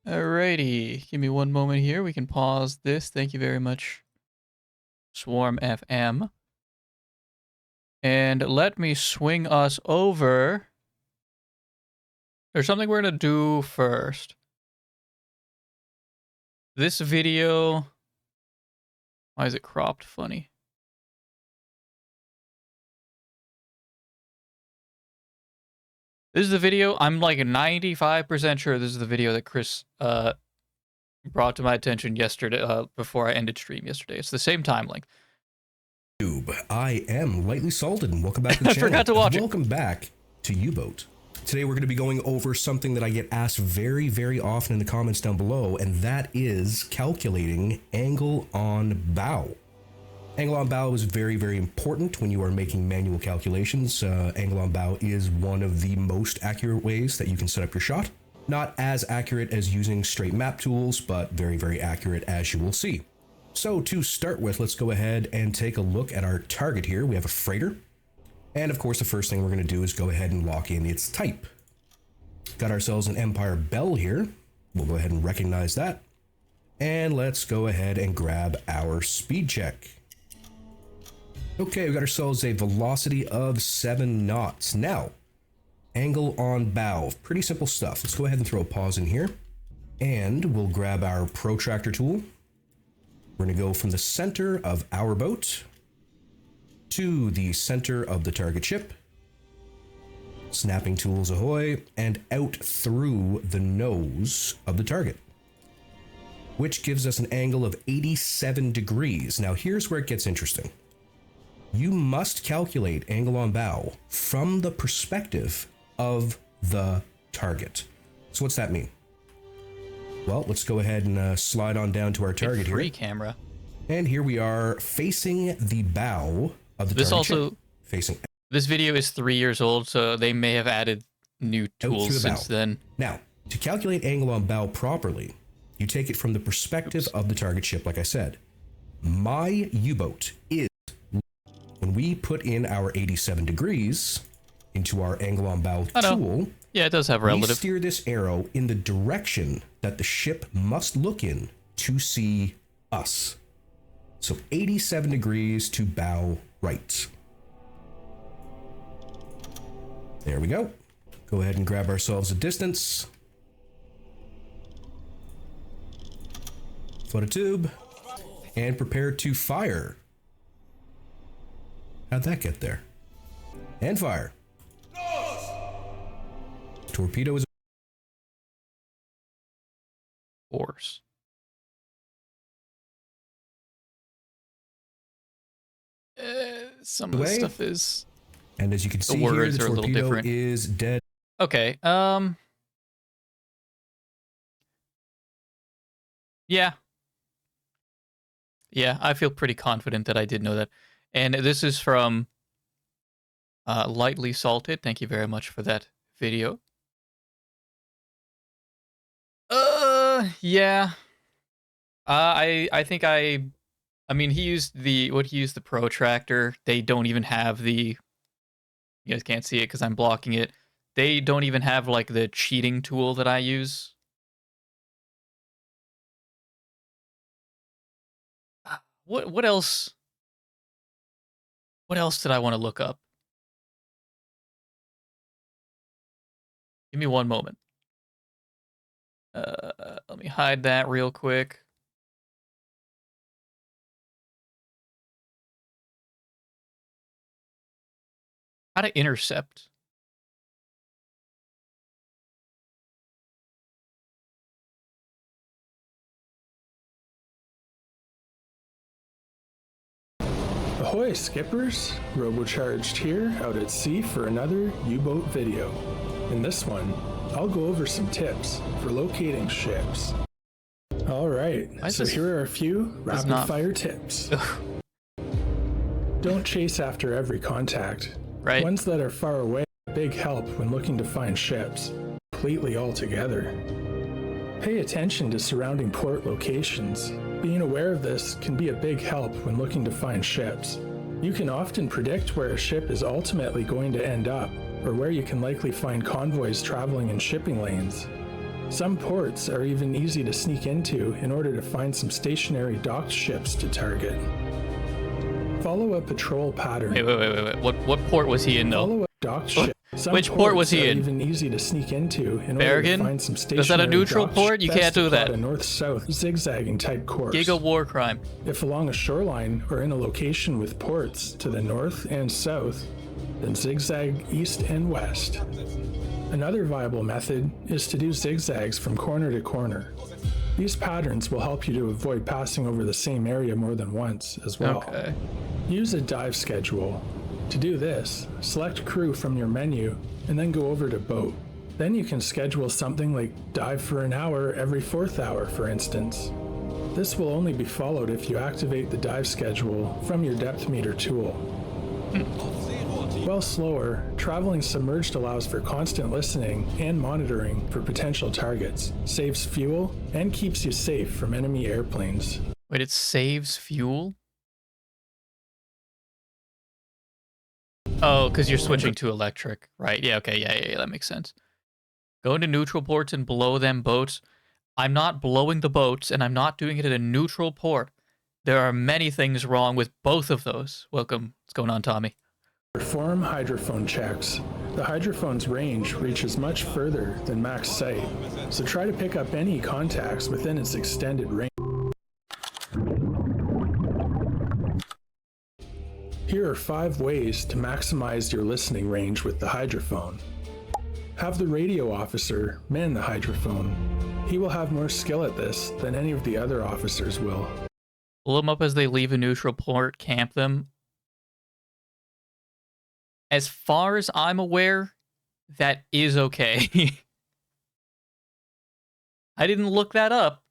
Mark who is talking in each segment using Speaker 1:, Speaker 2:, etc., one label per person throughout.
Speaker 1: Alrighty, give me one moment here. We can pause this. Thank you very much, Swarm FM. And let me swing us over. There's something we're going to do first. This video... Why is it cropped funny? This is the video. I'm like 95% sure this is the video that Chris brought to my attention yesterday, before I ended stream yesterday. It's the same time length.
Speaker 2: I am Lightly Salted, and welcome back to the channel.
Speaker 1: I forgot to watch it.
Speaker 2: Welcome back to Uboat. Today we're going to be going over something that I get asked very, very often in the comments down below, and that is calculating angle on bow. Angle on bow is very, very important when you are making manual calculations. Angle on bow is one of the most accurate ways that you can set up your shot. Not as accurate as using straight map tools, but very, very accurate, as you will see. So to start with, let's go ahead and take a look at our target here. We have a freighter. And of course, the first thing we're going to do is go ahead and lock in its type. Got ourselves an Empire Bell here. We'll go ahead and recognize that. And let's go ahead and grab our speed check. Okay, we got ourselves a velocity of 7 knots. Now, angle on bow. Pretty simple stuff. Let's go ahead and throw a pause in here. And we'll grab our protractor tool. We're going to go from the center of our boat to the center of the target ship. Snapping tools ahoy, and out through the nose of the target, which gives us an angle of 87 degrees. Now here's where it gets interesting. You must calculate angle on bow from the perspective of the target. So what's that mean? Well, let's go ahead and slide on down to our target here.
Speaker 1: Free camera.
Speaker 2: And here we are facing the bow of the target ship. Facing.
Speaker 1: This video is 3 years old, so they may have added new tools since then.
Speaker 2: Now, to calculate angle on bow properly, you take it from the perspective of the target ship, like I said. My U-boat is, when we put in our 87 degrees into our angle on bow tool,
Speaker 1: yeah, it does have relative.
Speaker 2: We steer this arrow in the direction that the ship must look in to see us. So 87 degrees to bow right. There we go. Go ahead and grab ourselves a distance. Float a tube. And prepare to fire. How'd that get there? And fire. Torpedo is
Speaker 1: force. Some of the stuff is...
Speaker 2: And as you can see here, the torpedo is dead.
Speaker 1: Okay, yeah. Yeah, I feel pretty confident that I did know that. And this is from Lightly Salted. Thank you very much for that video. Yeah. I think I mean, he used the protractor. They don't even have the... You guys can't see it because I'm blocking it. They don't even have, like, the cheating tool that I use. What else? What else did I want to look up? Give me one moment. Let me hide that real quick. How to intercept.
Speaker 3: Ahoy skippers, Robocharged here out at sea for another U-boat video. In this one, I'll go over some tips for locating ships. Alright, so here are a few rapid fire tips. Don't chase after every contact.
Speaker 1: Right.
Speaker 3: Ones that are far away are a big help when looking to find ships, completely all together. Pay attention to surrounding port locations. Being aware of this can be a big help when looking to find ships. You can often predict where a ship is ultimately going to end up, or where you can likely find convoys traveling in shipping lanes. Some ports are even easy to sneak into in order to find some stationary docked ships to target. Follow a patrol pattern.
Speaker 1: Wait. What port was he in though?
Speaker 3: Follow a docked ship. Some
Speaker 1: Which port was he
Speaker 3: ports are
Speaker 1: in?
Speaker 3: even easy to sneak into in order
Speaker 1: Bergen?
Speaker 3: to find some stationary
Speaker 1: Is that a neutral
Speaker 3: docked
Speaker 1: port? You
Speaker 3: ships
Speaker 1: can't
Speaker 3: to
Speaker 1: do
Speaker 3: plot
Speaker 1: that.
Speaker 3: A north-south zigzagging type course.
Speaker 1: Giga war crime.
Speaker 3: If along a shoreline or in a location with ports to the north and south, then zigzag east and west. Another viable method is to do zigzags from corner to corner. These patterns will help you to avoid passing over the same area more than once as well.
Speaker 1: Okay.
Speaker 3: Use a dive schedule. To do this, select crew from your menu and then go over to boat. Then you can schedule something like dive for an hour every 4th hour, for instance. This will only be followed if you activate the dive schedule from your depth meter tool. While slower, traveling submerged allows for constant listening and monitoring for potential targets, saves fuel, and keeps you safe from enemy airplanes.
Speaker 1: Wait, it saves fuel? Oh, because you're switching to electric. Right, yeah, okay, yeah, that makes sense. Go into neutral ports and blow them boats. I'm not blowing the boats, and I'm not doing it at a neutral port. There are many things wrong with both of those. Welcome. What's going on, Tommy?
Speaker 3: Perform hydrophone checks. The hydrophone's range reaches much further than max sight, so try to pick up any contacts within its extended range. Here are 5 ways to maximize your listening range with the hydrophone. Have the radio officer man the hydrophone. He will have more skill at this than any of the other officers will.
Speaker 1: Pull them up as they leave a neutral port, camp them. As far as I'm aware, that is okay. I didn't look that up.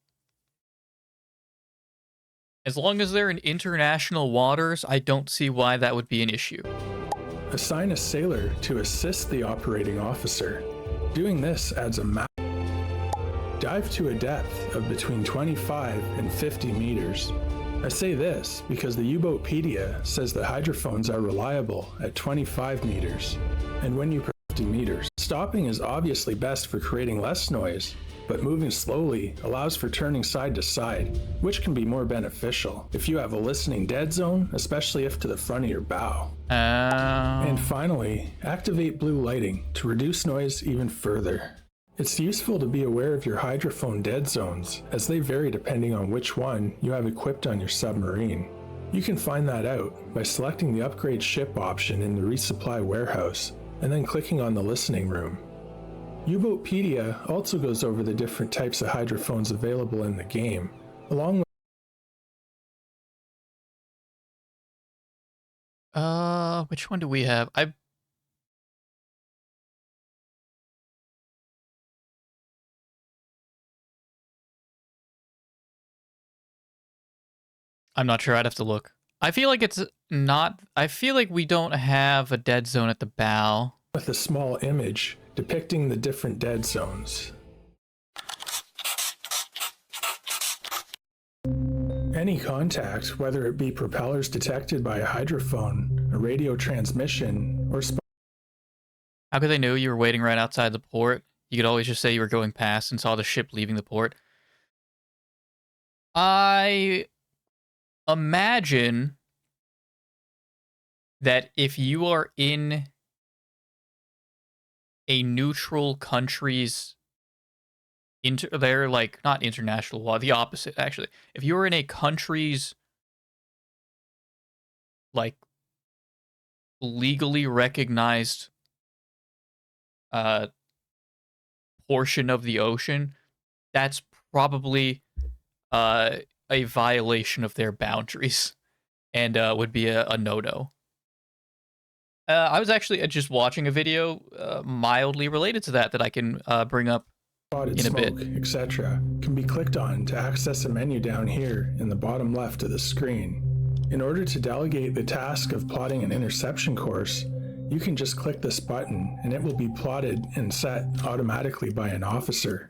Speaker 1: As long as they're in international waters, I don't see why that would be an issue.
Speaker 3: Assign a sailor to assist the operating officer. Doing this adds a map. Dive to a depth of between 25 and 50 meters. I say this because the Uboatpedia says that hydrophones are reliable at 25 meters, and when you 50 meters. Stopping is obviously best for creating less noise, but moving slowly allows for turning side to side, which can be more beneficial if you have a listening dead zone, especially if to the front of your bow. And finally, activate blue lighting to reduce noise even further. It's useful to be aware of your hydrophone dead zones, as they vary depending on which one you have equipped on your submarine. You can find that out by selecting the upgrade ship option in the resupply warehouse, and then clicking on the listening room. Uboatpedia also goes over the different types of hydrophones available in the game, along with
Speaker 1: which one do we have? I'm not sure. I'd have to look. I feel like it's not... I feel like we don't have a dead zone at the bow.
Speaker 3: with a small image depicting the different dead zones. Any contact, whether it be propellers detected by a hydrophone, a radio transmission, or
Speaker 1: How could they know you were waiting right outside the port? You could always just say you were going past and saw the ship leaving the port. I imagine that if you are in a neutral country's they're like not international law, the opposite actually. If you're in a country's like legally recognized portion of the ocean, that's probably a violation of their boundaries and would be a no-no. I was actually just watching a video mildly related to that I can bring up
Speaker 3: spotted
Speaker 1: in a
Speaker 3: smoke,
Speaker 1: bit.
Speaker 3: etc. can be clicked on to access a menu down here in the bottom left of the screen. In order to delegate the task of plotting an interception course, you can just click this button and it will be plotted and set automatically by an officer.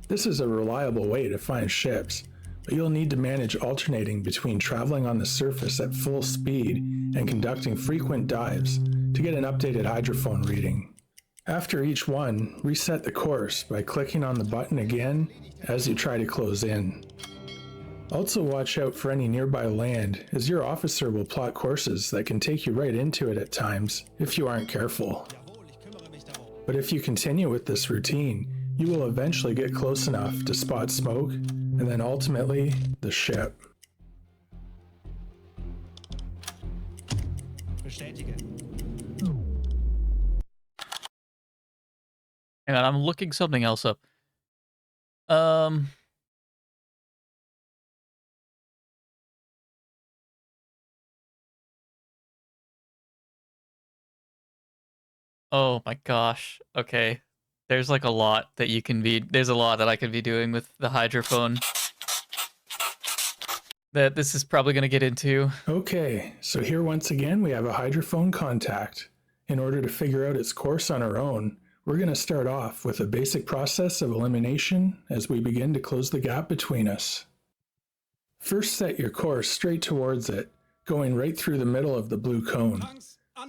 Speaker 3: This is a reliable way to find ships, but you'll need to manage alternating between traveling on the surface at full speed and conducting frequent dives to get an updated hydrophone reading. After each one, reset the course by clicking on the button again as you try to close in. Also watch out for any nearby land, as your officer will plot courses that can take you right into it at times if you aren't careful. But if you continue with this routine, you will eventually get close enough to spot smoke, and then ultimately, the ship.
Speaker 1: Hang on, I'm looking something else up. Oh my gosh. Okay. There's like a lot that you can be. There's a lot that I could be doing with the hydrophone that this is probably going to get into.
Speaker 3: Okay, so here once again we have a hydrophone contact. In order to figure out its course on our own, we're going to start off with a basic process of elimination as we begin to close the gap between us. First, set your course straight towards it, going right through the middle of the blue cone.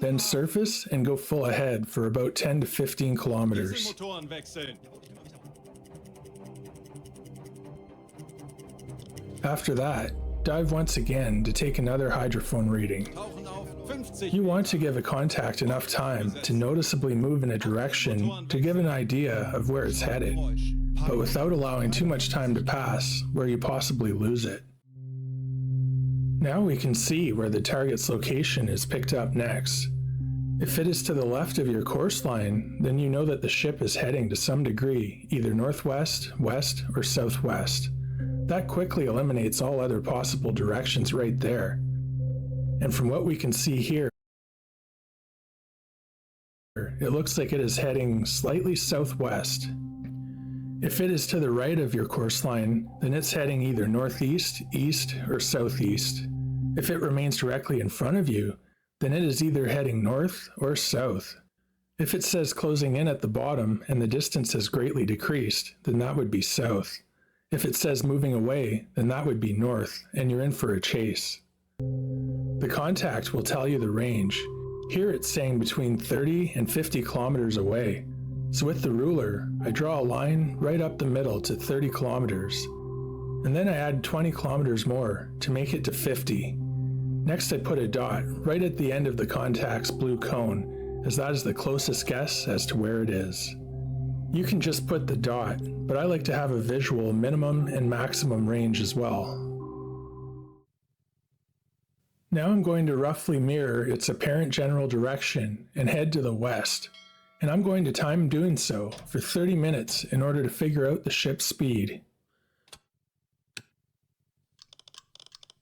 Speaker 3: Then surface and go full ahead for about 10 to 15 kilometers. After that, dive once again to take another hydrophone reading. You want to give a contact enough time to noticeably move in a direction to give an idea of where it's headed, but without allowing too much time to pass where you possibly lose it. Now we can see where the target's location is picked up next. If it is to the left of your course line, then you know that the ship is heading to some degree, either northwest, west, or southwest. That quickly eliminates all other possible directions right there. And from what we can see here, it looks like it is heading slightly southwest. If it is to the right of your course line, then it's heading either northeast, east, or southeast. If it remains directly in front of you, then it is either heading north or south. If it says closing in at the bottom and the distance has greatly decreased, then that would be south. If it says moving away, then that would be north, and you're in for a chase. The contact will tell you the range. Here it's saying between 30 and 50 kilometers away. So with the ruler, I draw a line right up the middle to 30 kilometers. And then I add 20 kilometers more to make it to 50. Next I put a dot right at the end of the contact's blue cone, as that is the closest guess as to where it is. You can just put the dot, but I like to have a visual minimum and maximum range as well. Now I'm going to roughly mirror its apparent general direction and head to the west, and I'm going to time doing so for 30 minutes in order to figure out the ship's speed.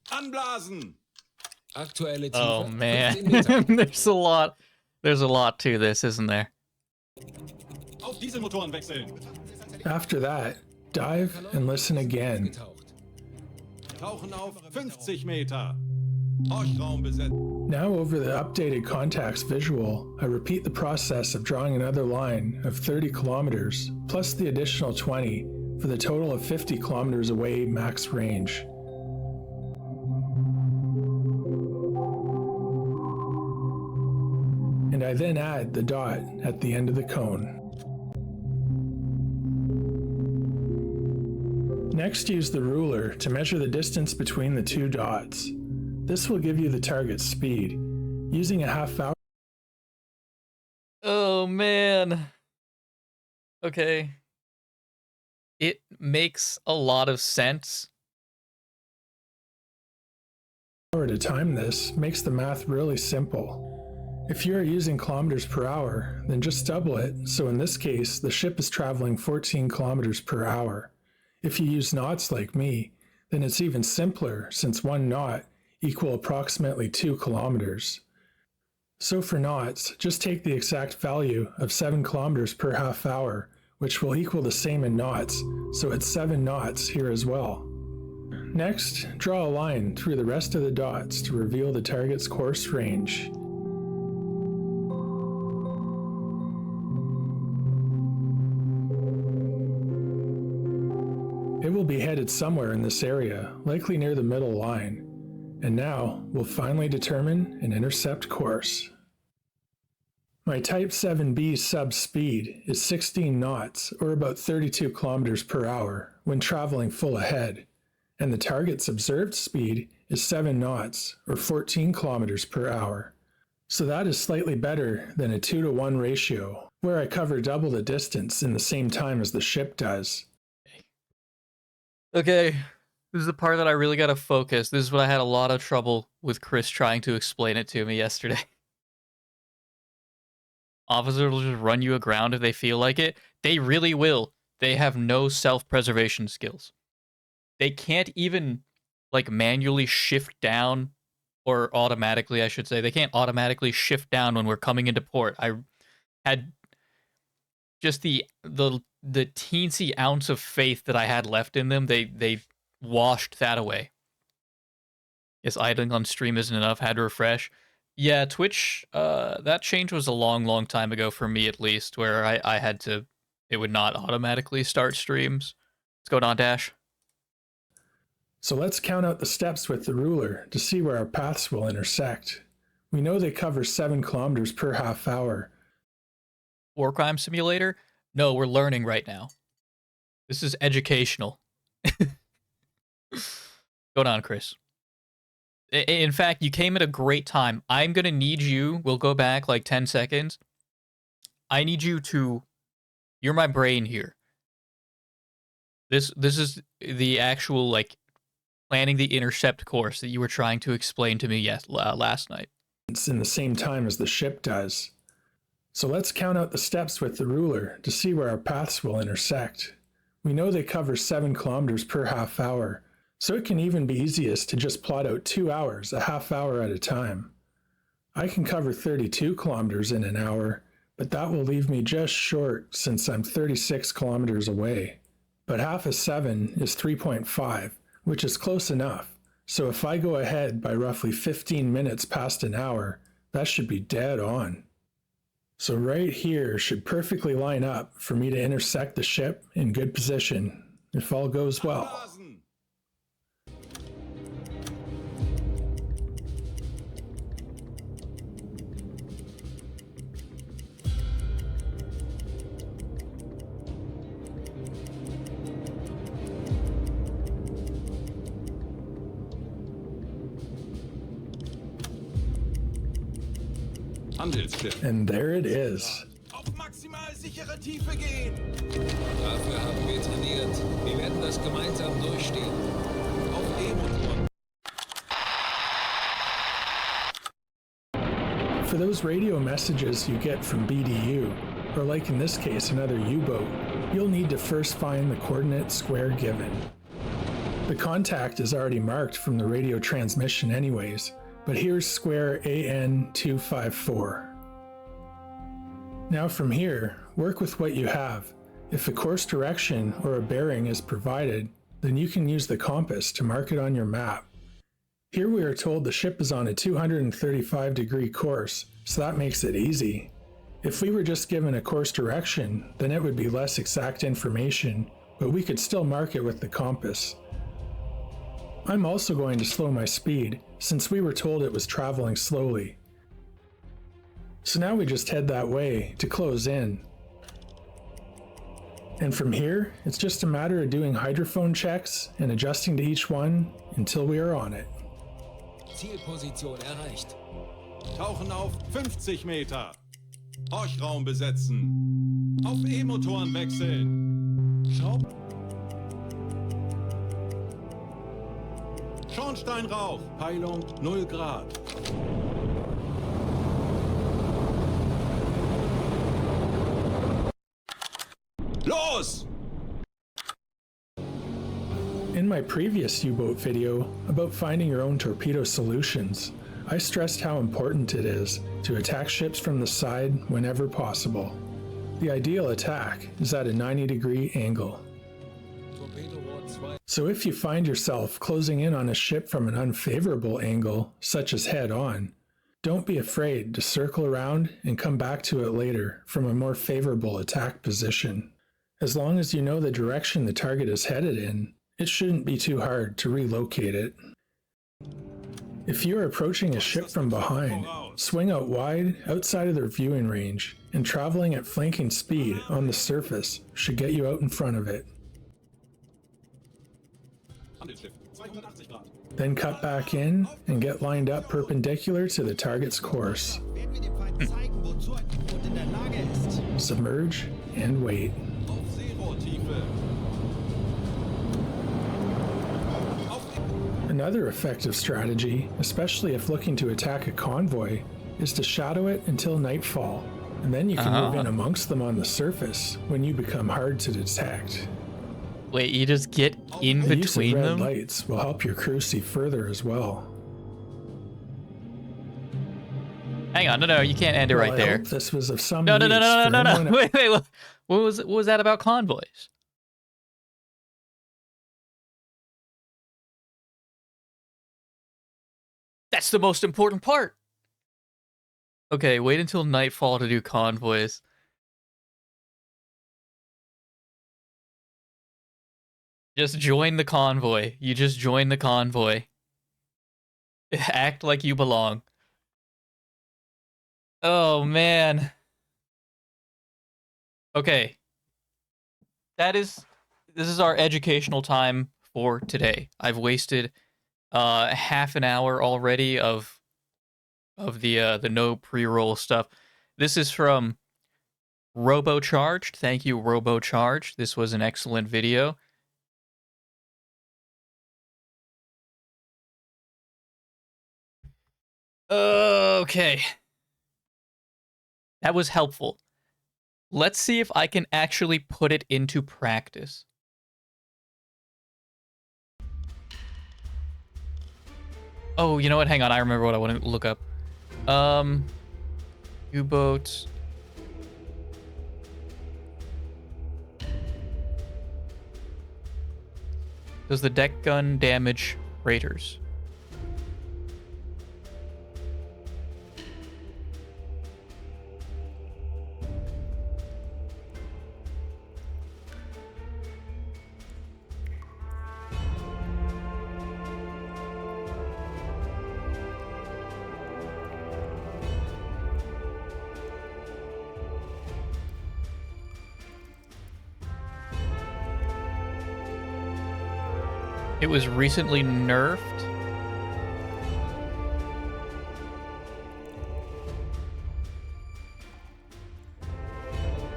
Speaker 4: Anblasen!
Speaker 1: Oh man, there's a lot to this, isn't there?
Speaker 4: Auf Dieselmotoren wechseln!
Speaker 3: After that, dive and listen again.
Speaker 4: Tauchen auf 50 Meter. Horchraum besetzt.
Speaker 3: Now over the updated contacts visual, I repeat the process of drawing another line of 30 kilometers plus the additional 20 for the total of 50 kilometers away max range. And I then add the dot at the end of the cone. Next, use the ruler to measure the distance between the two dots. This will give you the target's speed. Using a half hour.
Speaker 1: Oh man. Okay. It makes a lot of sense.
Speaker 3: To time this makes the math really simple. If you are using kilometers per hour, then just double it, so in this case, the ship is traveling 14 kilometers per hour. If you use knots like me, then it's even simpler, since 1 knot equal approximately 2 kilometers. So for knots, just take the exact value of 7 kilometers per half hour, which will equal the same in knots, so it's 7 knots here as well. Next, draw a line through the rest of the dots to reveal the target's course range. It will be headed somewhere in this area, likely near the middle line. And now, we'll finally determine an intercept course. My Type 7B sub speed is 16 knots, or about 32 kilometers per hour, when traveling full ahead, and the target's observed speed is 7 knots, or 14 kilometers per hour. So that is slightly better than a 2-to-1 ratio, where I cover double the distance in the same time as the ship does.
Speaker 1: Okay, this is the part that I really gotta focus. This is what I had a lot of trouble with Chris trying to explain it to me yesterday. Officers will just run you aground if they feel like it. They really will. They have no self-preservation skills. They can't even, like, manually shift down, or automatically, I should say. They can't automatically shift down when we're coming into port. I had just the teensy ounce of faith that I had left in them. They washed that away. Yes, idling on stream isn't enough. Had to refresh. Yeah, Twitch, that change was a long time ago for me, at least, where I had to, it would not automatically start streams. What's going on, Dash?
Speaker 3: So let's count out the steps with the ruler to see where our paths will intersect. We know they cover 7 kilometers per half hour.
Speaker 1: War crime simulator? No, we're learning right now. This is educational. Going on, Chris. In fact, you came at a great time. I'm going to need you. We'll go back like 10 seconds. I need you to... You're my brain here. This is the actual, like, planning the intercept course that you were trying to explain to me last night.
Speaker 3: It's in the same time as the ship does. So let's count out the steps with the ruler to see where our paths will intersect. We know they cover 7 kilometers per half hour. So it can even be easiest to just plot out 2 hours, a half hour at a time. I can cover 32 kilometers in an hour, but that will leave me just short since I'm 36 kilometers away. But half of 7 is 3.5, which is close enough. So if I go ahead by roughly 15 minutes past an hour, that should be dead on. So right here should perfectly line up for me to intersect the ship in good position, if all goes well. And there it is.
Speaker 4: Auf maximal sichere Tiefe gehen.
Speaker 5: Dafür haben wir trainiert. Wir werden das gemeinsam durchstehen.
Speaker 4: Auf E-Motoren.
Speaker 3: For those radio messages you get from BDU, or like in this case another U-boat, you'll need to first find the coordinate square given. The contact is already marked from the radio transmission anyways, but here's square AN254. Now from here, work with what you have. If a course direction or a bearing is provided, then you can use the compass to mark it on your map. Here we are told the ship is on a 235-degree course, so that makes it easy. If we were just given a course direction, then it would be less exact information, but we could still mark it with the compass. I'm also going to slow my speed, since we were told it was traveling slowly. So now we just head that way to close in. And from here, it's just a matter of doing hydrophone checks and adjusting to each one until we are on it.
Speaker 5: Zielposition erreicht.
Speaker 4: Tauchen auf 50 Meter. Horchraum besetzen. Auf E-Motoren wechseln. Schornsteinrauch. Peilung 0 Grad. Los!
Speaker 3: In my previous U-boat video about finding your own torpedo solutions, I stressed how important it is to attack ships from the side whenever possible. The ideal attack is at a 90-degree angle. So if you find yourself closing in on a ship from an unfavorable angle, such as head-on, don't be afraid to circle around and come back to it later from a more favorable attack position. As long as you know the direction the target is headed in, it shouldn't be too hard to relocate it. If you are approaching a ship from behind, swing out wide outside of their viewing range, and traveling at flanking speed on the surface should get you out in front of it.
Speaker 4: Handelsschiff, 280 Grad.
Speaker 3: Then cut back in and get lined up perpendicular to the target's course. Submerge and wait.
Speaker 4: Auf Seerohrtiefe.
Speaker 3: Another effective strategy, especially if looking to attack a convoy, is to shadow it until nightfall, and then you can move in amongst them on the surface when you become hard to detect.
Speaker 1: Wait, you just get in
Speaker 3: The use of
Speaker 1: between
Speaker 3: red
Speaker 1: them?
Speaker 3: lights will help your crew see further as well.
Speaker 1: Hang on, no, you can't end it
Speaker 3: Well,
Speaker 1: right
Speaker 3: I
Speaker 1: there.
Speaker 3: hope this was of some
Speaker 1: No,
Speaker 3: use for anyone
Speaker 1: wait, what was that about convoys? That's the most important part. Okay, wait until nightfall to do convoys. Just join the convoy. You just join the convoy. Act like you belong. Oh, man. Okay. This is our educational time for today. I've wasted half an hour already of the no pre-roll stuff. This is from RoboCharged. Thank you, RoboCharged. This was an excellent video. Okay. That was helpful. Let's see if I can actually put it into practice. Oh, you know what? Hang on. I remember what I want to look up. U-boat. Does the deck gun damage freighters? It was recently nerfed.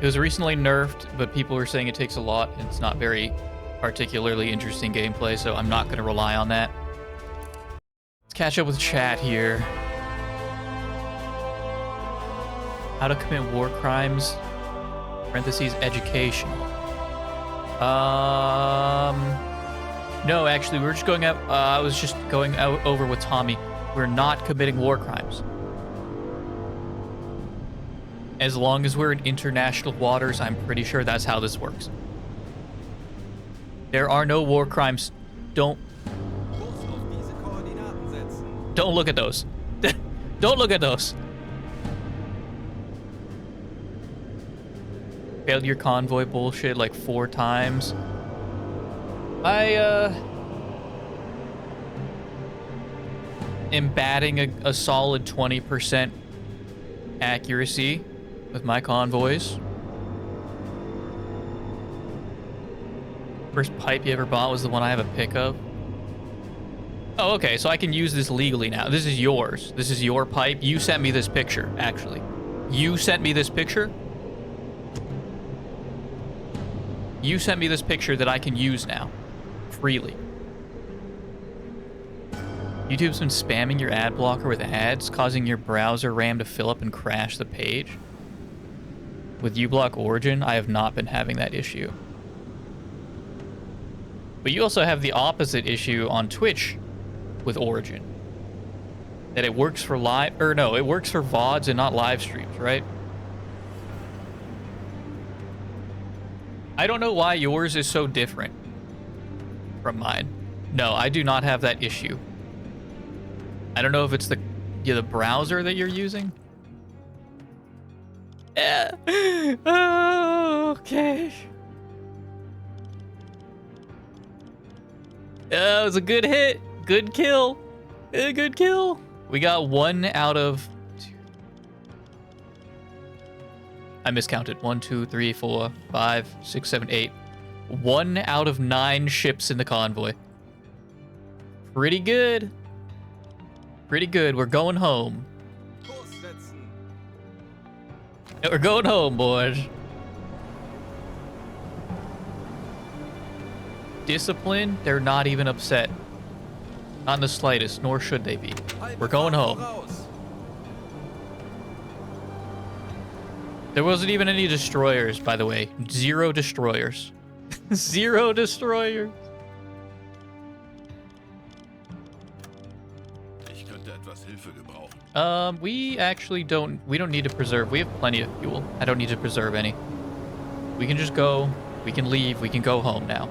Speaker 1: It was recently nerfed, but people are saying it takes a lot, and it's not very particularly interesting gameplay, so I'm not going to rely on that. Let's catch up with chat here. How to commit war crimes, parentheses, educational. No, actually, we were just going out. I was just going out over with Tommy. We're not committing war crimes. As long as we're in international waters, I'm pretty sure that's how this works. There are no war crimes. Don't look at those. Don't look at those. Failed your convoy bullshit like 4 times. I am batting a solid 20% accuracy with my convoys. First pipe you ever bought was the one I have a pic of. Oh, okay, so I can use this legally now. This is yours. This is your pipe. You sent me this picture, actually. You sent me this picture? You sent me this picture that I can use now. Freely. YouTube's been spamming your ad blocker with ads, causing your browser RAM to fill up and crash the page. With uBlock Origin, I have not been having that issue. But you also have the opposite issue on Twitch with Origin. That it works for live, or no, it works for VODs and not live streams, right? I don't know why yours is so different from mine. No, I do not have that issue. I don't know if it's the browser that you're using. Yeah. Oh, okay. It was a good hit. Good kill. A good kill. We got 1 out of I miscounted. 1, 2, 3, 4, 5, 6, 7, 8. 1 out of 9 ships in the convoy. Pretty good. Pretty good. We're going home.
Speaker 4: Kurs setzen.
Speaker 1: We're going home, boys. Discipline, they're not even upset. Not in the slightest, nor should they be. We're going home.
Speaker 4: Voraus.
Speaker 1: There wasn't even any destroyers, by the way. 0 destroyers. 0 destroyers.
Speaker 4: Ich könnte etwas Hilfe gebrauchen.
Speaker 1: We actually don't need to preserve. We have plenty of fuel. I don't need to preserve any. We can just go. We can leave. We can go home now.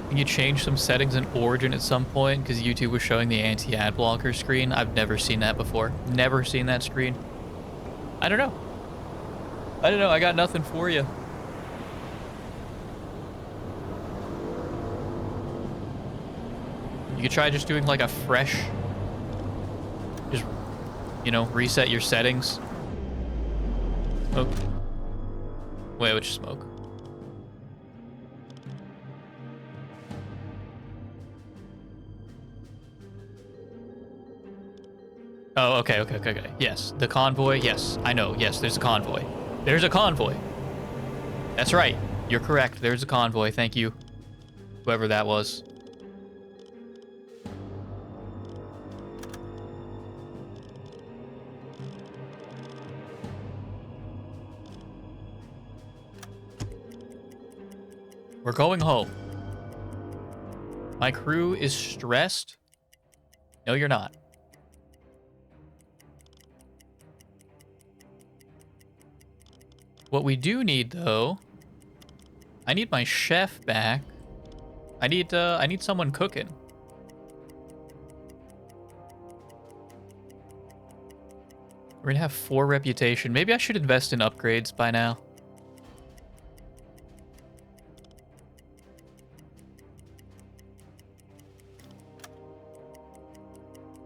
Speaker 1: Can you change some settings in Origin at some point? Because YouTube was showing the anti-ad blocker screen. I've never seen that before. Never seen that screen. I don't know. I don't know. I got nothing for you. You could try just doing like a fresh... Just, you know, reset your settings. Smoke. Wait, which smoke? Oh, okay. Yes, the convoy. Yes, I know. Yes, there's a convoy. There's a convoy. That's right. You're correct. There's a convoy. Thank you. Whoever that was. We're going home. My crew is stressed. No, you're not. What we do need, though, I need my chef back. I need someone cooking. We're gonna have 4 reputation. Maybe I should invest in upgrades by now.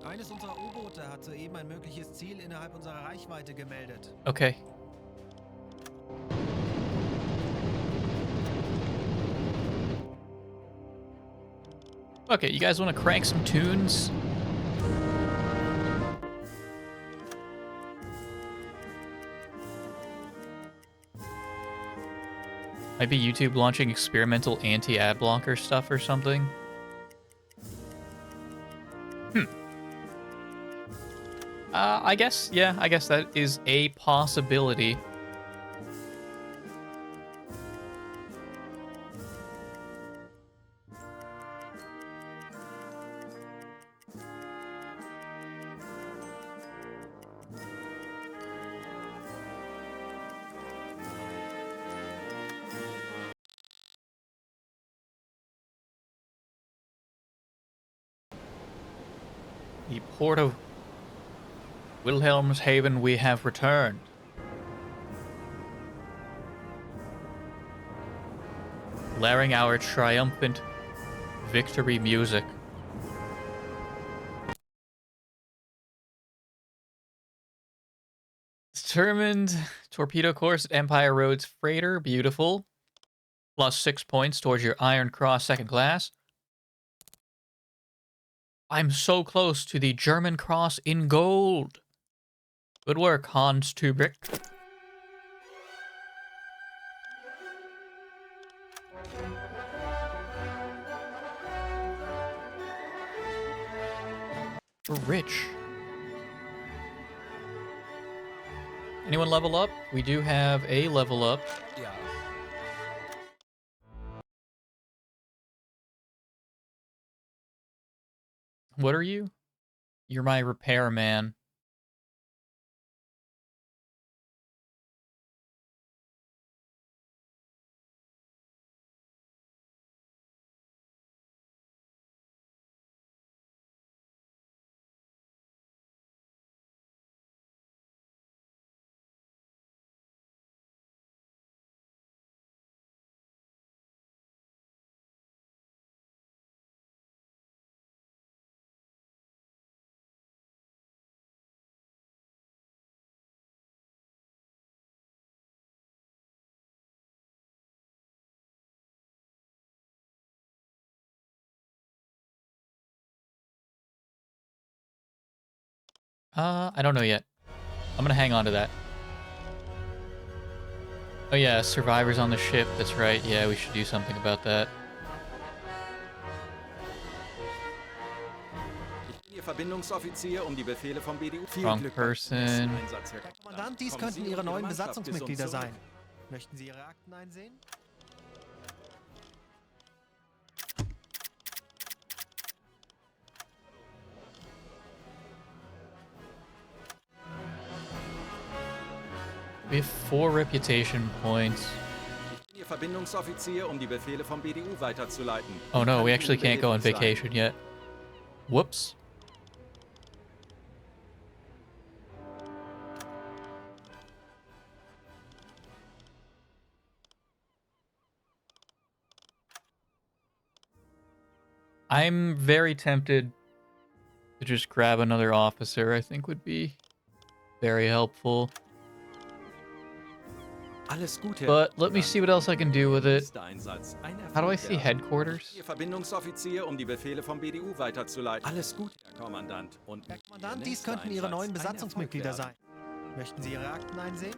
Speaker 6: Eines unserer U-Boote hat soeben ein mögliches Ziel innerhalb unserer Reichweite gemeldet.
Speaker 1: Okay. Okay, you guys want to crank some tunes? Might be YouTube launching experimental anti-ad blocker stuff or something. I guess that is a possibility. The port of Wilhelmshaven, we have returned. Blaring our triumphant victory music. Determined torpedo course at Empire Roads freighter, beautiful. Plus 6 points towards your Iron Cross second class. I'm so close to the German Cross in gold. Good work, Hans Tubrick. We're rich. Anyone level up? We do have a level up.
Speaker 5: Ja.
Speaker 1: What are you? You're my repairman. I don't know yet. I'm gonna hang on to that. Oh yeah, survivors on the ship. That's right. Yeah, we should do something about that.
Speaker 7: Ihr Verbindungsoffizier die Befehle vom BDU. Viel
Speaker 1: Wrong
Speaker 7: Glück
Speaker 1: person.
Speaker 7: beim Einsatz, Herr
Speaker 6: Herr Kommandant, dies
Speaker 7: Kommen
Speaker 6: könnten
Speaker 7: Sie
Speaker 6: Ihre
Speaker 7: und
Speaker 6: neuen
Speaker 7: Mannschaft
Speaker 6: Besatzungsmitglieder
Speaker 7: gesund
Speaker 6: sein.
Speaker 7: zurück.
Speaker 6: Möchten Sie Ihre Akten einsehen?
Speaker 1: We have 4 reputation points.
Speaker 7: Ich bin Ihr Verbindungsoffizier, die Befehle vom BDU weiterzuleiten.
Speaker 1: Oh
Speaker 7: Wie
Speaker 1: no,
Speaker 7: kann
Speaker 1: we
Speaker 7: ich
Speaker 1: actually
Speaker 7: Ihnen
Speaker 1: can't go on
Speaker 7: behilflich sein?
Speaker 1: vacation yet. Whoops. I'm very tempted to just grab another officer. I think would be very helpful.
Speaker 7: Alles gut, Herr
Speaker 1: But let me
Speaker 7: Kommandant.
Speaker 1: see what else I can do with it.
Speaker 7: Nächster Einsatz. Ein
Speaker 1: How do I
Speaker 7: Erfolg
Speaker 1: see
Speaker 7: werden.
Speaker 1: headquarters?
Speaker 7: Ihr Verbindungsoffizier, die Befehle vom BDU weiterzuleiten. Alles gut, Herr Kommandant. Und
Speaker 6: Herr Kommandant,
Speaker 7: Ihr
Speaker 6: dies
Speaker 7: nächster
Speaker 6: könnten Ihre
Speaker 7: Einsatz.
Speaker 6: neuen
Speaker 7: Ein
Speaker 6: Besatzungsmitglieder
Speaker 7: Erfolg
Speaker 6: sein. Möchten Sie Ihre Akten einsehen?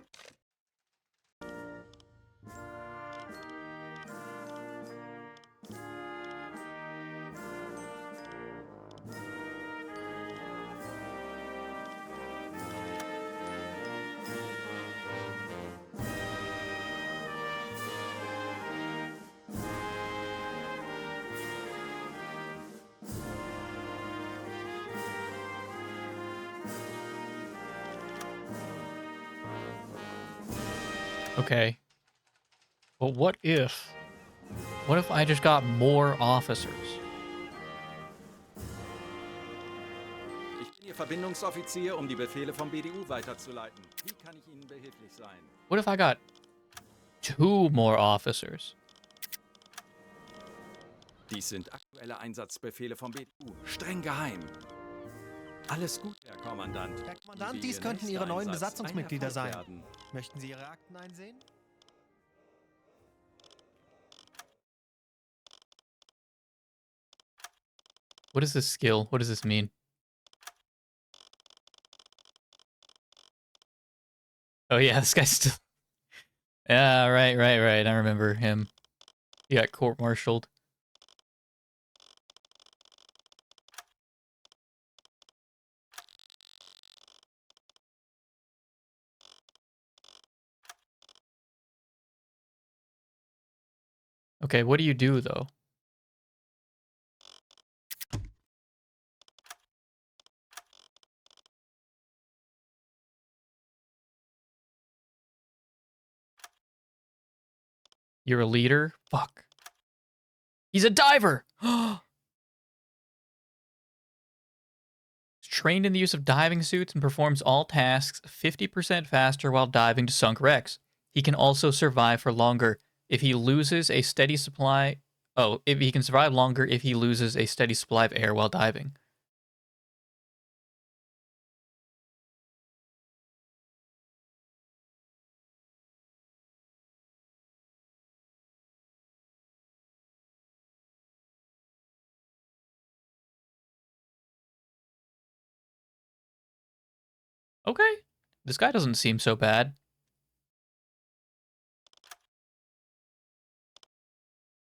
Speaker 1: Okay. But what if I just got more officers?
Speaker 7: Ich bin Ihr Verbindungsoffizier, die Befehle vom BDU weiterzuleiten. Wie kann ich Ihnen behilflich sein?
Speaker 1: What if I got 2 more officers?
Speaker 7: Dies sind aktuelle Einsatzbefehle vom BDU. Streng geheim. Alles gut, Herr Kommandant.
Speaker 6: Herr Kommandant,
Speaker 7: Wie
Speaker 6: dies
Speaker 7: Ihr
Speaker 6: könnten
Speaker 7: nächster
Speaker 6: Ihre neuen
Speaker 7: Einsatz.
Speaker 6: Besatzungsmitglieder
Speaker 7: Ein Erfolg
Speaker 6: sein.
Speaker 7: werden.
Speaker 6: Möchten Sie Ihre Akten einsehen?
Speaker 1: What is this skill? What does this mean? Oh yeah, this guy's still... Yeah, right. I remember him. He got court-martialed. Okay, what do you do, though? You're a leader? Fuck. He's a diver! He's trained in the use of diving suits and performs all tasks 50% faster while diving to sunk wrecks. He can also survive for longer if he loses a steady supply... Oh, if he can survive longer if he loses a steady supply of air while diving. Okay. This guy doesn't seem so bad.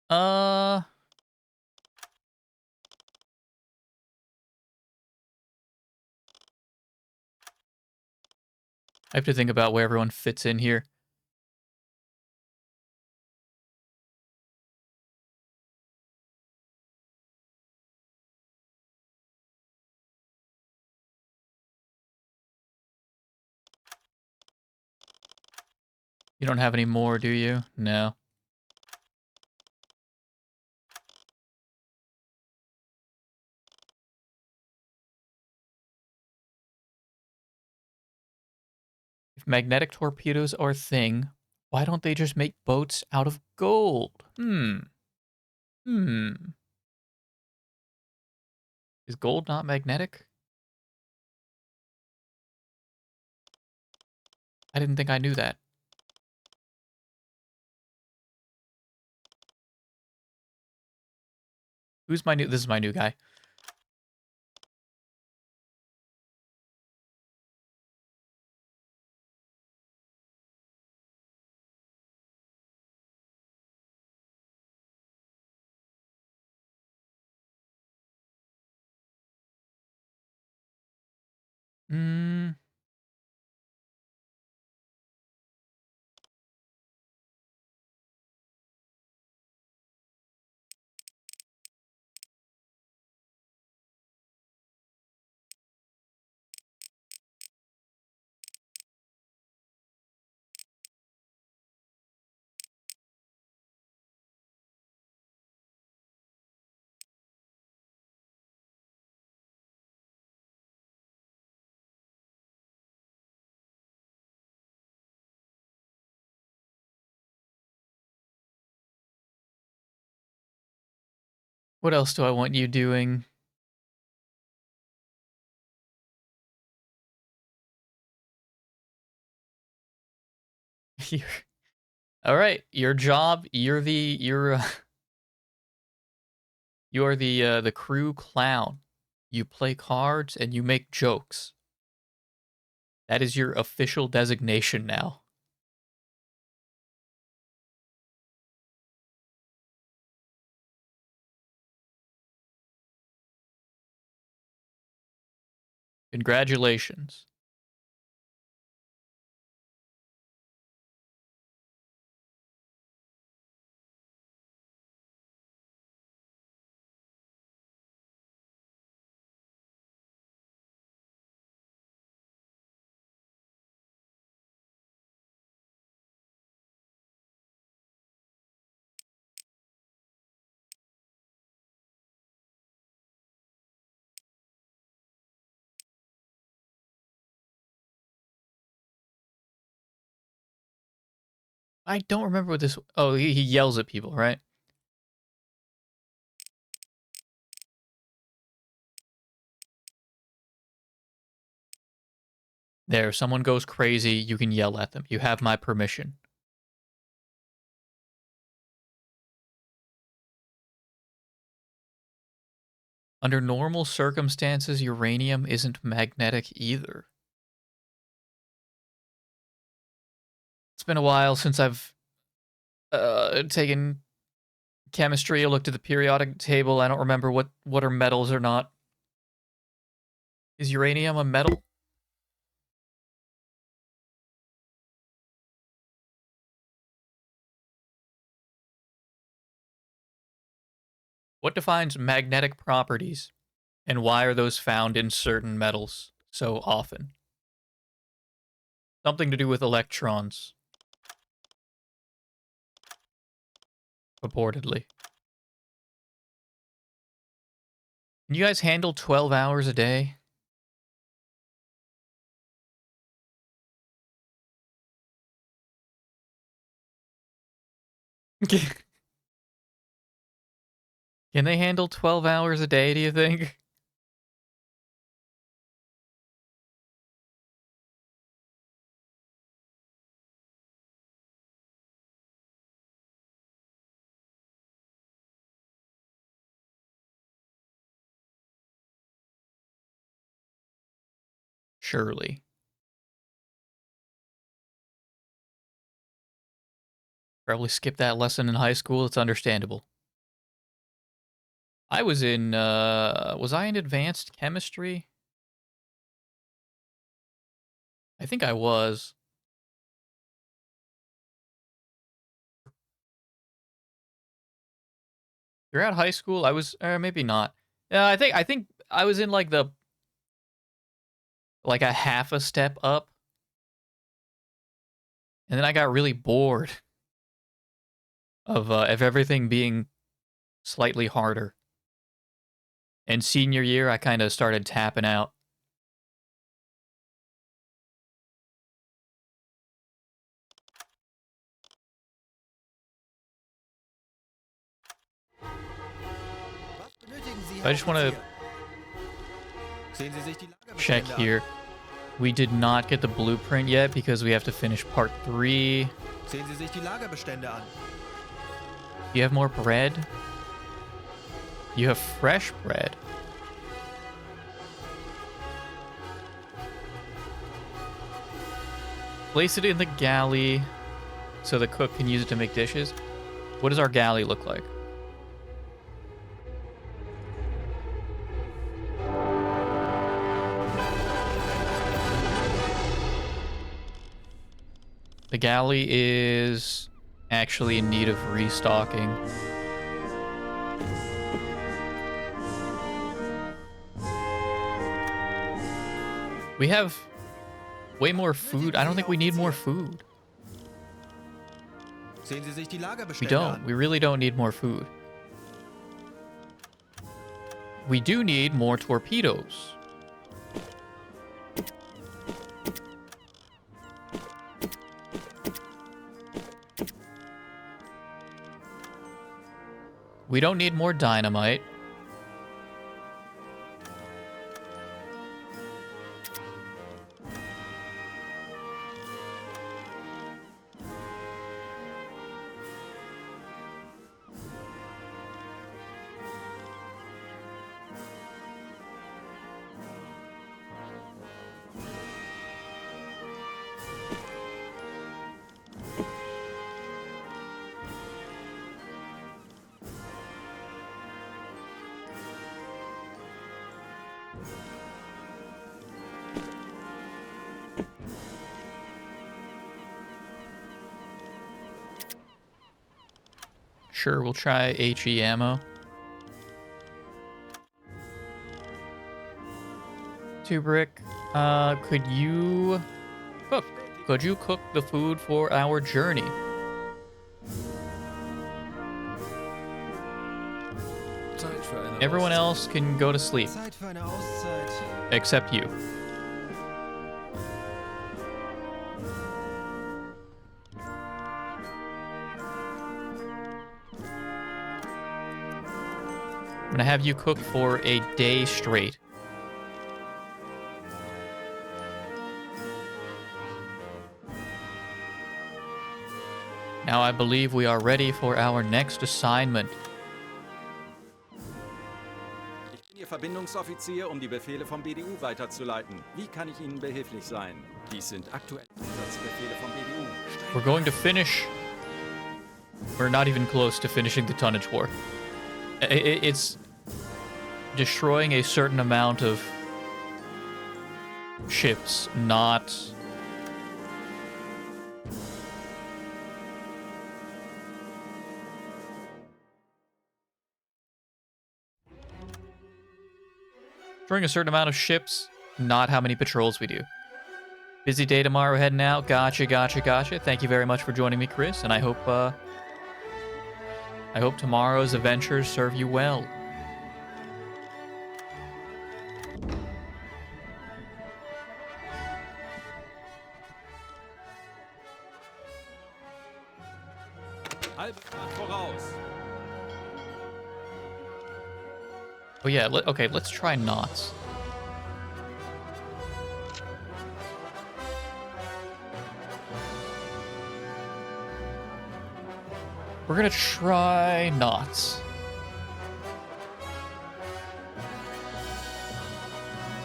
Speaker 1: I have to think about where everyone fits in here. You don't have any more, do you? No. If magnetic torpedoes are a thing, why don't they just make boats out of gold? Is gold not magnetic? I didn't think I knew that. Who's my new... This is my new guy. Mm. What else do I want you doing? All right, your job. You're the crew clown. You play cards and you make jokes. That is your official designation now. Congratulations. I don't remember what this. Oh, he yells at people, right? There, someone goes crazy, you can yell at them. You have my permission. Under normal circumstances, uranium isn't magnetic either. It's been a while since I've taken chemistry. I looked at the periodic table. I don't remember what are metals or not. Is uranium a metal? What defines magnetic properties? And why are those found in certain metals so often? Something to do with electrons. Purportedly. Can you guys handle 12 hours a day? Can they handle 12 hours a day, do you think? Surely. Probably skipped that lesson in high school. It's understandable. I was in advanced chemistry? I think I was. Throughout high school, I was, or maybe not. Yeah, I think I was in like a half a step up. And then I got really bored of everything being slightly harder. And senior year, I kind of started tapping out. I just want to check here. We did not get the blueprint yet because we have to finish part 3.
Speaker 6: Sehen Sie sich die Lagerbestände an.
Speaker 1: You have more bread? You have fresh bread. Place it in the galley so the cook can use it to make dishes. What does our galley look like? The galley is actually in need of restocking. We have way more food. I don't think we need more food.
Speaker 6: Sehen Sie sich die
Speaker 1: We
Speaker 6: Lagerbestände
Speaker 1: don't.
Speaker 6: an.
Speaker 1: We really don't need more food. We do need more torpedoes. We don't need more dynamite. Sure, we'll try HE ammo. 2 brick. Could you cook? Could you cook the food for our journey?
Speaker 5: Zeit für eine
Speaker 1: Everyone
Speaker 5: Auszeit.
Speaker 1: else can go to sleep,
Speaker 6: Zeit für eine Auszeit.
Speaker 1: except you. I'm gonna have you cook for a day straight. Now I believe we are ready for our next assignment.
Speaker 7: Ich bin Ihr Verbindungsoffizier, um die Befehle vom BDU weiterzuleiten. Wie kann ich Ihnen behilflich sein? Dies sind aktuelle Einsatzbefehle vom BDU.
Speaker 1: We're going to finish... We're not even close to finishing the tonnage war. It's destroying a certain amount of ships, not... Destroying a certain amount of ships, not how many patrols we do. Busy day tomorrow, heading out. Gotcha, gotcha, gotcha. Thank you very much for joining me, Chris, and I hope tomorrow's adventures serve you well.
Speaker 7: Halbe Fahrt voraus.
Speaker 1: Oh yeah, okay, let's try knots. We're gonna try knots.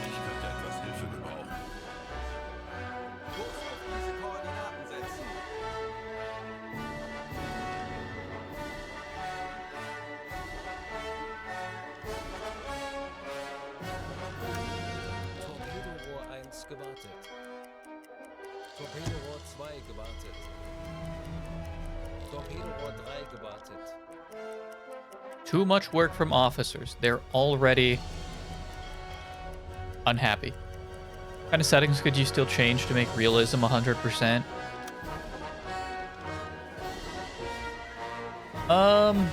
Speaker 4: Ich könnte etwas Hilfe gebrauchen.
Speaker 7: Kurs auf diese Koordinaten setzen.
Speaker 5: Torpedorohr 1 gewartet. Torpedorohr 2 gewartet. Torpedorohr 3 gewartet.
Speaker 1: Too much work from officers. They're already unhappy. What kind of settings could you still change to make realism 100%?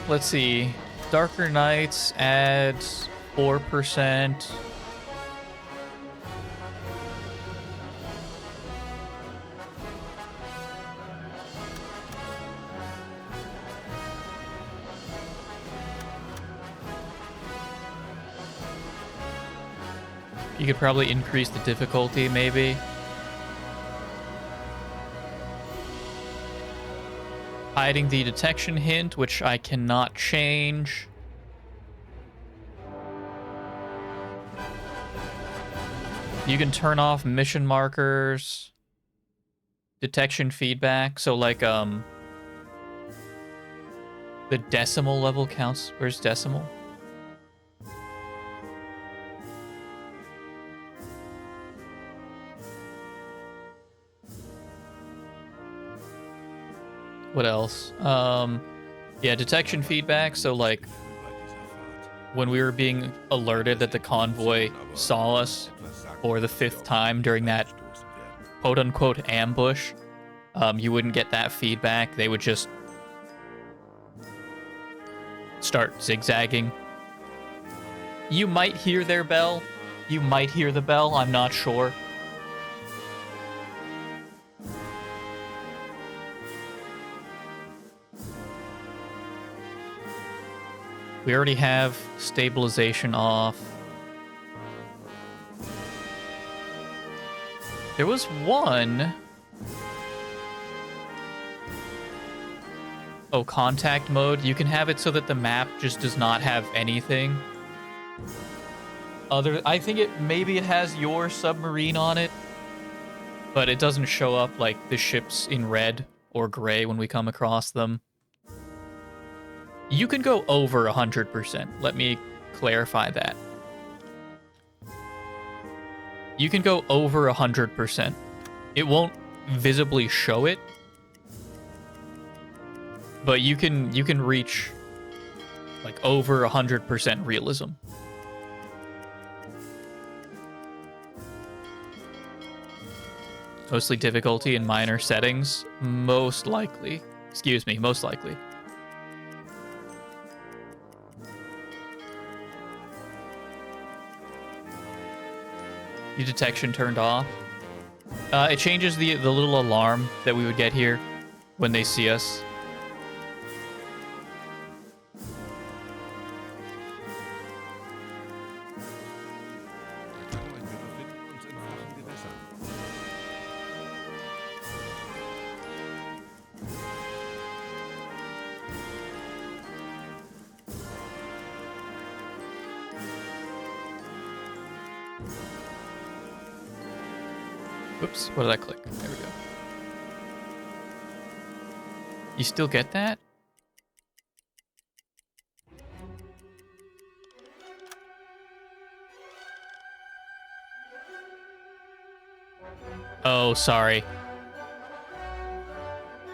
Speaker 1: Let's see. Darker Nights adds 4%. You could probably increase the difficulty, maybe. Hiding the detection hint, which I cannot change. You can turn off mission markers. Detection feedback. So like, the decimal level counts. Where's decimal? What else? Yeah, detection feedback. So like when we were being alerted that the convoy saw us for the 5th time during that quote-unquote ambush, you wouldn't get that feedback. They would just start zigzagging. You might hear their bell. You might hear the bell. I'm not sure. We already have stabilization off. There was one. Oh, contact mode. You can have it so that the map just does not have anything. I think maybe it has your submarine on it, but it doesn't show up like the ships in red or gray when we come across them. You can go over 100%. Let me clarify that. You can go over 100%. It won't visibly show it, but you can reach like over 100% realism. Mostly difficulty in minor settings. Most likely. Excuse me, most likely. Your detection turned off. It changes the little alarm that we would get here when they see us. Oops, what did I click? There we go. You still get that? Oh, sorry.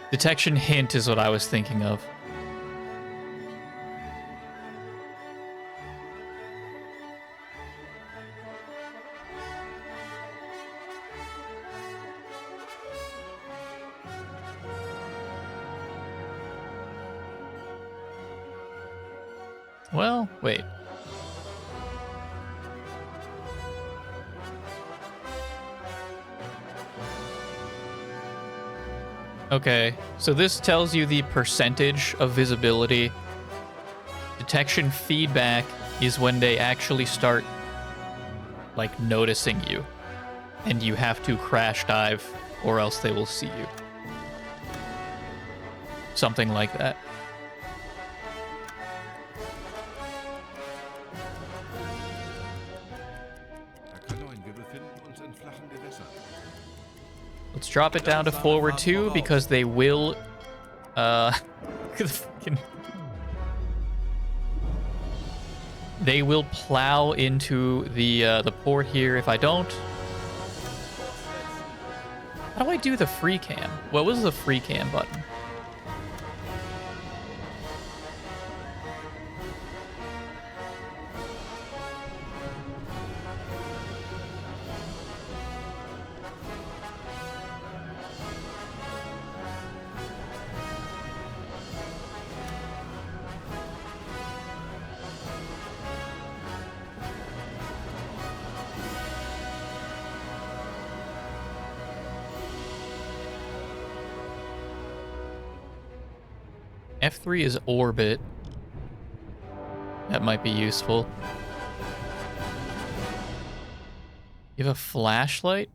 Speaker 1: Detection hint is what I was thinking of. Well, wait. Okay, so this tells you the percentage of visibility. Detection feedback is when they actually start, like, noticing you. And you have to crash dive, or else they will see you. Something like that. Let's drop it down to forward 2 because they will, they will plow into the port here if I don't. How do I do the free cam? What was the free cam button? F3 is orbit. That might be useful. You have a flashlight?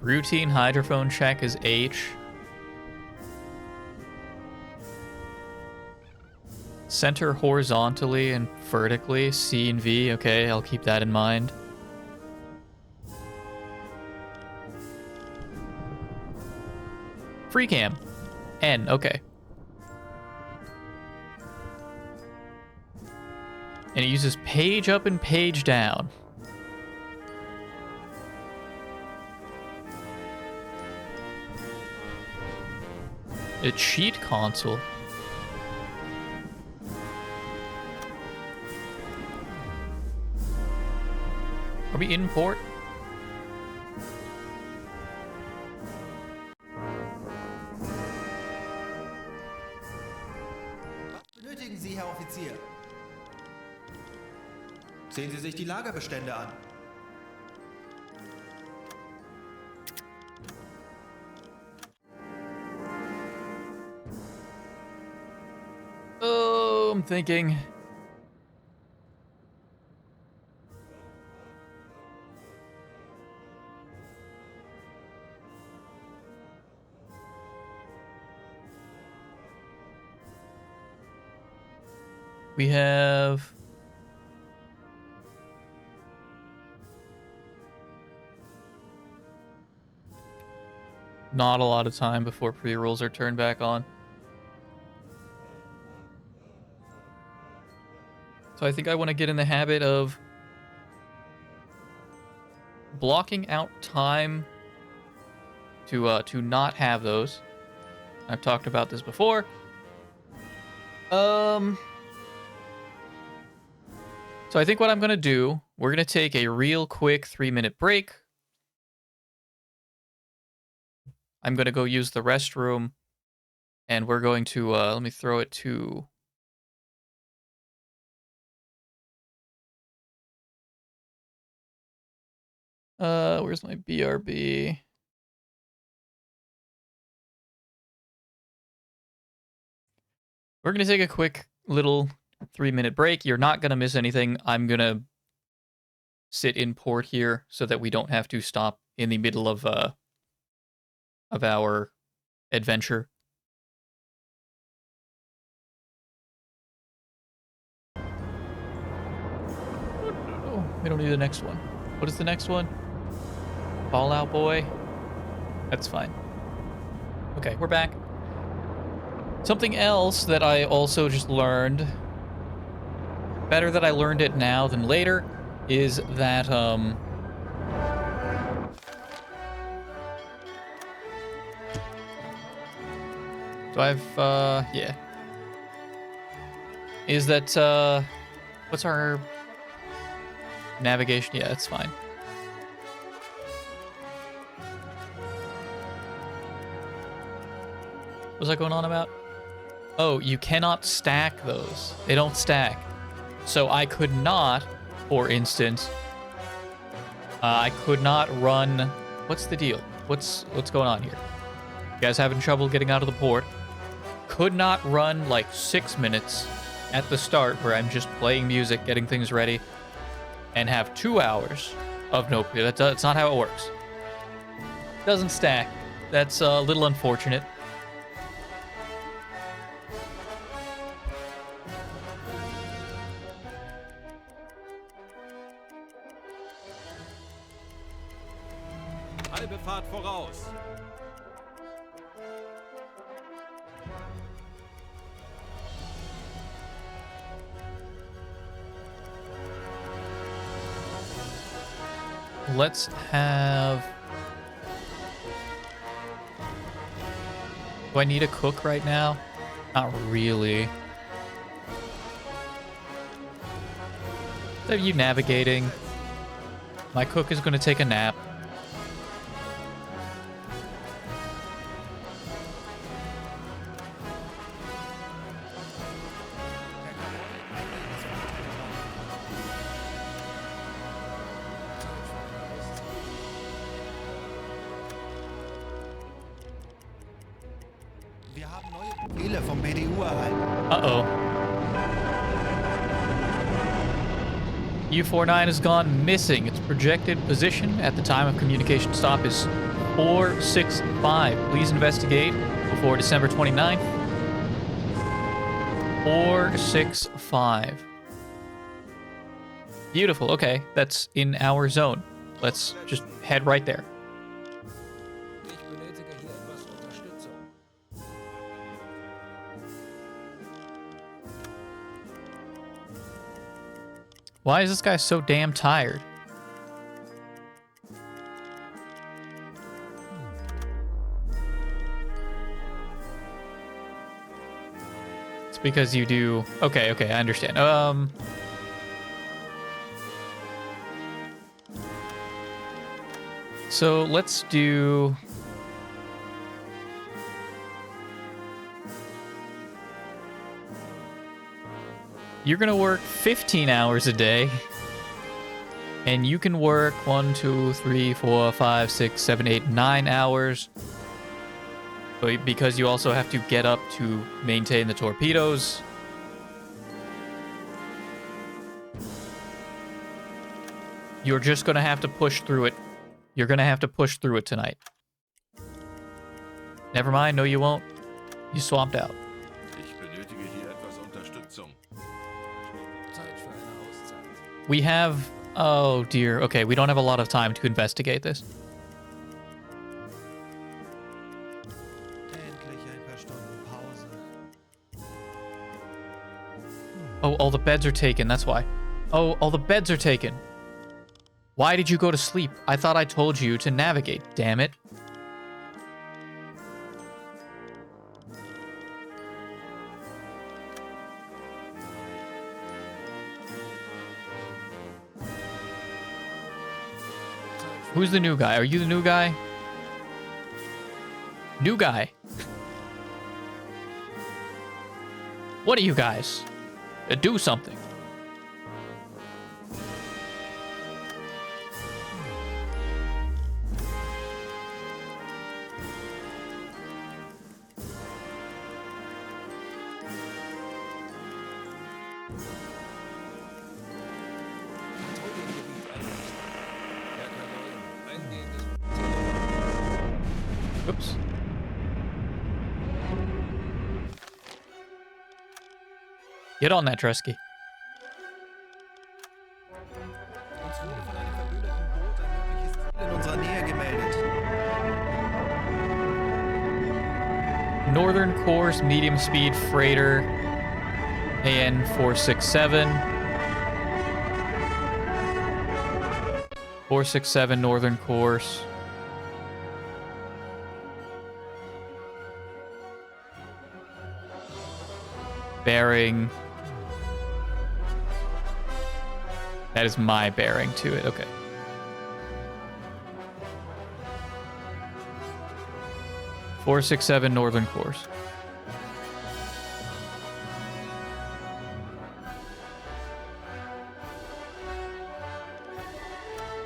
Speaker 1: Routine hydrophone check is H. Center horizontally and vertically, C and V. Okay, I'll keep that in mind. Free cam. N, okay. And it uses page up and page down. A cheat console. Are we in port?
Speaker 6: Was benötigen Sie, Herr Offizier? Sehen Sie sich die Lagerbestände an.
Speaker 1: Oh, I'm thinking. We have not a lot of time before pre-rolls are turned back on. So I think I want to get in the habit of blocking out time to not have those. I've talked about this before. So I think what I'm going to do, we're going to take a real quick 3-minute break. I'm going to go use the restroom, and we're going to, let me throw it to... where's my BRB? We're going to take a quick little 3-minute break. You're not going to miss anything. I'm going to sit in port here so that we don't have to stop in the middle of our adventure. Oh, we don't need the next one. What is the next one? Fallout Boy? That's fine. Okay, we're back. Something else that I also just learned, better that I learned it now than later, is that, So I've, yeah. Is that, what's our navigation? Yeah, it's fine. What's that going on about? Oh, you cannot stack those. They don't stack. So I could not, for instance, I could not run... What's the deal? What's going on here? You guys having trouble getting out of the port? Could not run like 6 minutes at the start where I'm just playing music, getting things ready, and have 2 hours of no... That's not how it works. Doesn't stack. That's a little unfortunate.
Speaker 7: Halbe Fahrt voraus.
Speaker 1: Let's have... Do I need a cook right now? Not really. Are you navigating? My cook is going to take a nap.
Speaker 6: Wir haben neue Befehle vom BDU erhalten.
Speaker 1: Uh-oh. U-49 has gone missing. Its projected position at the time of communication stop is 465. Please investigate before December 29th. 465. Beautiful. Okay, that's in our zone. Let's just head right there.
Speaker 5: Ich benötige hier etwas Unterstützung.
Speaker 1: Why is this guy so damn tired? Because you do... Okay, okay, I understand. So let's do... You're gonna work 15 hours a day. And you can work 1, 2, 3, 4, 5, 6, 7, 8, 9 hours. But because you also have to get up to maintain the torpedoes. You're just gonna have to push through it. You're gonna have to push through it tonight. Never mind, no you won't. You swamped out.
Speaker 4: Ich benötige hier etwas Unterstützung.
Speaker 5: Zeit für eine Auszeit.
Speaker 1: We have... Oh dear. Okay, we don't have a lot of time to investigate this.
Speaker 6: Endlich ein paar Stunden Pause.
Speaker 1: Oh, all the beds are taken, that's why. Oh, all the beds are taken. Why did you go to sleep? I thought I told you to navigate, damn it. Who's the new guy? Are you the new guy? New guy. What are you guys? Do something. Oops. Get on that, Tresky.
Speaker 6: Uns wurde von einem verbündeten Boot ein mögliches Ziel in unserer Nähe gemeldet.
Speaker 1: Northern course, medium speed freighter, AN 467. 467 northern course. Bearing. That is my bearing to it. Okay. Four, 6, 7 northern course.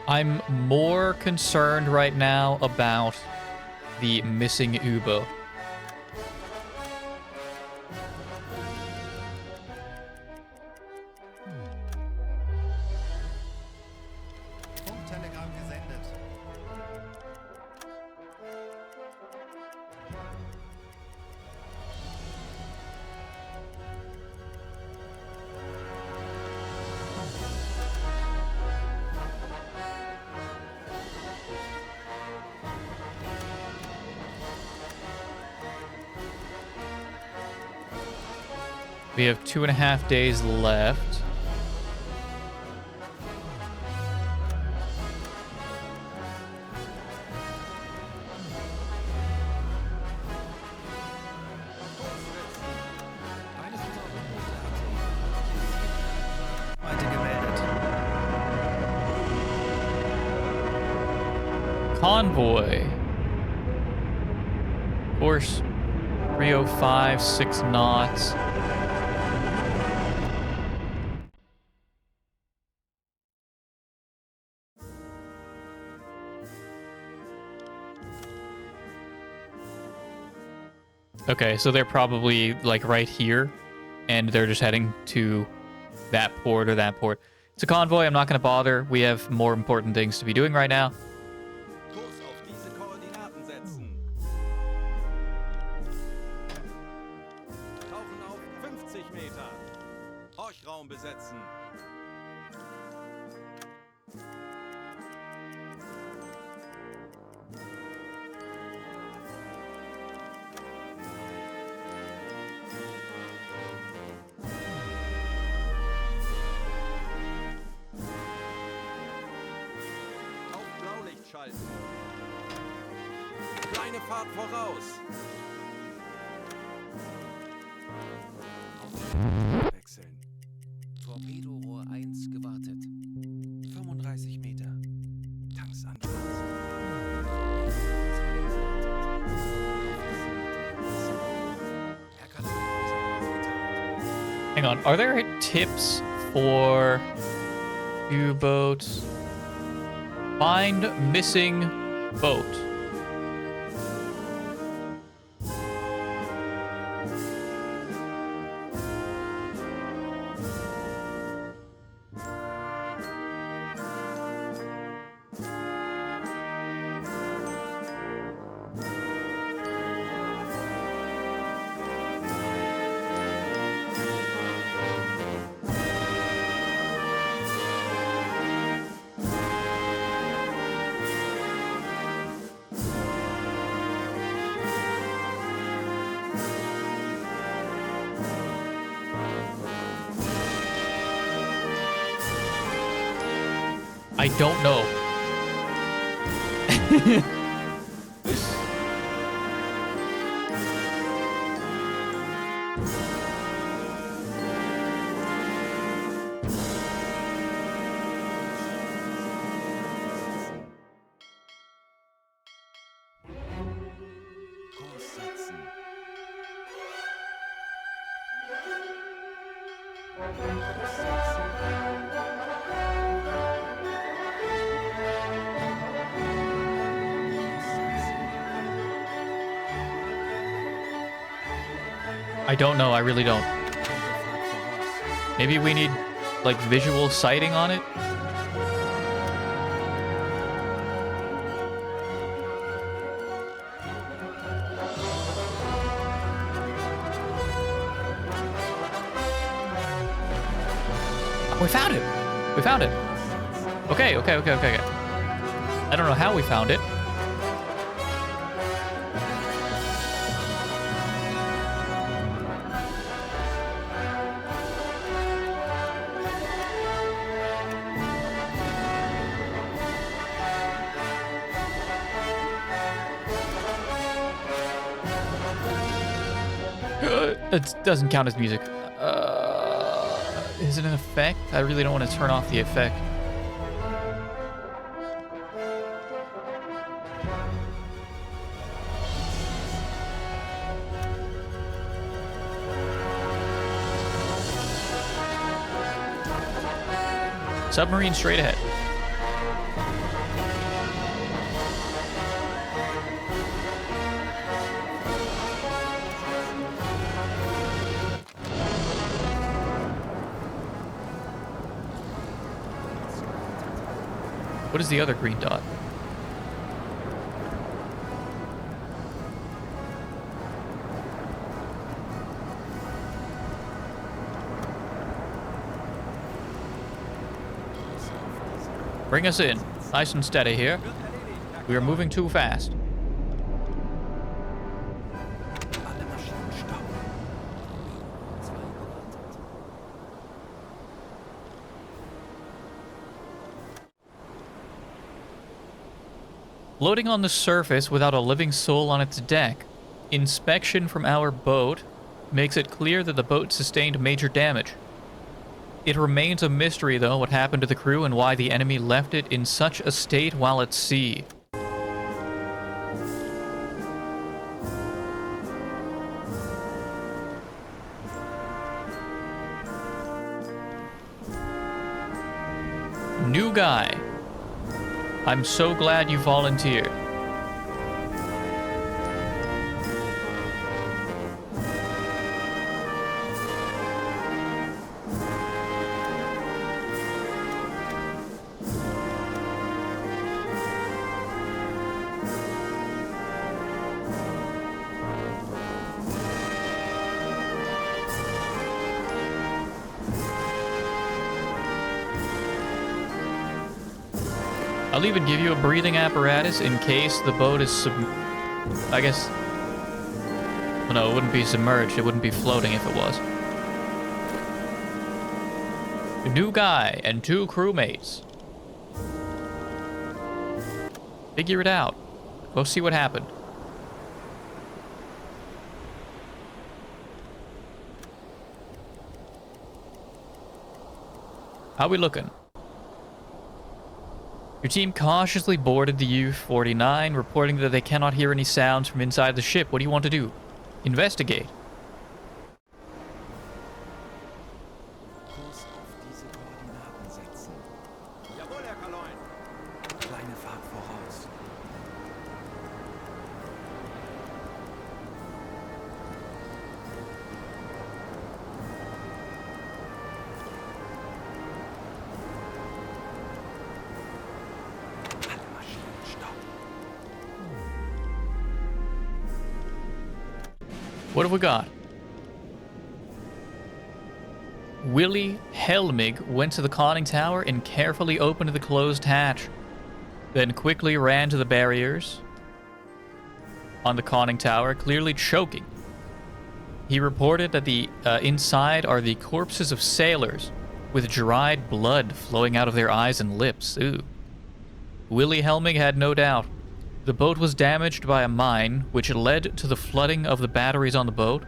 Speaker 1: I'm more concerned right now about the missing Uboat.
Speaker 6: Funktelegramm gesendet.
Speaker 1: We have 2.5 days left.
Speaker 6: Eines unserer U-Boote hat heute gemeldet.
Speaker 1: Convoy. Course 305, 6 knots. Okay, so they're probably like right here, and they're just heading to that port or that port. It's a convoy, I'm not going to bother. We have more important things to be doing right now.
Speaker 7: Kurs auf diese Koordinaten setzen. Tauchen auf 50 Meter. Horchraum besetzen. Auf Blaulicht schalten. Kleine Fahrt voraus.
Speaker 5: Auf
Speaker 6: Torpedorohr 1 gewartet. 35 Meter. Tanks an.
Speaker 1: Hang on, are there tips for U-boats? Find missing boat. I don't know.
Speaker 6: Kurs setzen.
Speaker 1: I don't know, I really don't. Maybe we need, like, visual sighting on it? Oh, we found it! We found it! Okay. I don't know how we found it. It doesn't count as music. Is it an effect? I really don't want to turn off the effect. Submarine straight ahead. What is the other green dot? Bring us in. Nice and steady here. We are moving too fast. Floating on the surface without a living soul on its deck. Inspection from our boat makes it clear that the boat sustained major damage. It remains a mystery, though, what happened to the crew and why the enemy left it in such a state while at sea. New guy. I'm so glad you volunteered. I'll even give you a breathing apparatus in case the boat is I guess... Well, no, it wouldn't be submerged. It wouldn't be floating if it was. A new guy and 2 crewmates. Figure it out. Go see what happened. How we looking? Your team cautiously boarded the U-49, reporting that they cannot hear any sounds from inside the ship. What do you want to do? Investigate.
Speaker 7: Kurs auf diese Koordinaten setzen. Jawohl, Herr Kaloin. Kleine Fahrt voraus. Alle Maschinen stopp.
Speaker 1: What have we got? Willie Helmig went to the conning tower and carefully opened the closed hatch, then quickly ran to the barriers on the conning tower, clearly choking. He reported that the inside are the corpses of sailors with dried blood flowing out of their eyes and lips. Ooh. Willie Helmig had no doubt. The boat was damaged by a mine, which led to the flooding of the batteries on the boat,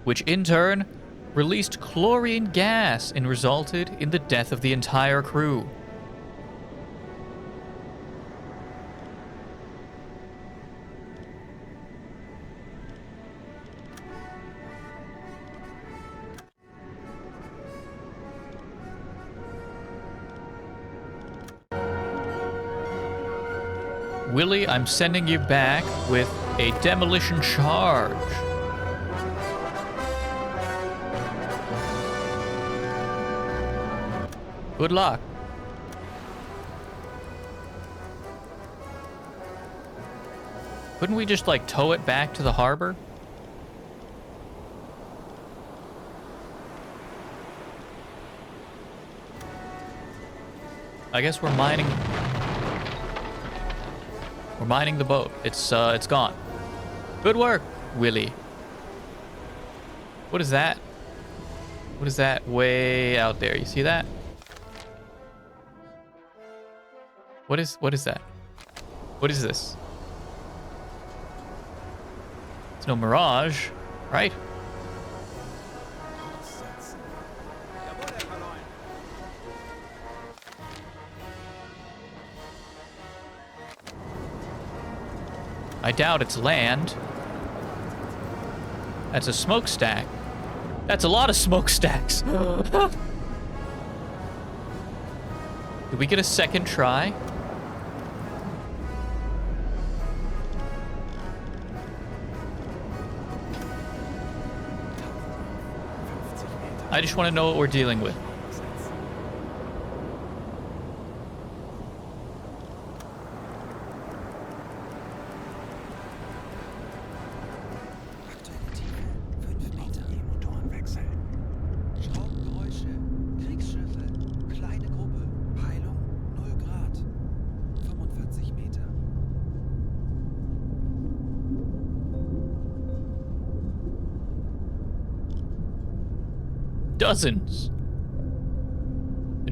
Speaker 1: which in turn released chlorine gas and resulted in the death of the entire crew. Willie, I'm sending you back with a demolition charge. Good luck. Couldn't we just, like, tow it back to the harbor? I guess we're mining... We're mining the boat. It's gone. Good work, Willie. What is that? What is that way out there? You see that? What is that? What is this? It's no mirage, right? I doubt it's land. That's a smokestack. That's a lot of smokestacks. Did we get a second try? I just want to know what we're dealing with.
Speaker 6: Aktuelle Tiefe 5 Meter. Motoren wechseln. Schraubengeräusche. Kriegsschiffe. Kleine Gruppe. Peilung 0 Grad. 45 Meter.
Speaker 1: Dozens.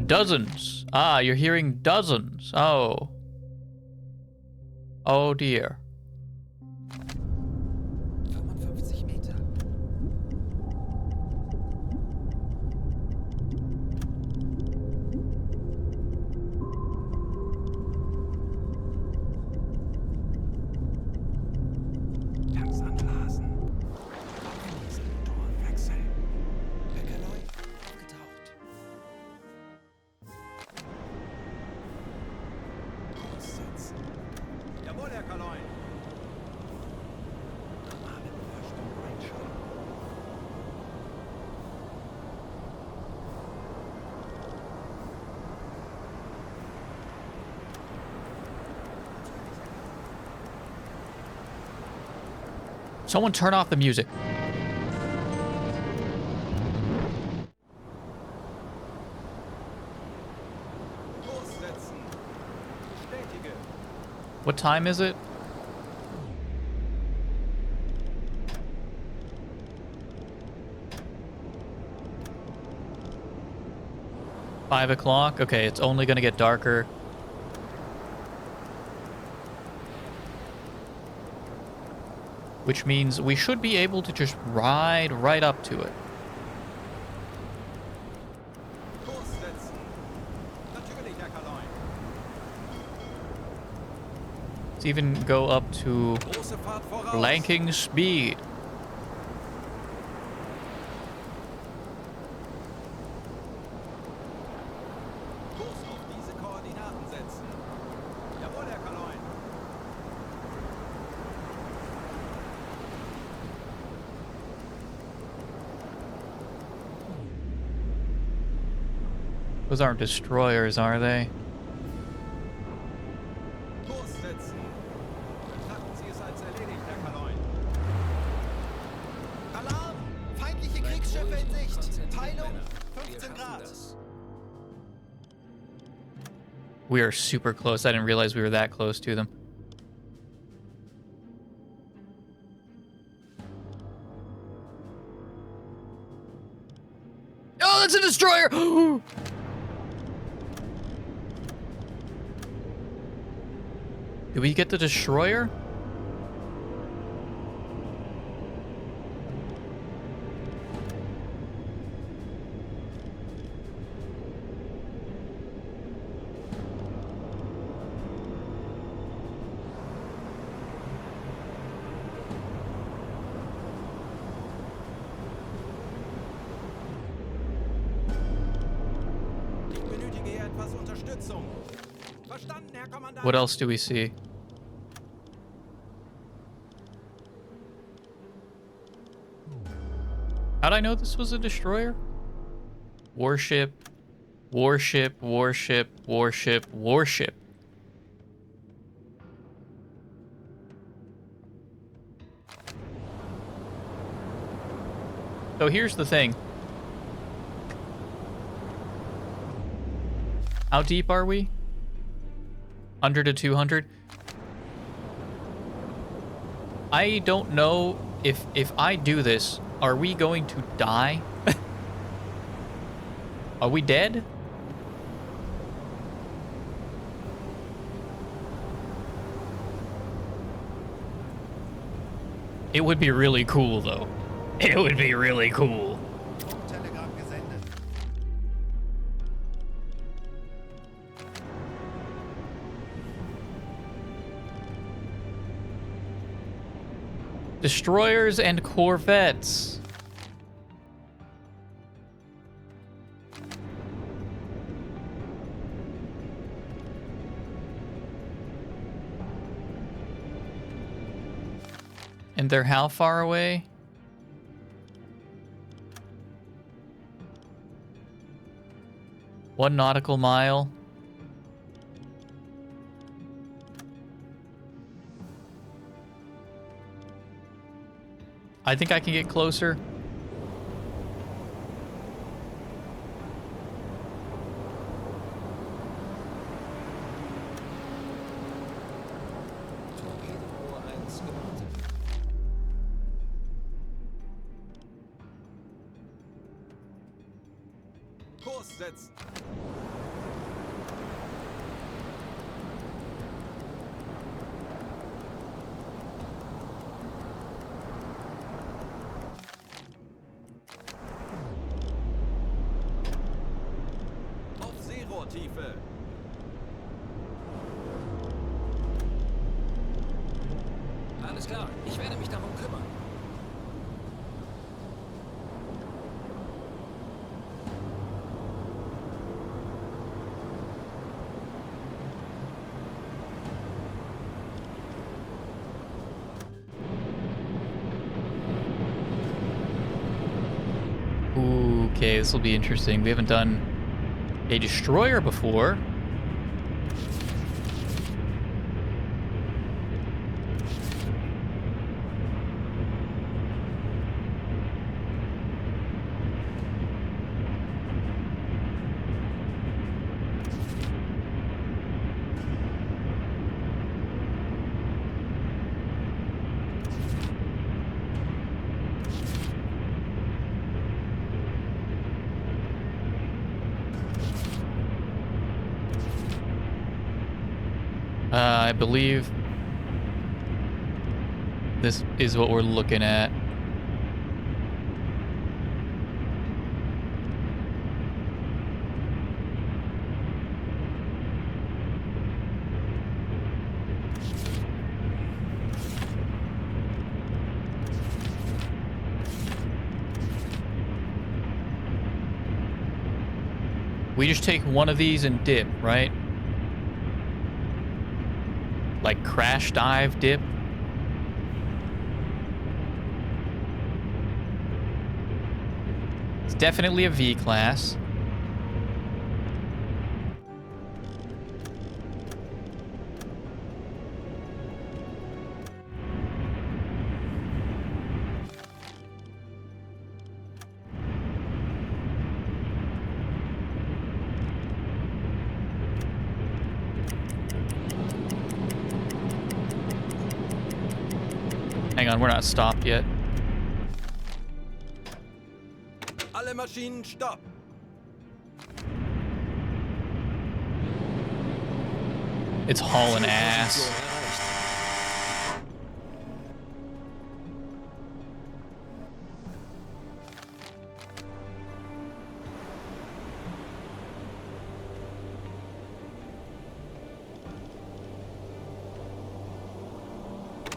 Speaker 1: Dozens. Ah, you're hearing dozens. Oh. Oh dear.
Speaker 6: 55 Meter.
Speaker 7: Tanks anblasen. Motoren wechseln.
Speaker 6: Bäckerleu aufgetaucht.
Speaker 7: Kurs setzen. Jawohl, Herr Kaloin. Normale Beleuchtung einschalten.
Speaker 1: Someone turn off the music.
Speaker 7: Kurs setzen. Bestätige.
Speaker 1: What time is it? Five o'clock? Okay, it's only gonna get darker. Which means we should be able to just ride right up to it.
Speaker 7: Kurs setzen.
Speaker 1: Let's even go up to
Speaker 7: Große Fahrt voraus.
Speaker 1: flanking speed.
Speaker 7: Kurs auf diese Koordinaten setzen. Jawohl, Herr Kaloin.
Speaker 1: Those aren't destroyers, are they?
Speaker 7: Kurs setzen. Betrachten Sie es als erledigt, Herr Kaloin.
Speaker 6: Alarm! Feindliche Kriegsschiffe in Sicht! Teilung 15 Grad.
Speaker 1: We are super close. I didn't realize we were that close to them. Oh, that's a destroyer! Did we get the destroyer?
Speaker 7: Ich benötige hier etwas Unterstützung. Verstanden, Herr Kommandant.
Speaker 1: What else do we see? How'd I know this was a destroyer? Warship, warship, warship, warship, warship. So here's the thing. How deep are we? 100 to 200? I don't know if I do this, are we going to die? Are we dead? It would be really cool, though. It would be really cool.
Speaker 6: Telegramm gesendet.
Speaker 1: Destroyers and corvettes. And they're how far away? One nautical mile. I think I can get closer.
Speaker 5: Torpedo 1 gewartet.
Speaker 7: Kurs setzen. Auf Seerohrtiefe.
Speaker 5: Alles klar, ich werde mich darum kümmern.
Speaker 1: Okay, this will be interesting. We haven't done a destroyer before. I believe this is what we're looking at. We just take one of these and dip, right? Like crash, dive, dip. It's definitely a V class. Hang on, we're not stopped yet.
Speaker 7: Alle Maschinen stopp!
Speaker 1: It's hauling ass.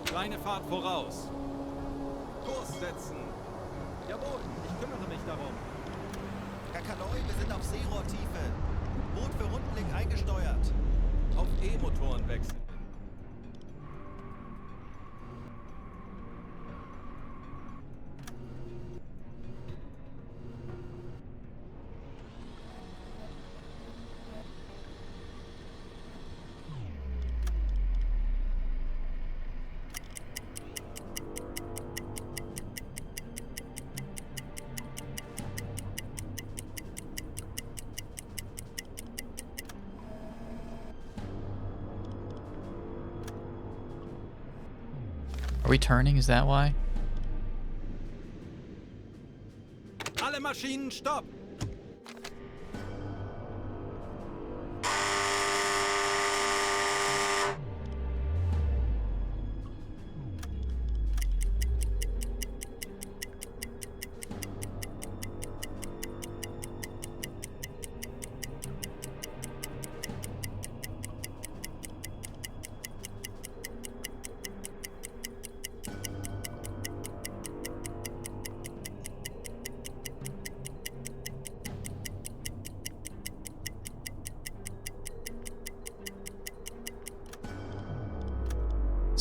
Speaker 7: Kleine Fahrt voraus. Kurs setzen. Jawohl, ich kümmere mich darum.
Speaker 6: Herr Kaloi, wir sind auf Seerohrtiefe. Boot für Rundblick eingesteuert.
Speaker 7: Auf E-Motoren wechseln.
Speaker 1: Are we turning? Is that why?
Speaker 7: Alle Maschinen stopp!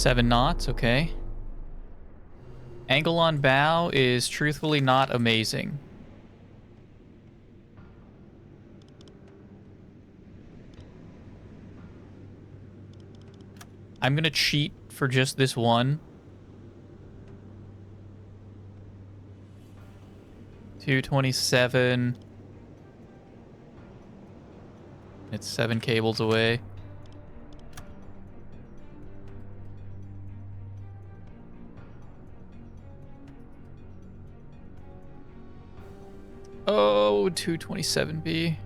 Speaker 1: Seven knots, okay. Angle on bow is truthfully not amazing. I'm gonna cheat for just this one. 227. It's 7 cables away. Oh, 227B.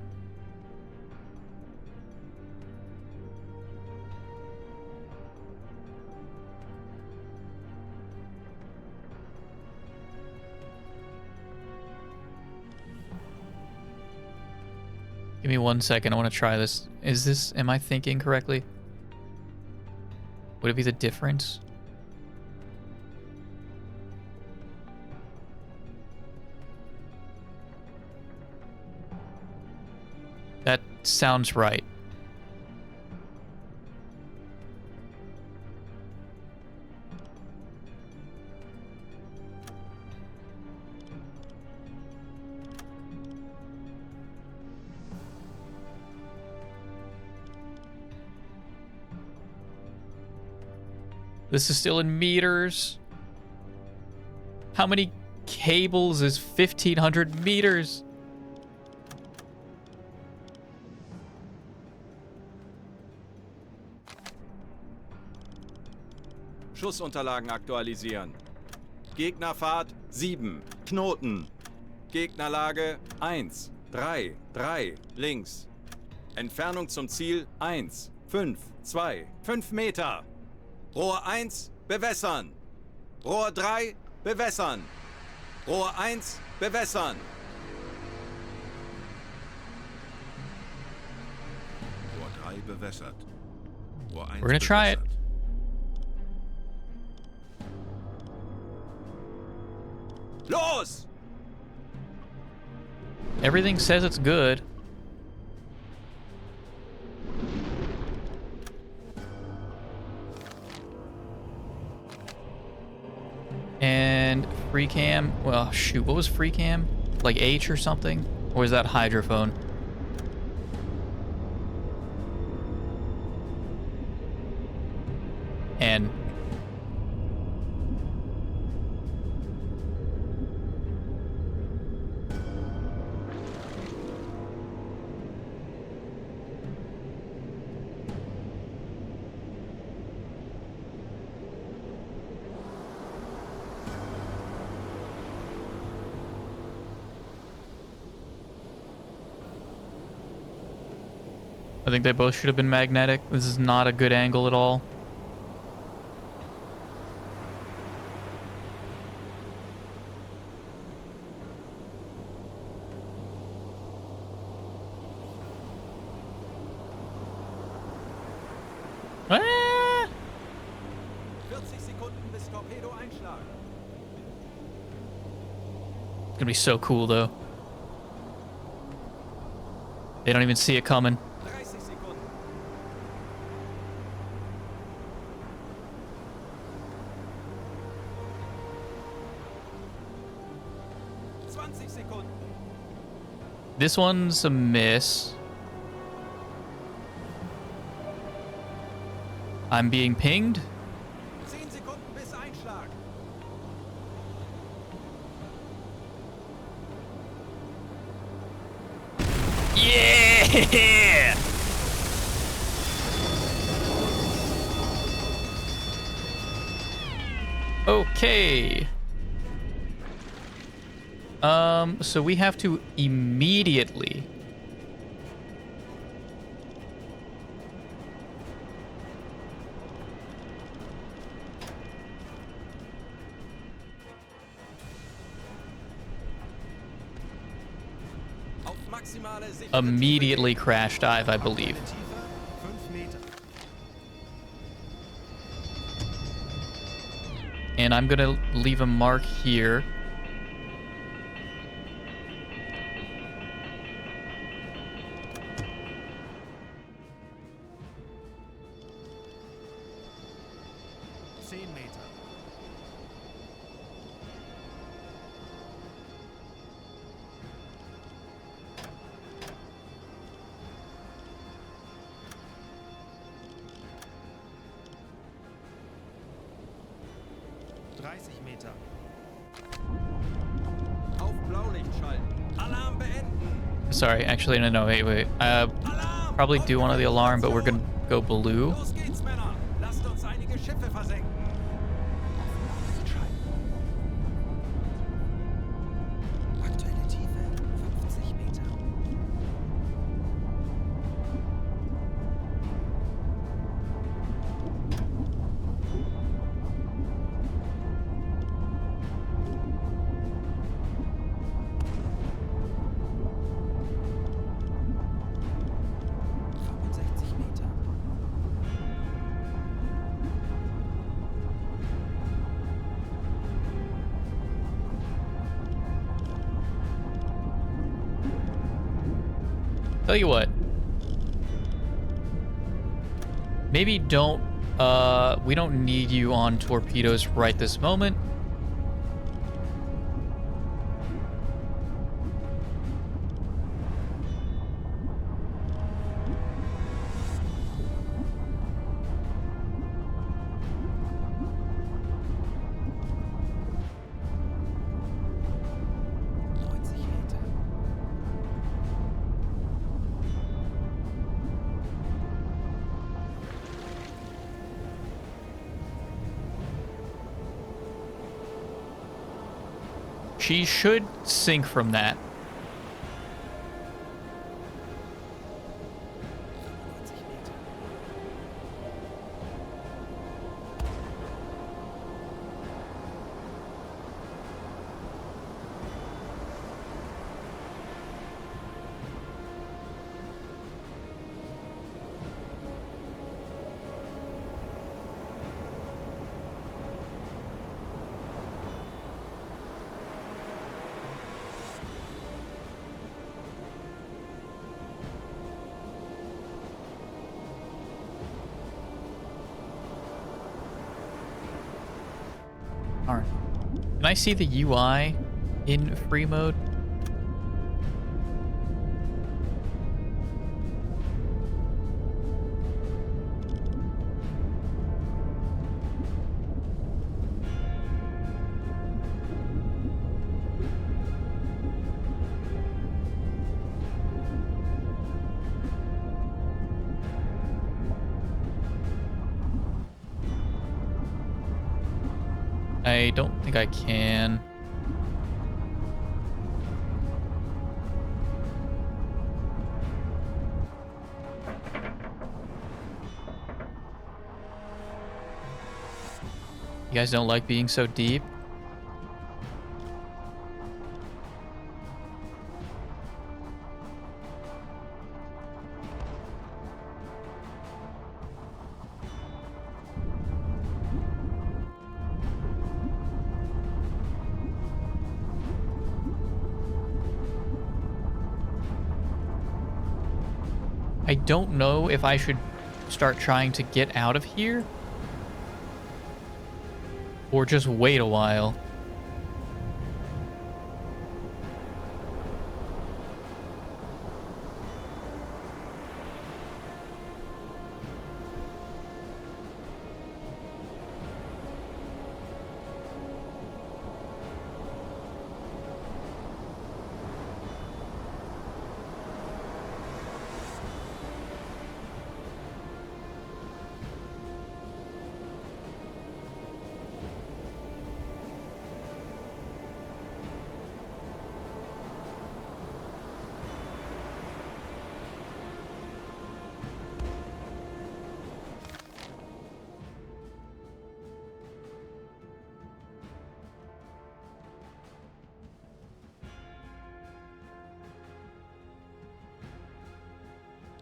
Speaker 1: Give me 1 second. I want to try this. Am I thinking correctly? Would it be the difference? That sounds right. This is still in meters. How many cables is 1,500 meters?
Speaker 7: Schussunterlagen aktualisieren. Gegnerfahrt 7. Knoten. Gegnerlage 1. 3. 3. Links. Entfernung zum Ziel 1. 5. 2. 5 Meter. Rohr 1 bewässern. Rohr 3 bewässern. Rohr 1 bewässern.
Speaker 4: Rohr 3 bewässert. Rohr 1
Speaker 1: We're gonna try it.
Speaker 4: bewässert.
Speaker 7: Los!
Speaker 1: Everything says it's good. free cam. Well, shoot, what was free cam? Like H or something? Or was that hydrophone? And I think they both should have been magnetic. This is not a good angle at all. Ah!
Speaker 7: 40 Sekunden bis Torpedo-Einschlag.
Speaker 1: It's gonna be so cool though. They don't even see it coming.
Speaker 7: 30 Sekunden. 20 Sekunden.
Speaker 1: This one's a miss. I'm being pinged.
Speaker 7: 10 Sekunden bis Einschlag.
Speaker 1: Yeah! Okay. So we have to immediately
Speaker 7: Auf maximale Sicherheit.
Speaker 1: immediately crash dive, I believe.
Speaker 6: Tiefe 5 Meter.
Speaker 1: And I'm gonna leave a mark here.
Speaker 6: Meter. Meter.
Speaker 7: Auf Blaulicht schalten. Alarm beenden.
Speaker 1: Sorry, actually, no, wait.
Speaker 7: Alarm!
Speaker 1: Probably do one of the alarm, but we're gonna go blue.
Speaker 7: Los geht's, Männer. Lasst uns einige Schiffe versenken.
Speaker 6: Aktuelle Tiefe 50 Meter.
Speaker 1: Tell you what. Maybe don't, we don't need you on torpedoes right this moment. She should sink from that. I see the UI in free mode? I don't think I can. You guys don't like being so deep? I don't know if I should start trying to get out of here or just wait a while.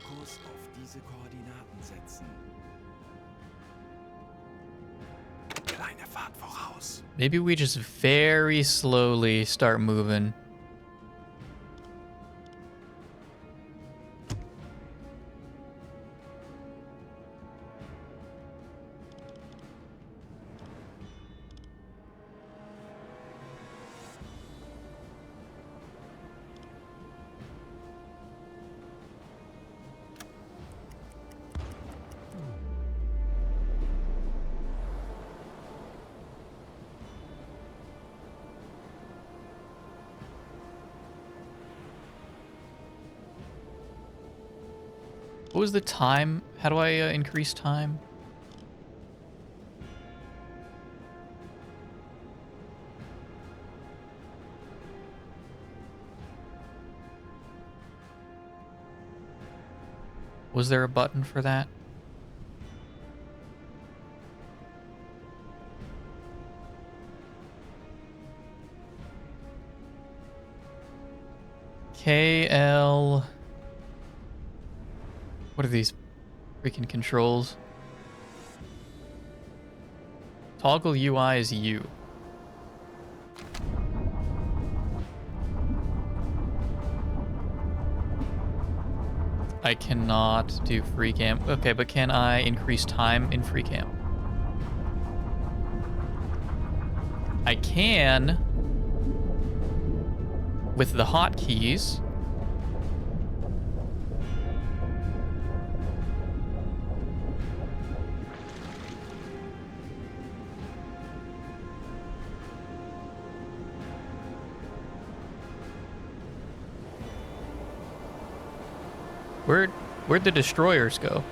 Speaker 7: Kurs auf diese Koordinaten setzen. Kleine Fahrt voraus.
Speaker 1: Maybe we just very slowly start moving. What was the time? How do I increase time? Was there a button for that? KL. What are these freaking controls? Toggle UI is U. I cannot do free cam. Okay, but can I increase time in free cam? I can with the hotkeys. Where'd the destroyers go?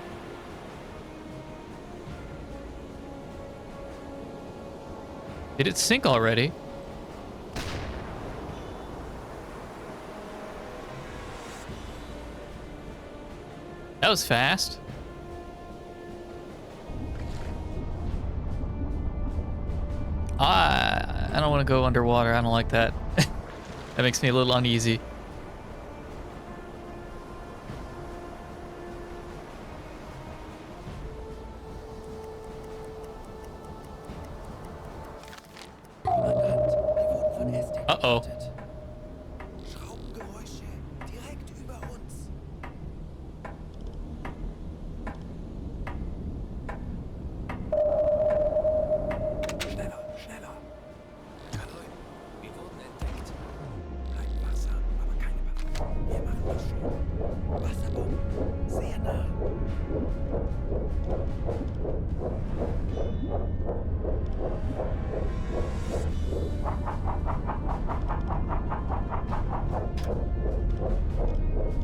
Speaker 1: Did it sink already? That was fast. I don't want to go underwater. I don't like that. That makes me a little uneasy. Uh-oh.
Speaker 5: Schraubengeräusche direkt über uns.
Speaker 7: Schneller, schneller.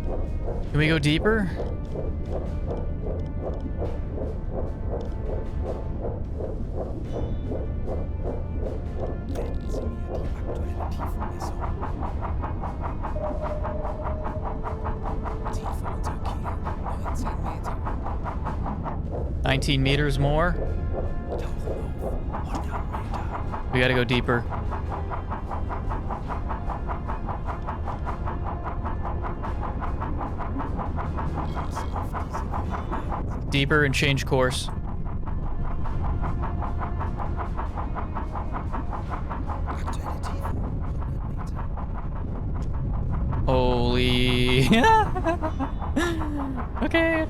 Speaker 1: Can we go deeper?
Speaker 6: Melden Sie mir die aktuelle Tiefenmessung. Tiefe unter Kiel, 19 Meter.
Speaker 1: 19 meters more.
Speaker 6: Tauchen auf, 100 Meter.
Speaker 1: We gotta go deeper. Deeper and change course.
Speaker 6: Aktuelle Tiefe, 100 Meter.
Speaker 1: Holy. Okay.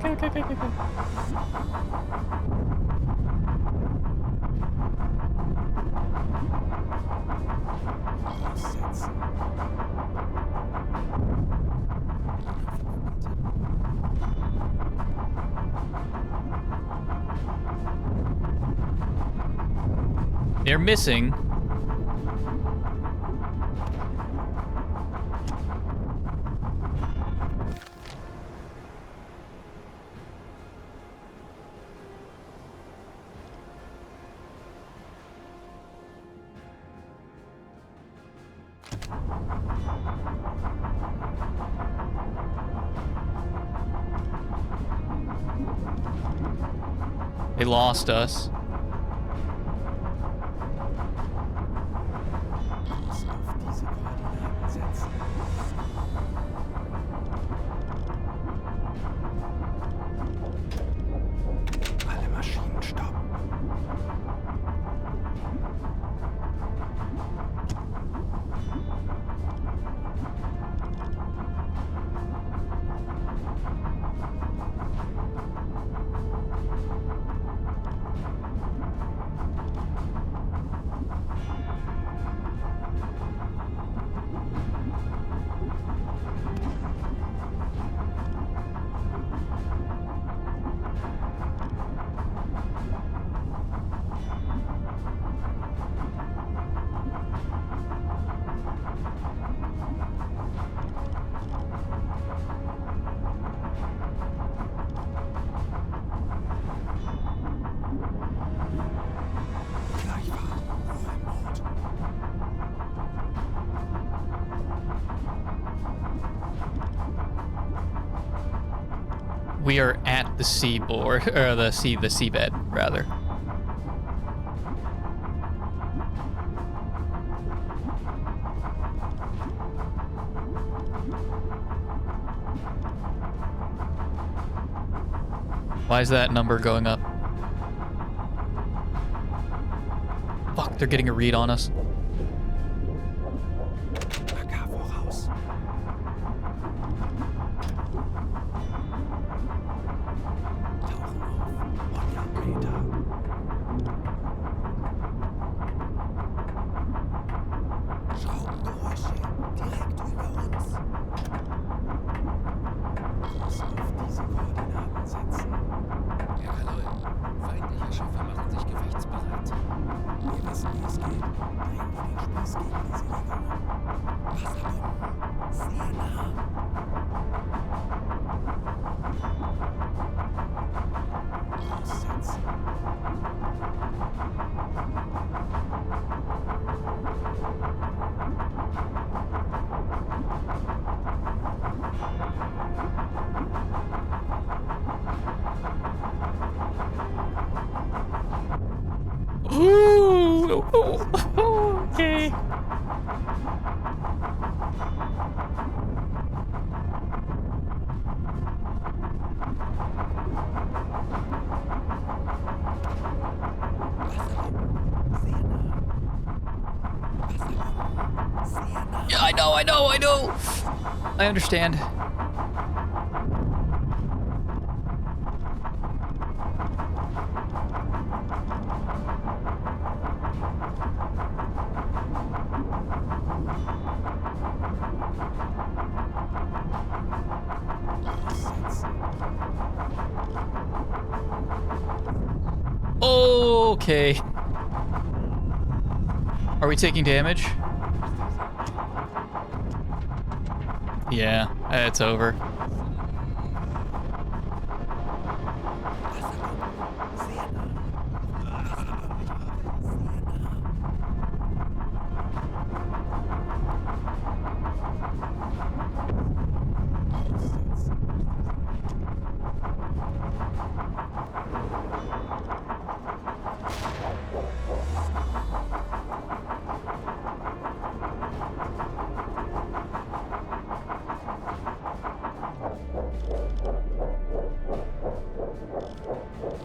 Speaker 6: Aussetzen. 105 Meter.
Speaker 1: They're missing. They lost us.
Speaker 6: Kurs auf diese Koordinaten setzen. Alle Maschinen stoppen. Gleichfahrt, Ruhe im Boot.
Speaker 1: We are at the seaboard, or the seabed, rather. Why is that number going up? Fuck, they're getting a read on us.
Speaker 6: AK voraus. Tauchen auf, 100 Meter. Schraubengeräusche direkt über uns. Kurs auf diese Koordinaten setzen.
Speaker 5: Herr Kaloy, feindliche Schiffe machen sich gefechtsbereit.
Speaker 6: Wir wissen, wie es geht. Drehen wir den Spieß gegen diese Legungen. Wasserbomben. Sehr nah. Aussetzen.
Speaker 1: Ooh, okay. Yeah, I know. I understand. Okay. Are we taking damage? Yeah, it's over.
Speaker 6: Sehr nah. Sehr nah.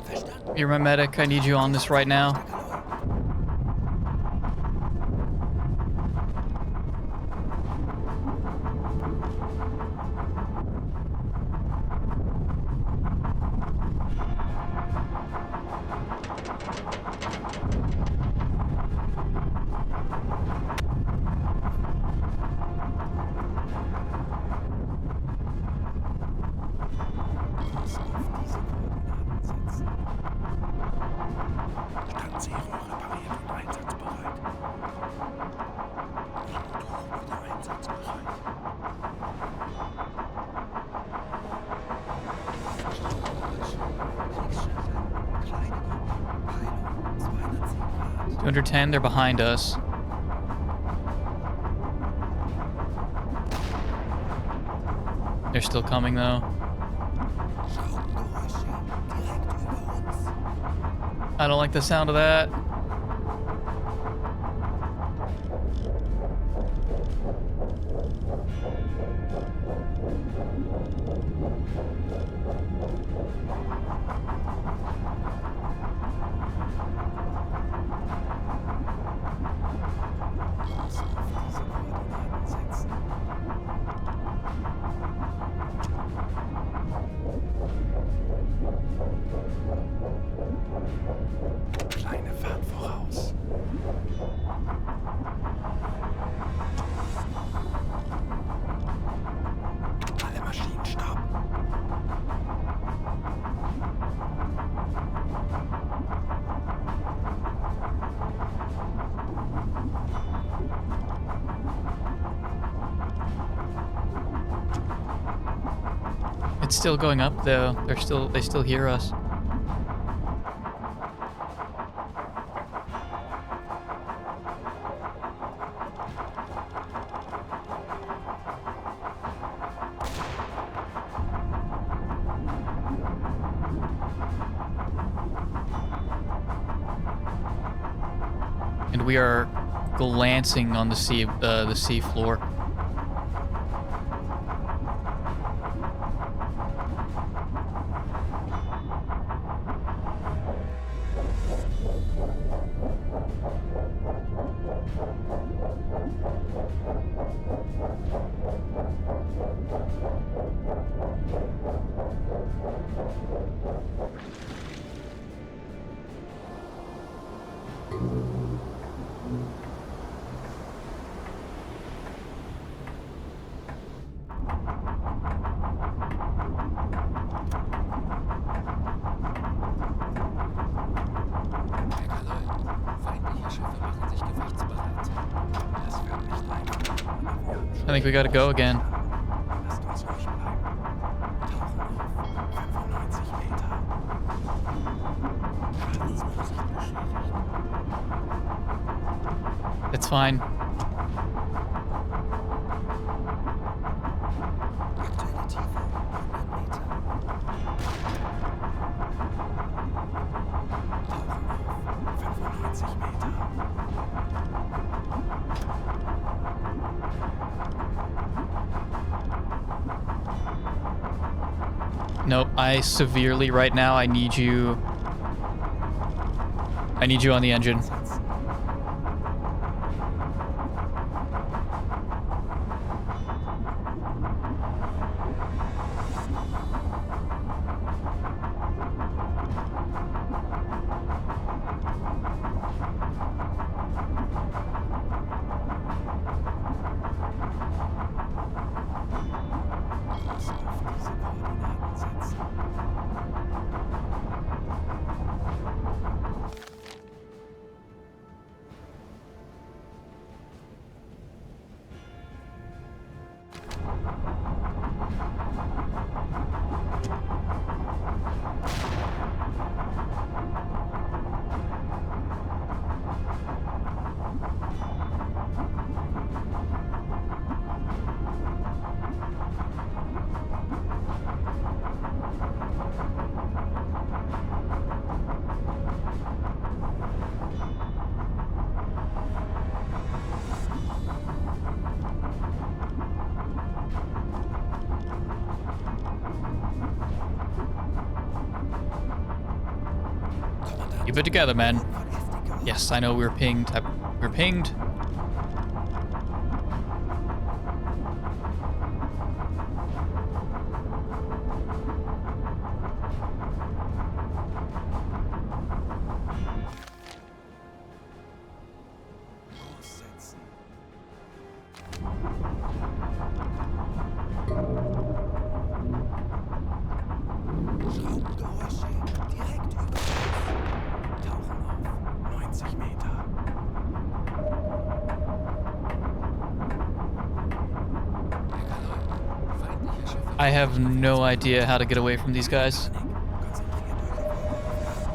Speaker 6: Verstanden.
Speaker 1: You're my medic. I need you on this right now.
Speaker 6: Standseeröhre repariert und einsatzbereit. Motor wieder einsatzbereit. Kriegsschiffe, kleine Gruppe, Peilung 210 Grad.
Speaker 1: 210, they're behind us. They're still coming though.
Speaker 6: Schraubengeräusche direkt über uns.
Speaker 1: I don't like the sound of that.
Speaker 6: Uns auf diese Koordinaten setzen. Kleine Fahrt voraus. Alle Maschinen stopp.
Speaker 1: It's still going up though. They still hear us. And we are glancing on the sea floor.
Speaker 5: Feindliche Schiffe machen sich gewichtsbereit.
Speaker 6: Das wird nicht einfach.
Speaker 1: I think we gotta go again.
Speaker 6: Lasst uns ruhig bleiben. Tauchen auf. 95 Meter. Schadensvorsicht beschädigt.
Speaker 1: It's fine.
Speaker 6: Aktuelle Tiefe 100 Meter. Tauchen auf. 95 Meter.
Speaker 1: Nope, I severely right now I need you on the engine.
Speaker 6: Uns auf diese Koordinaten setzen.
Speaker 1: Keep it together, man. Yes, I know we were pinged. We were pinged.
Speaker 6: Aussetzen. Schraubengeräusche direkt über uns. Tauchen auf 90 Meter.
Speaker 5: Feindliche Schiffe.
Speaker 1: I have no idea how to get away from these guys.
Speaker 6: Konzentriert euch auf eure Aufgaben.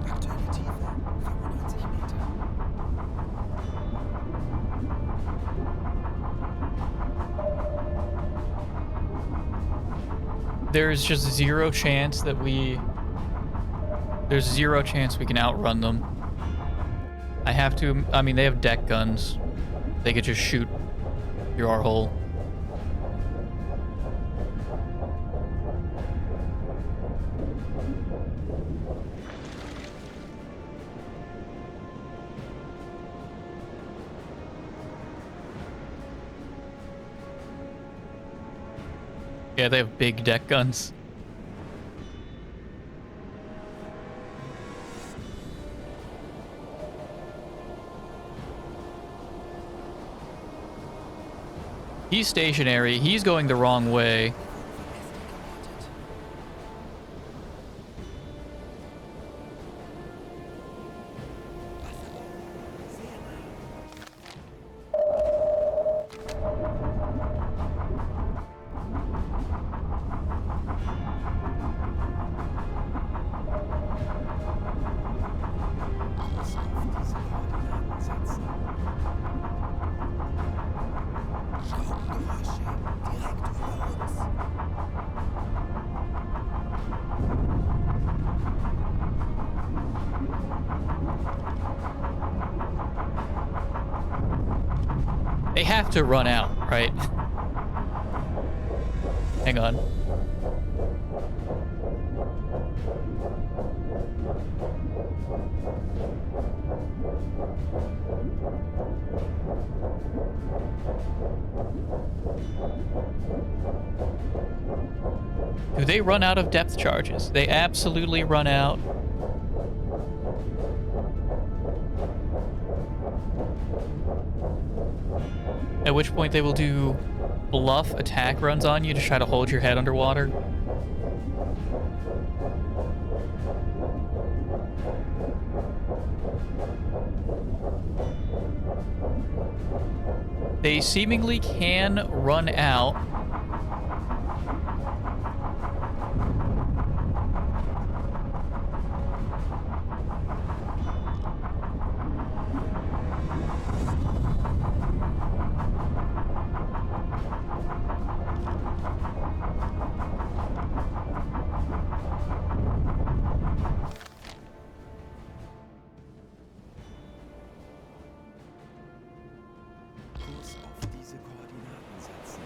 Speaker 6: Aktuelle Tiefe 95 Meter.
Speaker 1: There's just zero chance that there's zero chance we can outrun them. I have to, I mean, they have deck guns. They could just shoot through our hull. Yeah, they have big deck guns. He's stationary. He's going the wrong way.
Speaker 6: Kurs auf diese Koordinaten setzen. Schraubengeräusche direkt über uns.
Speaker 1: They have to run out, right? Hang on. Do they run out of depth charges? They absolutely run out. At which point they will do bluff attack runs on you to try to hold your head underwater. They seemingly can run out.
Speaker 6: Kurs auf diese Koordinaten setzen.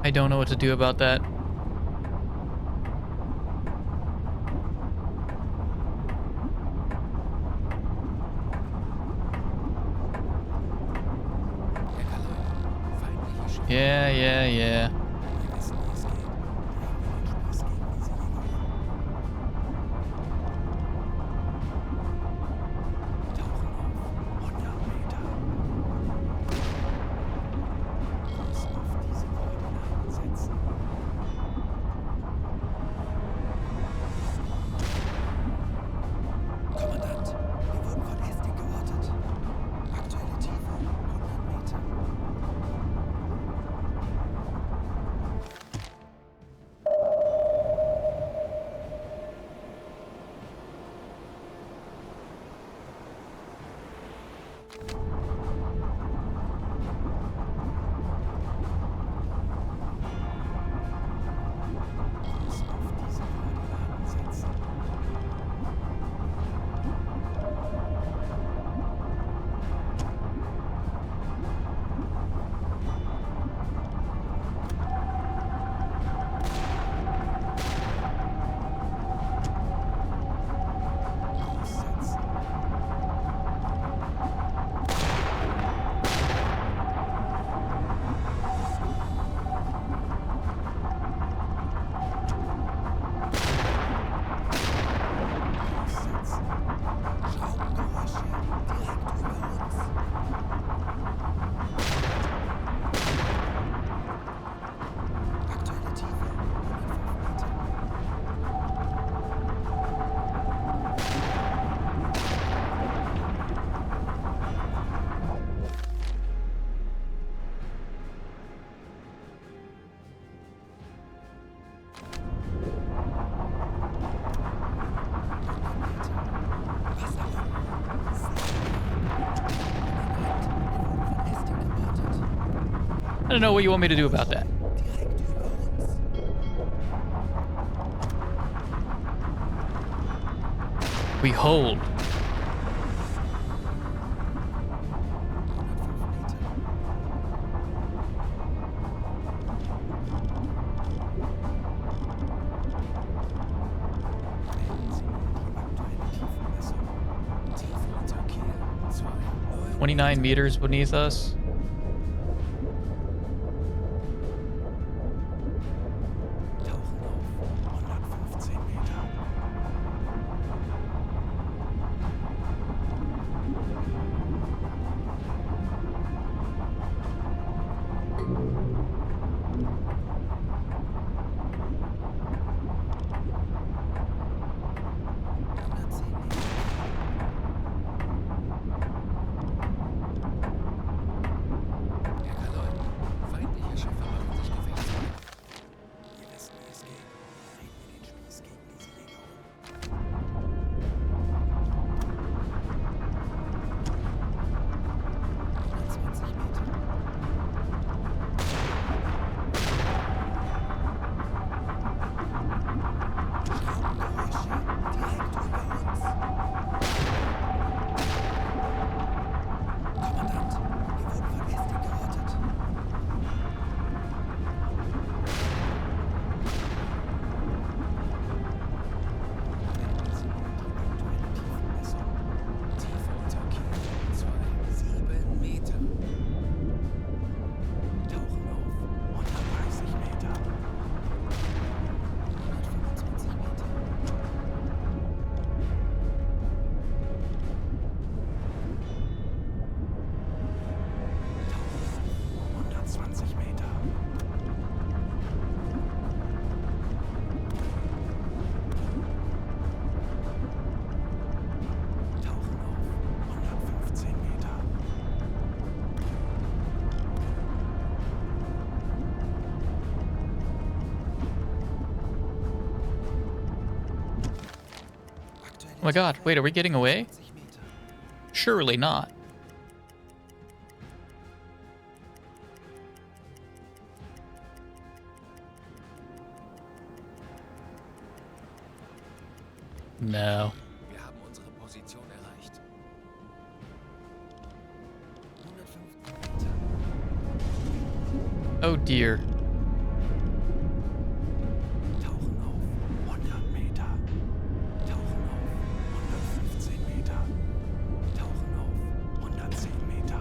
Speaker 1: I don't know what to do about that. Yeah.
Speaker 6: Wir wissen, wie es geht. Wir haben einen Spaß gegen diese
Speaker 1: don't know what you want me to do about that.
Speaker 6: Direkt über uns.
Speaker 1: We hold. 29 meters beneath us.
Speaker 6: Tauchen auf 115 Meter.
Speaker 5: Feindliche Schiffe machen sich gefechtsbereit.
Speaker 6: Wir wissen, wie es geht. Drehen wir den Spieß gegen diese Jäger um. 120 Meter. Schraubengeräusche direkt über uns. Kommandant, wir wurden von Esting geortet.
Speaker 5: Tiefe unter Kiel 7 Meter.
Speaker 6: Tauchen auf 130 Meter. 125 Meter. Tauchen auf 120 Meter. Tauchen auf 115 Meter.
Speaker 1: Oh my god, wait, are we getting away?
Speaker 6: 20 Meter.
Speaker 1: Surely not. No.
Speaker 5: Wir haben unsere Position erreicht.
Speaker 6: 115 Meter.
Speaker 1: Oh dear.
Speaker 6: Tauchen auf 100 Meter. Tauchen auf 115 Meter. Tauchen auf 110 Meter.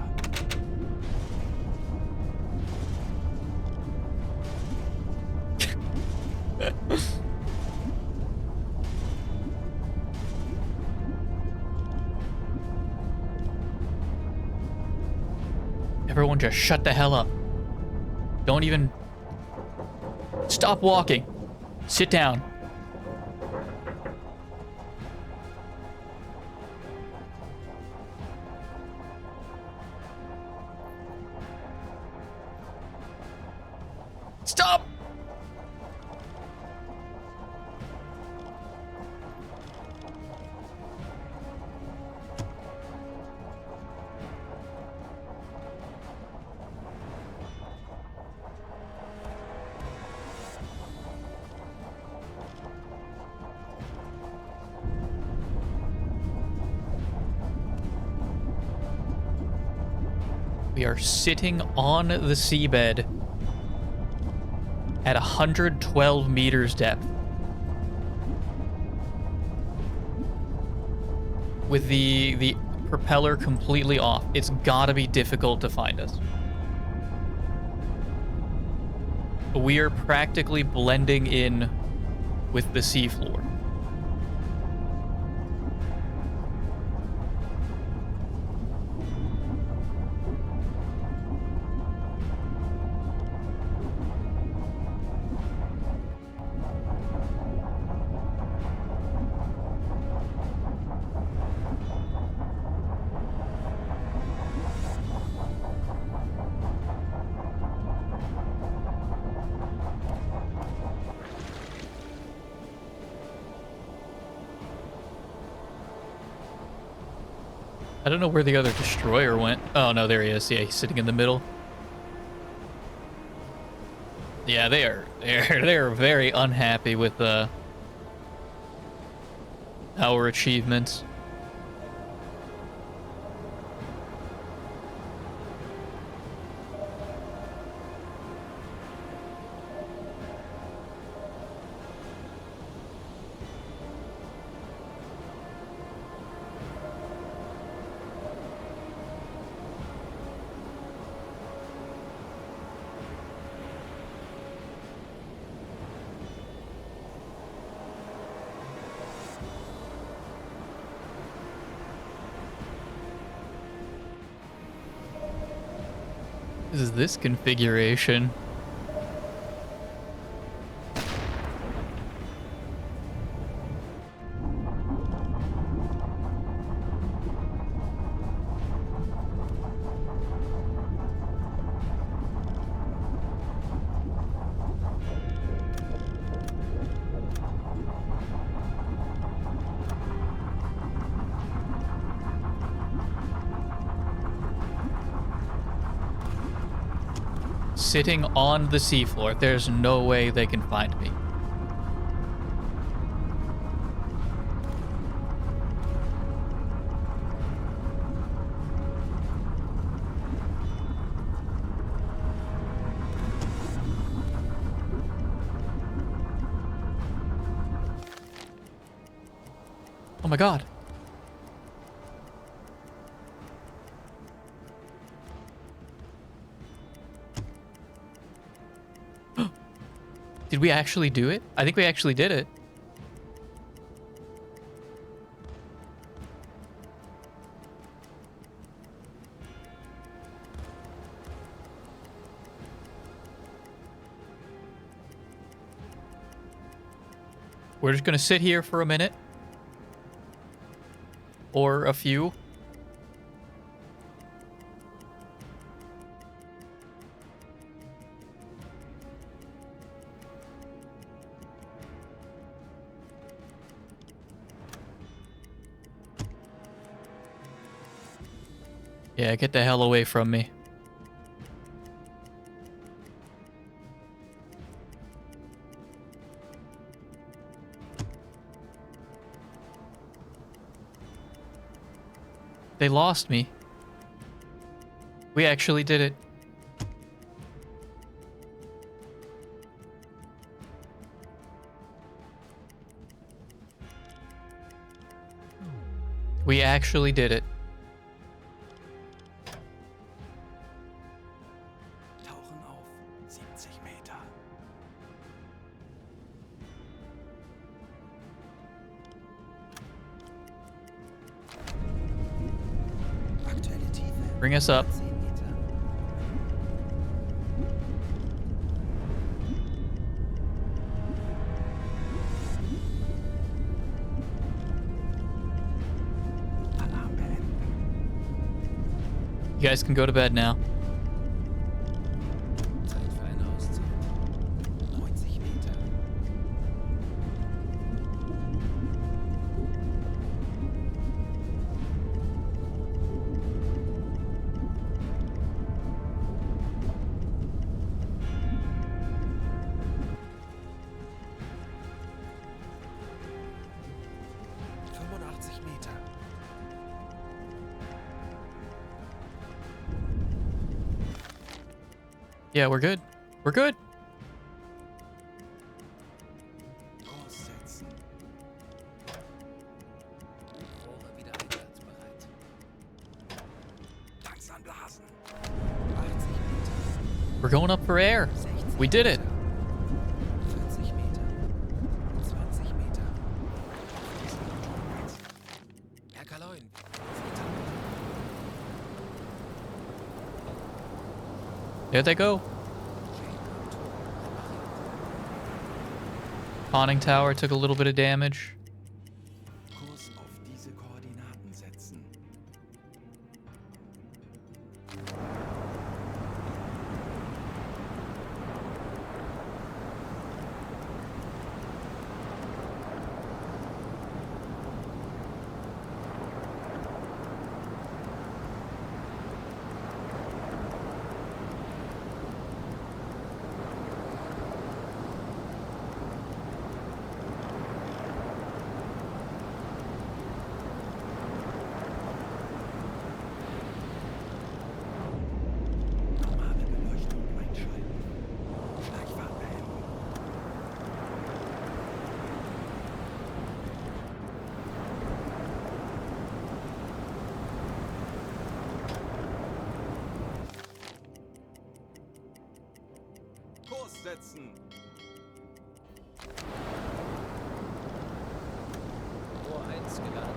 Speaker 1: Everyone just shut the hell up. Don't even... Stop walking. Sit down. Stop! We are sitting on the seabed at 112 meters depth. With the propeller completely off. It's gotta be difficult to find us. We are practically blending in with the seafloor. I don't know where the other destroyer went. Oh, no, there he is. Yeah, he's sitting in the middle. Yeah, they're very unhappy with our achievements. This is this configuration. Sitting on the seafloor. There's no way they can find me. Oh my god. Did we actually do it? I think we actually did it. We're just gonna sit here for a minute. Or a few. Yeah, get the hell away from me. They lost me. We actually did it. We actually did it.
Speaker 6: Tauchen auf 70 Meter. Aktuelle Tiefe
Speaker 1: Bring us up.
Speaker 6: 10 Meter. Alarm beenden.
Speaker 1: You guys can go to bed now.
Speaker 6: Zeit für eine Auszeit. 90 Meter. Meter.
Speaker 1: Yeah, we're good. We're good.
Speaker 6: Aussetzen. Rohre wieder einsatzbereit. Langsam blasen. 80 Meter.
Speaker 1: We're going up for air.
Speaker 6: 60
Speaker 1: We did it.
Speaker 6: Meter. 40 Meter. 20 Meter. Erkaloin.
Speaker 1: There they go. Conning tower took a little bit of damage.
Speaker 6: Kurs auf diese Koordinaten setzen.
Speaker 7: Kurs setzen.
Speaker 5: Rohr 1 geladen.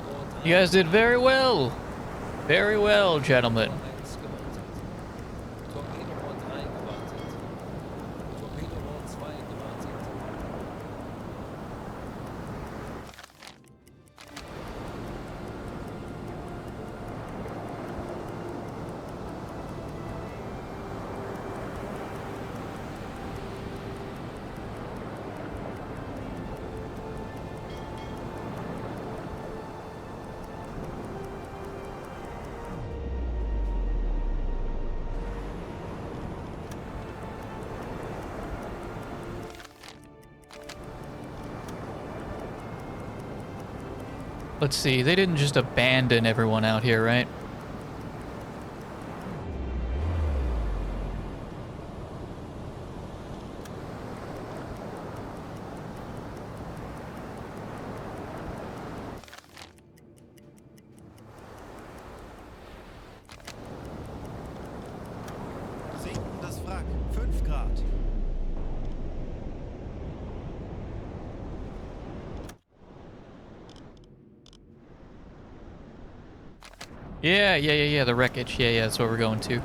Speaker 5: Rohr 3.
Speaker 1: You guys did very well. Very well, gentlemen.
Speaker 5: Rohr 1 gewartet. Torpedorohr 3 gewartet. Torpedorohr 2 gewartet.
Speaker 1: Let's see, they didn't just abandon everyone out here, right?
Speaker 6: Sinken das Wrack. 5 Grad.
Speaker 1: Yeah, the wreckage. Yeah, that's where we're going to.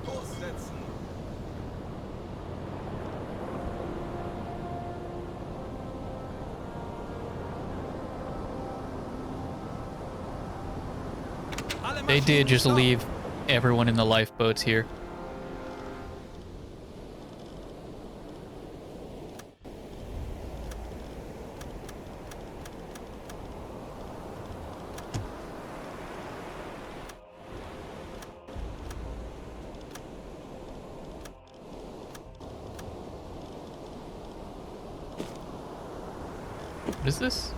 Speaker 7: Kurs setzen. Alle
Speaker 1: They did
Speaker 7: Maschinen
Speaker 1: just
Speaker 7: stopp.
Speaker 1: leave everyone in the lifeboats here. What is this?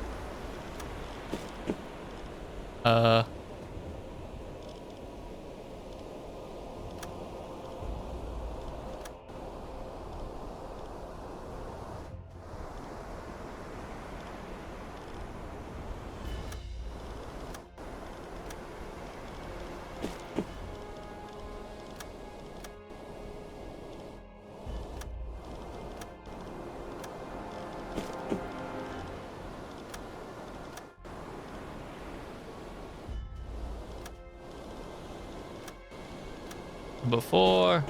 Speaker 1: Before.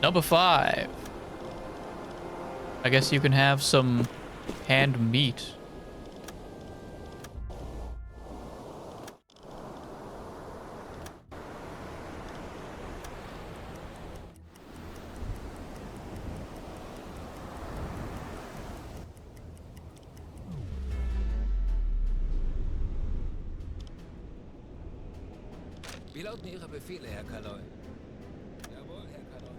Speaker 1: Number 5. I guess you can have some canned meat.
Speaker 5: Wie lauten Ihre Befehle, Herr Kaloi? Jawohl, Herr Kaloi.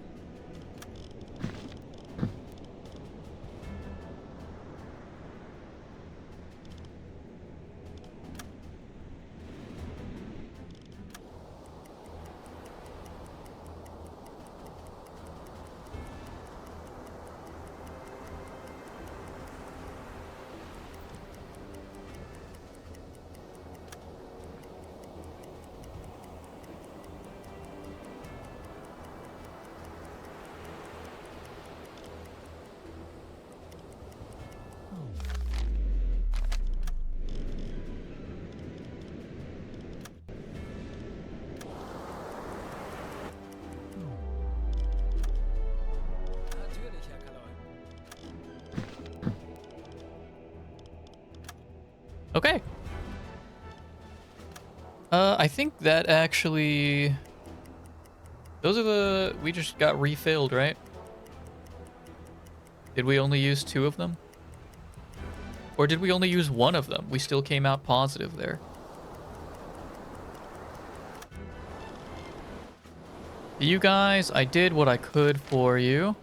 Speaker 5: Natürlich, Herr Kaloi.
Speaker 1: Okay. I think that actually... Those are the... We just got refilled, right? Did we only use 2 of them? Or did we only use 1 of them? We still came out positive there. You guys, I did what I could for you.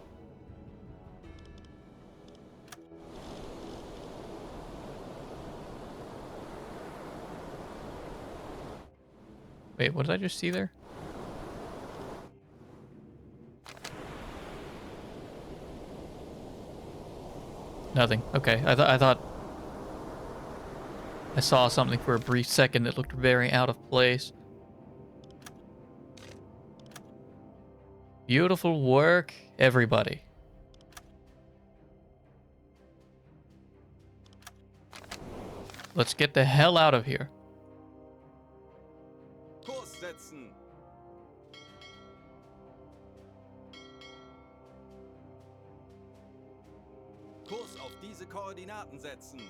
Speaker 1: Wait, what did I just see there? Nothing. Okay, I thought I saw something for a brief second that looked very out of place. Beautiful work, everybody. Let's get the hell out of here.
Speaker 7: Kurs setzen. Kurs auf diese Koordinaten setzen.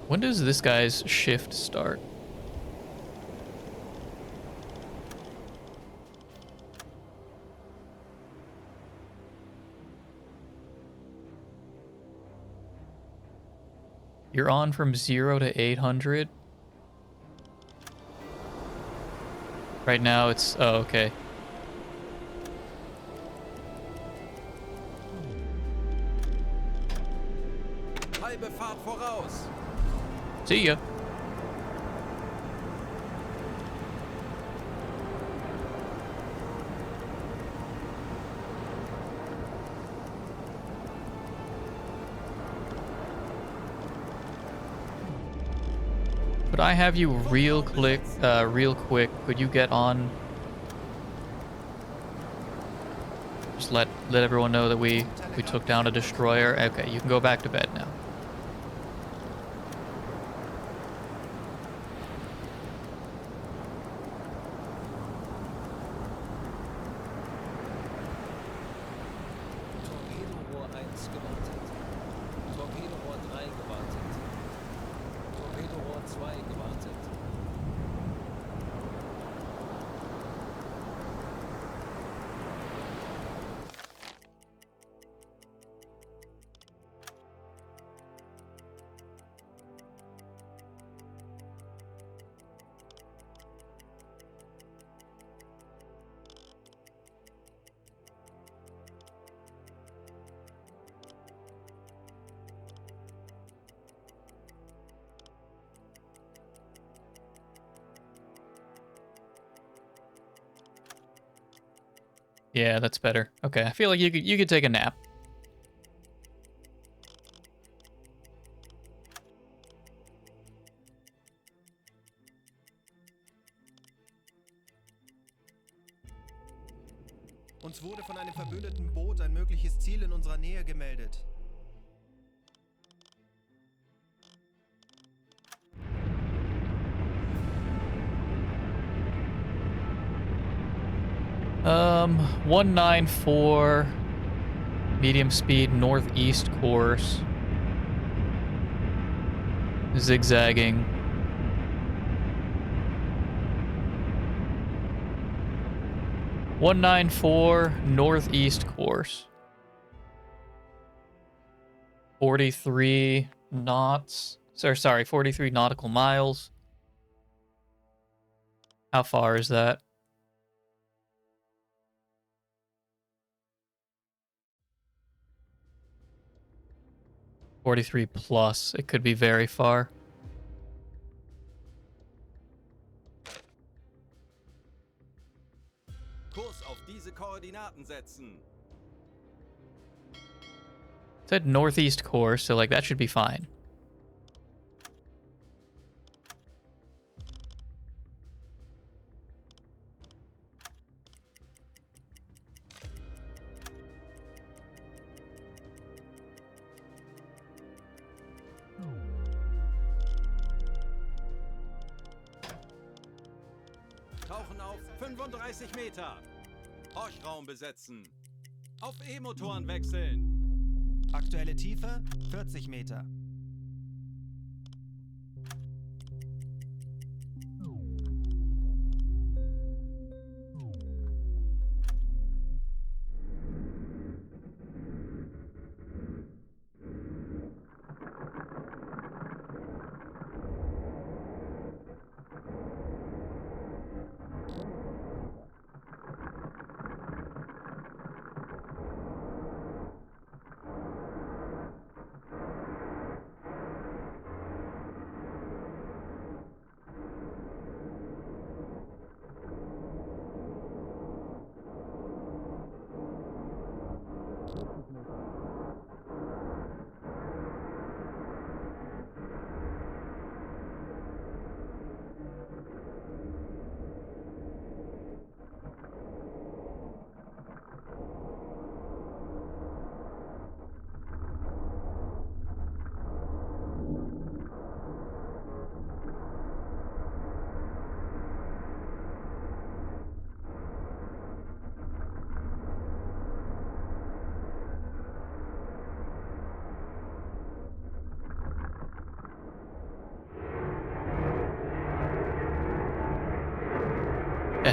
Speaker 1: When does this guy's shift start? You're on from 0 to 800. Right now it's... Oh, okay.
Speaker 7: Halbe Fahrt voraus.
Speaker 1: See ya. Could I have you real quick, could you get on? Just let everyone know that we took down a destroyer. Okay, you can go back to bed now.
Speaker 5: Torpedorohr 1 gewartet. Torpedorohr 3 gewartet. Torpedorohr 2 gewartet.
Speaker 1: Yeah, that's better. Okay, I feel like you could take a nap.
Speaker 8: Uns wurde von einem verbündeten Boot ein mögliches Ziel in unserer Nähe gemeldet.
Speaker 1: Um, 194 medium speed northeast course. Zigzagging. .194 northeast course. 43 knots. Sorry, 43 nautical miles. How far is that? .43 plus. It could be very far.
Speaker 7: Kurs auf diese Koordinaten setzen.
Speaker 1: It said northeast course, so like that should be fine.
Speaker 7: Tauchen auf 35 Meter. Horchraum besetzen. Auf E-Motoren wechseln.
Speaker 8: Aktuelle Tiefe 40 Meter.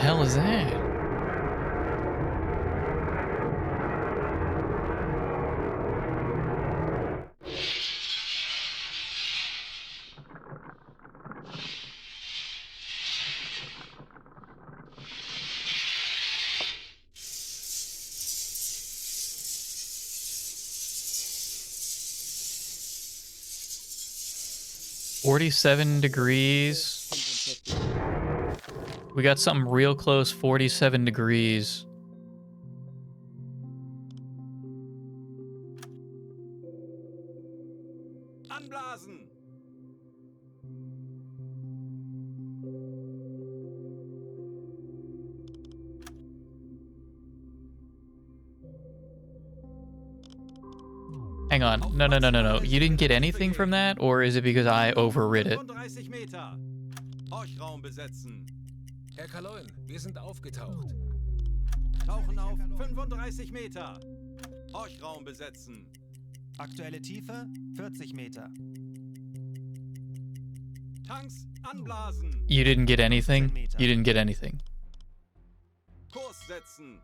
Speaker 1: hell is that? $47 degrees. We got something real close, 47 degrees.
Speaker 7: Anblasen!
Speaker 1: Hang on. No. You didn't get anything from that? Or is it because I overrid it?
Speaker 7: 35 Meter. Horchraum besetzen.
Speaker 5: Herr Kaloin, wir sind aufgetaucht.
Speaker 7: Tauchen auf 35 Meter. Horchraum besetzen.
Speaker 8: Aktuelle Tiefe 40 Meter.
Speaker 7: Tanks anblasen.
Speaker 1: You didn't get anything? You didn't get anything.
Speaker 7: Kurs setzen.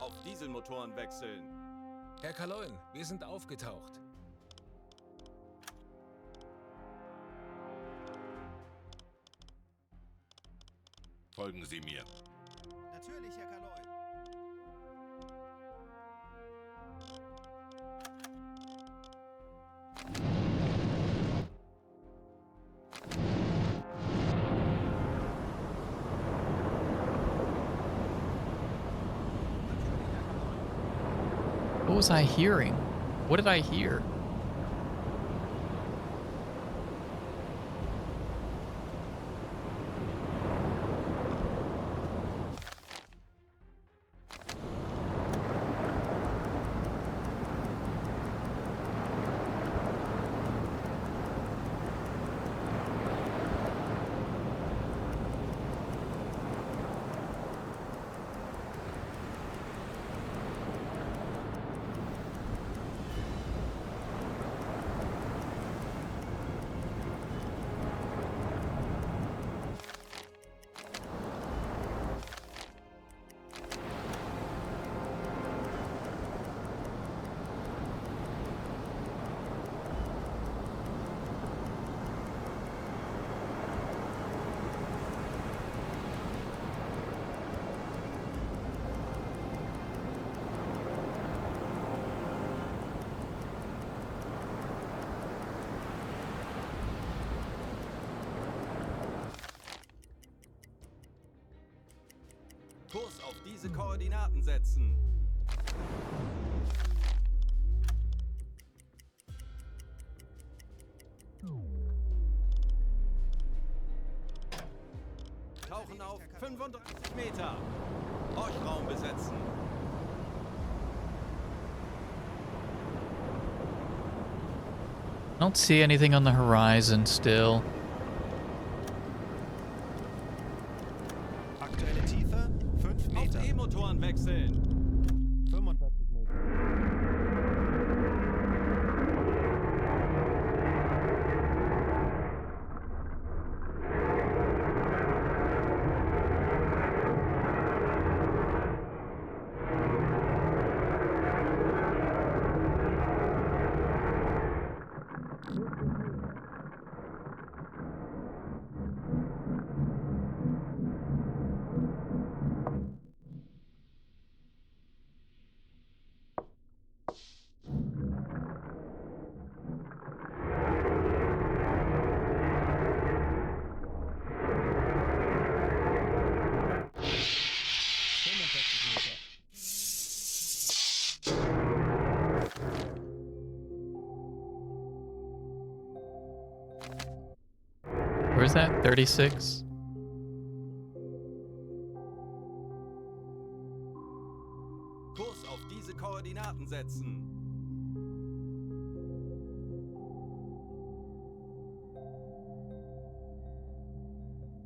Speaker 7: Auf Dieselmotoren wechseln.
Speaker 5: Herr Kaloin, wir sind aufgetaucht.
Speaker 4: Folgen Sie mir.
Speaker 8: Natürlich, Herr Kaloin.
Speaker 1: What was I hearing? What did I hear?
Speaker 7: Kurs auf diese Koordinaten setzen. Tauchen auf 35 Meter. Horchraum besetzen.
Speaker 1: I don't see anything on the horizon still.
Speaker 8: Aktuelle Tiefe 5
Speaker 7: Auf
Speaker 8: Meter.
Speaker 7: E-Motoren wechseln.
Speaker 8: 45 Meter.
Speaker 1: Where's that? 36?
Speaker 7: Kurs auf diese Koordinaten setzen.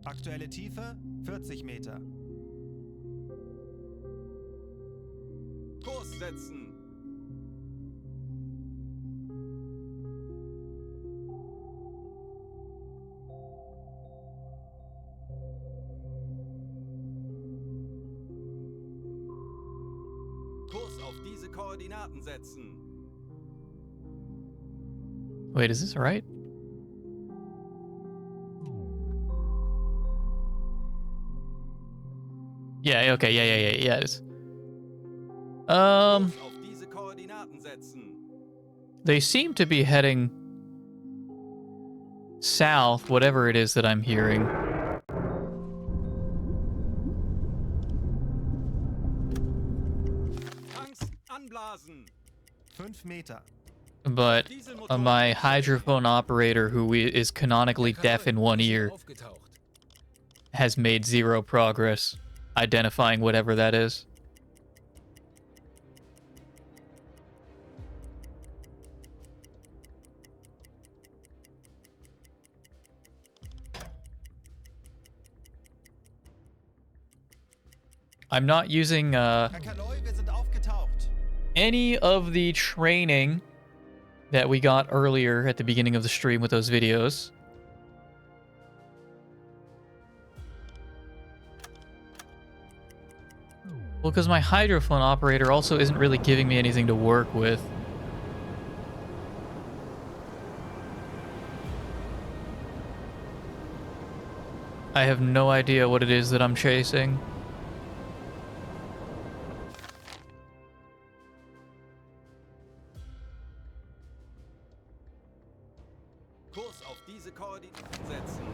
Speaker 8: Aktuelle Tiefe 40 Meter.
Speaker 7: Kurs setzen. Kurs auf diese Koordinaten setzen.
Speaker 1: Wait, is this right? Yeah, okay, yeah, it is.
Speaker 7: Kurs auf diese Koordinaten setzen.
Speaker 1: They seem to be heading south, whatever it is that I'm hearing.
Speaker 7: Tanks anblasen.
Speaker 8: 5 Meter.
Speaker 1: But my hydrophone operator, who is canonically deaf in one ear,
Speaker 5: Aufgetaucht.
Speaker 1: has made zero progress identifying whatever that is. I'm not using
Speaker 8: Herr Kaloi, wir sind aufgetaucht.
Speaker 1: any of the training that we got earlier at the beginning of the stream with those videos. Well, because my hydrophone operator also isn't really giving me anything to work with. I have no idea what it is that I'm chasing.
Speaker 7: Kurs auf diese Koordinaten setzen.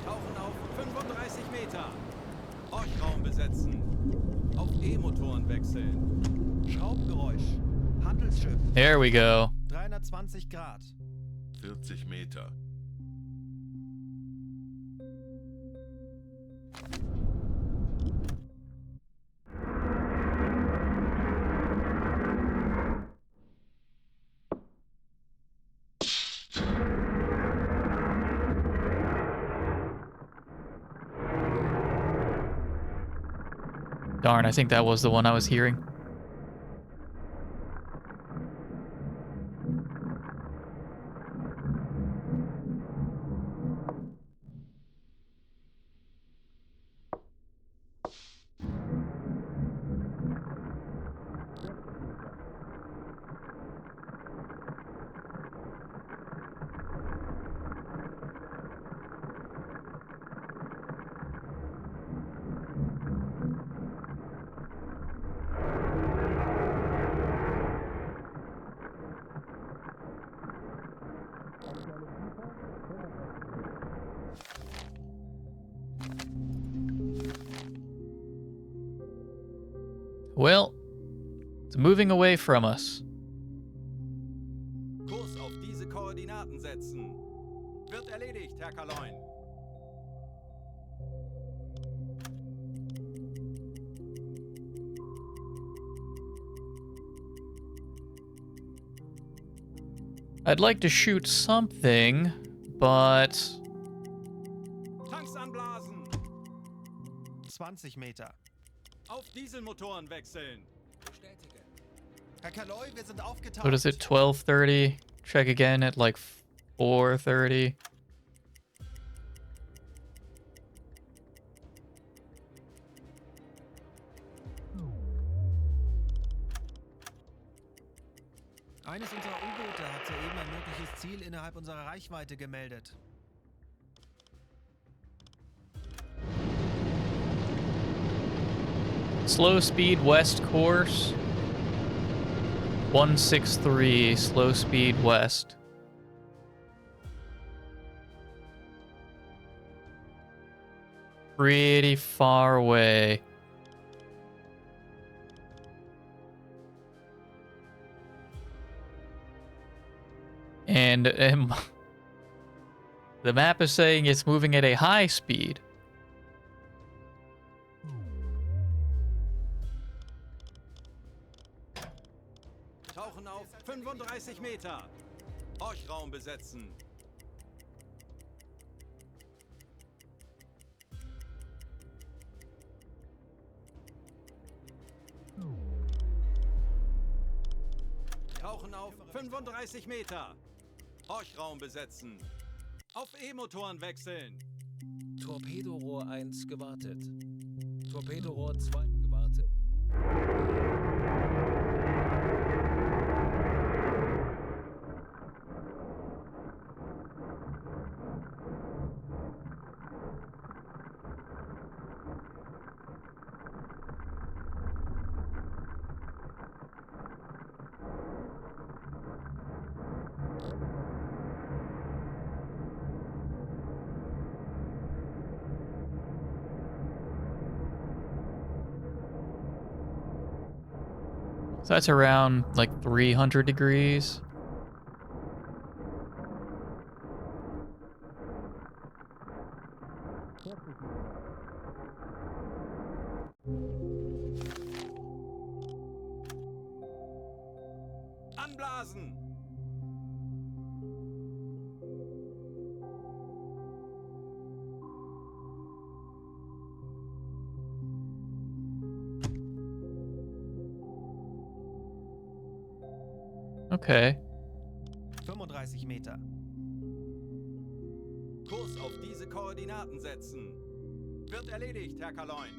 Speaker 7: Tauchen auf 35 Meter. Horchraum besetzen. Auf E-Motoren wechseln.
Speaker 8: Schraubengeräusch. Handelsschiff.
Speaker 1: There we go.
Speaker 8: 320 Grad.
Speaker 4: 40 Meter.
Speaker 1: Darn, I think that was the one I was hearing. Well, it's moving away from us.
Speaker 7: Kurs auf diese Koordinaten setzen. Wird erledigt, Herr Kaloin.
Speaker 1: I'd like to shoot something, but
Speaker 7: Tanks anblasen.
Speaker 8: 20 Meter.
Speaker 7: Auf Dieselmotoren wechseln.
Speaker 5: Bestätige.
Speaker 8: Herr Kaloi, wir sind aufgetaucht.
Speaker 1: what is it, 12:30? Check again at like 4:30.
Speaker 8: Eines unserer U-Boote hat soeben ein mögliches Ziel innerhalb unserer Reichweite gemeldet.
Speaker 1: Slow speed west course. 163, slow speed west. Pretty far away. And the map is saying it's moving at a high speed.
Speaker 7: Tauchen auf 35 Meter. Horchraum besetzen. Tauchen auf 35 Meter. Horchraum besetzen. Auf E-Motoren wechseln.
Speaker 5: Torpedorohr 1 gewartet. Torpedorohr 2 gewartet.
Speaker 1: So that's around like 300 degrees.
Speaker 7: Anblasen.
Speaker 1: Okay.
Speaker 8: 35 Meter.
Speaker 7: Kurs auf diese Koordinaten setzen. Wird erledigt, Herr Kaloin.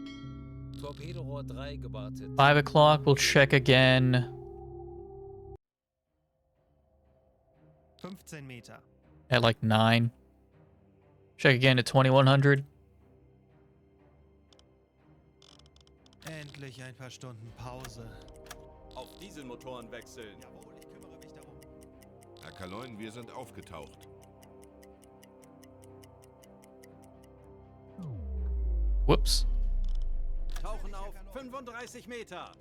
Speaker 5: Torpedorohr 3 gewartet.
Speaker 1: 5 o'clock, we'll check again.
Speaker 8: 15 Meter.
Speaker 1: At like 9. Check again at 2100.
Speaker 8: Endlich ein paar Stunden Pause.
Speaker 7: Auf Dieselmotoren wechseln.
Speaker 8: Jawohl, ich kümmere mich darum.
Speaker 4: Herr Kaloin, wir sind aufgetaucht.
Speaker 1: Whoops.
Speaker 7: Tauchen auf 35 Meter.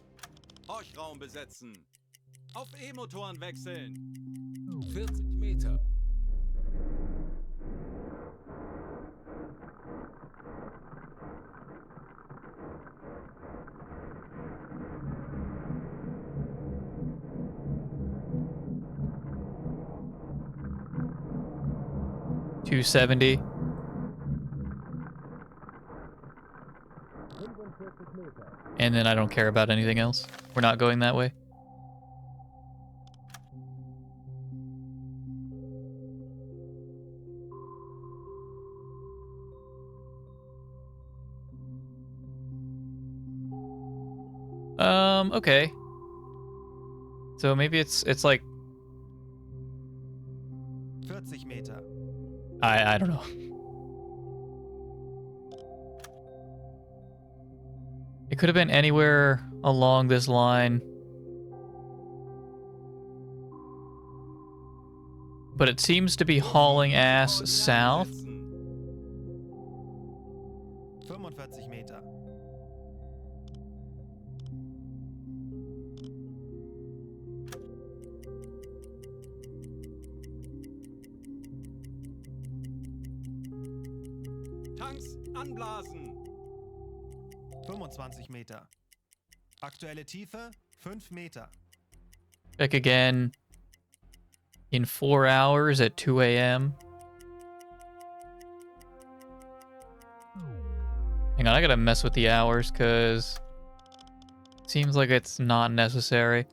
Speaker 7: Horchraum besetzen. Auf E-Motoren wechseln.
Speaker 5: 40 Meter.
Speaker 1: $270. And then I don't care about anything else. We're not going that way. Okay. So maybe it's like
Speaker 8: 40 Meter.
Speaker 1: I don't know. It could have been anywhere along this line. But it seems to be hauling ass south.
Speaker 8: 45 Meter.
Speaker 7: Tanks anblasen.
Speaker 8: 25 Meter. Aktuelle Tiefe 5 Meter.
Speaker 1: Check again in 4 hours at 2 a.m. Hang on, I gotta mess with the hours because it seems like it's not necessary.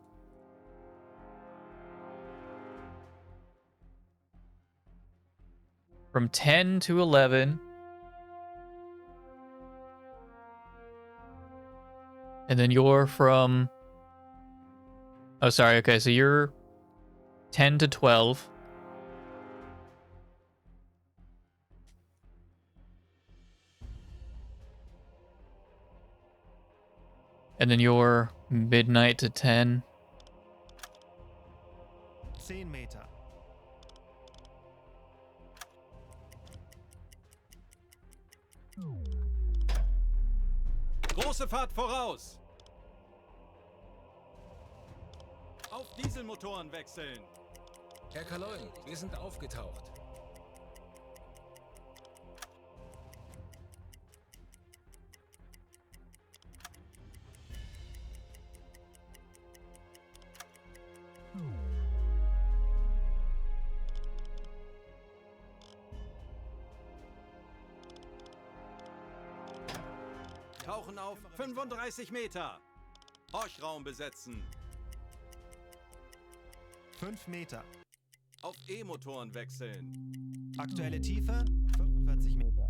Speaker 1: From 10 to 11. And then you're from... Oh, sorry. Okay, so you're 10 to 12. And then you're midnight to 10.
Speaker 8: 10 Meter.
Speaker 7: Große Fahrt voraus. Auf Dieselmotoren wechseln.
Speaker 5: Herr Kaloin, wir sind aufgetaucht.
Speaker 7: Tauchen auf 35 Meter. Horchraum besetzen.
Speaker 8: 5 Meter.
Speaker 7: Auf E-Motoren wechseln.
Speaker 8: Aktuelle Tiefe 45 Meter.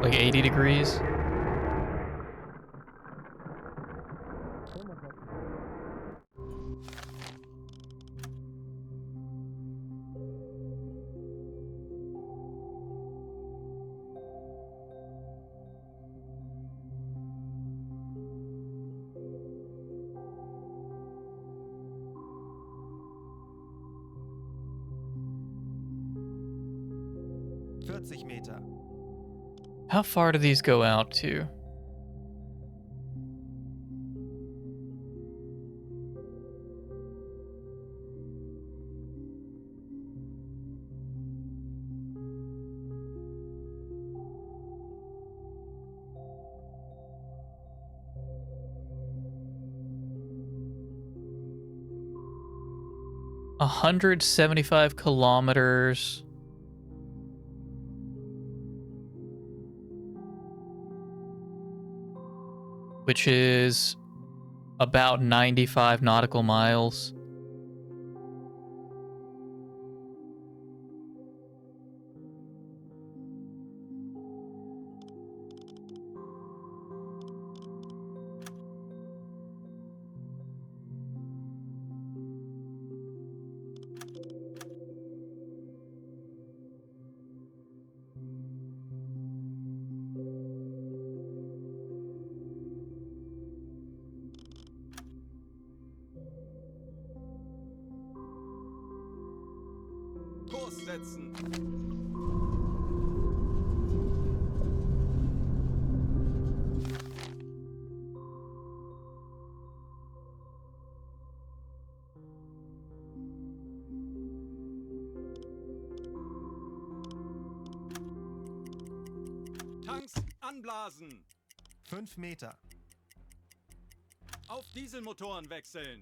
Speaker 1: Like 80 degrees.
Speaker 8: Meter.
Speaker 1: How far do these go out to? A 175 kilometers. Which is about 95 nautical miles.
Speaker 7: Kurs setzen. Tanks anblasen.
Speaker 8: 5 Meter.
Speaker 7: Auf Dieselmotoren wechseln.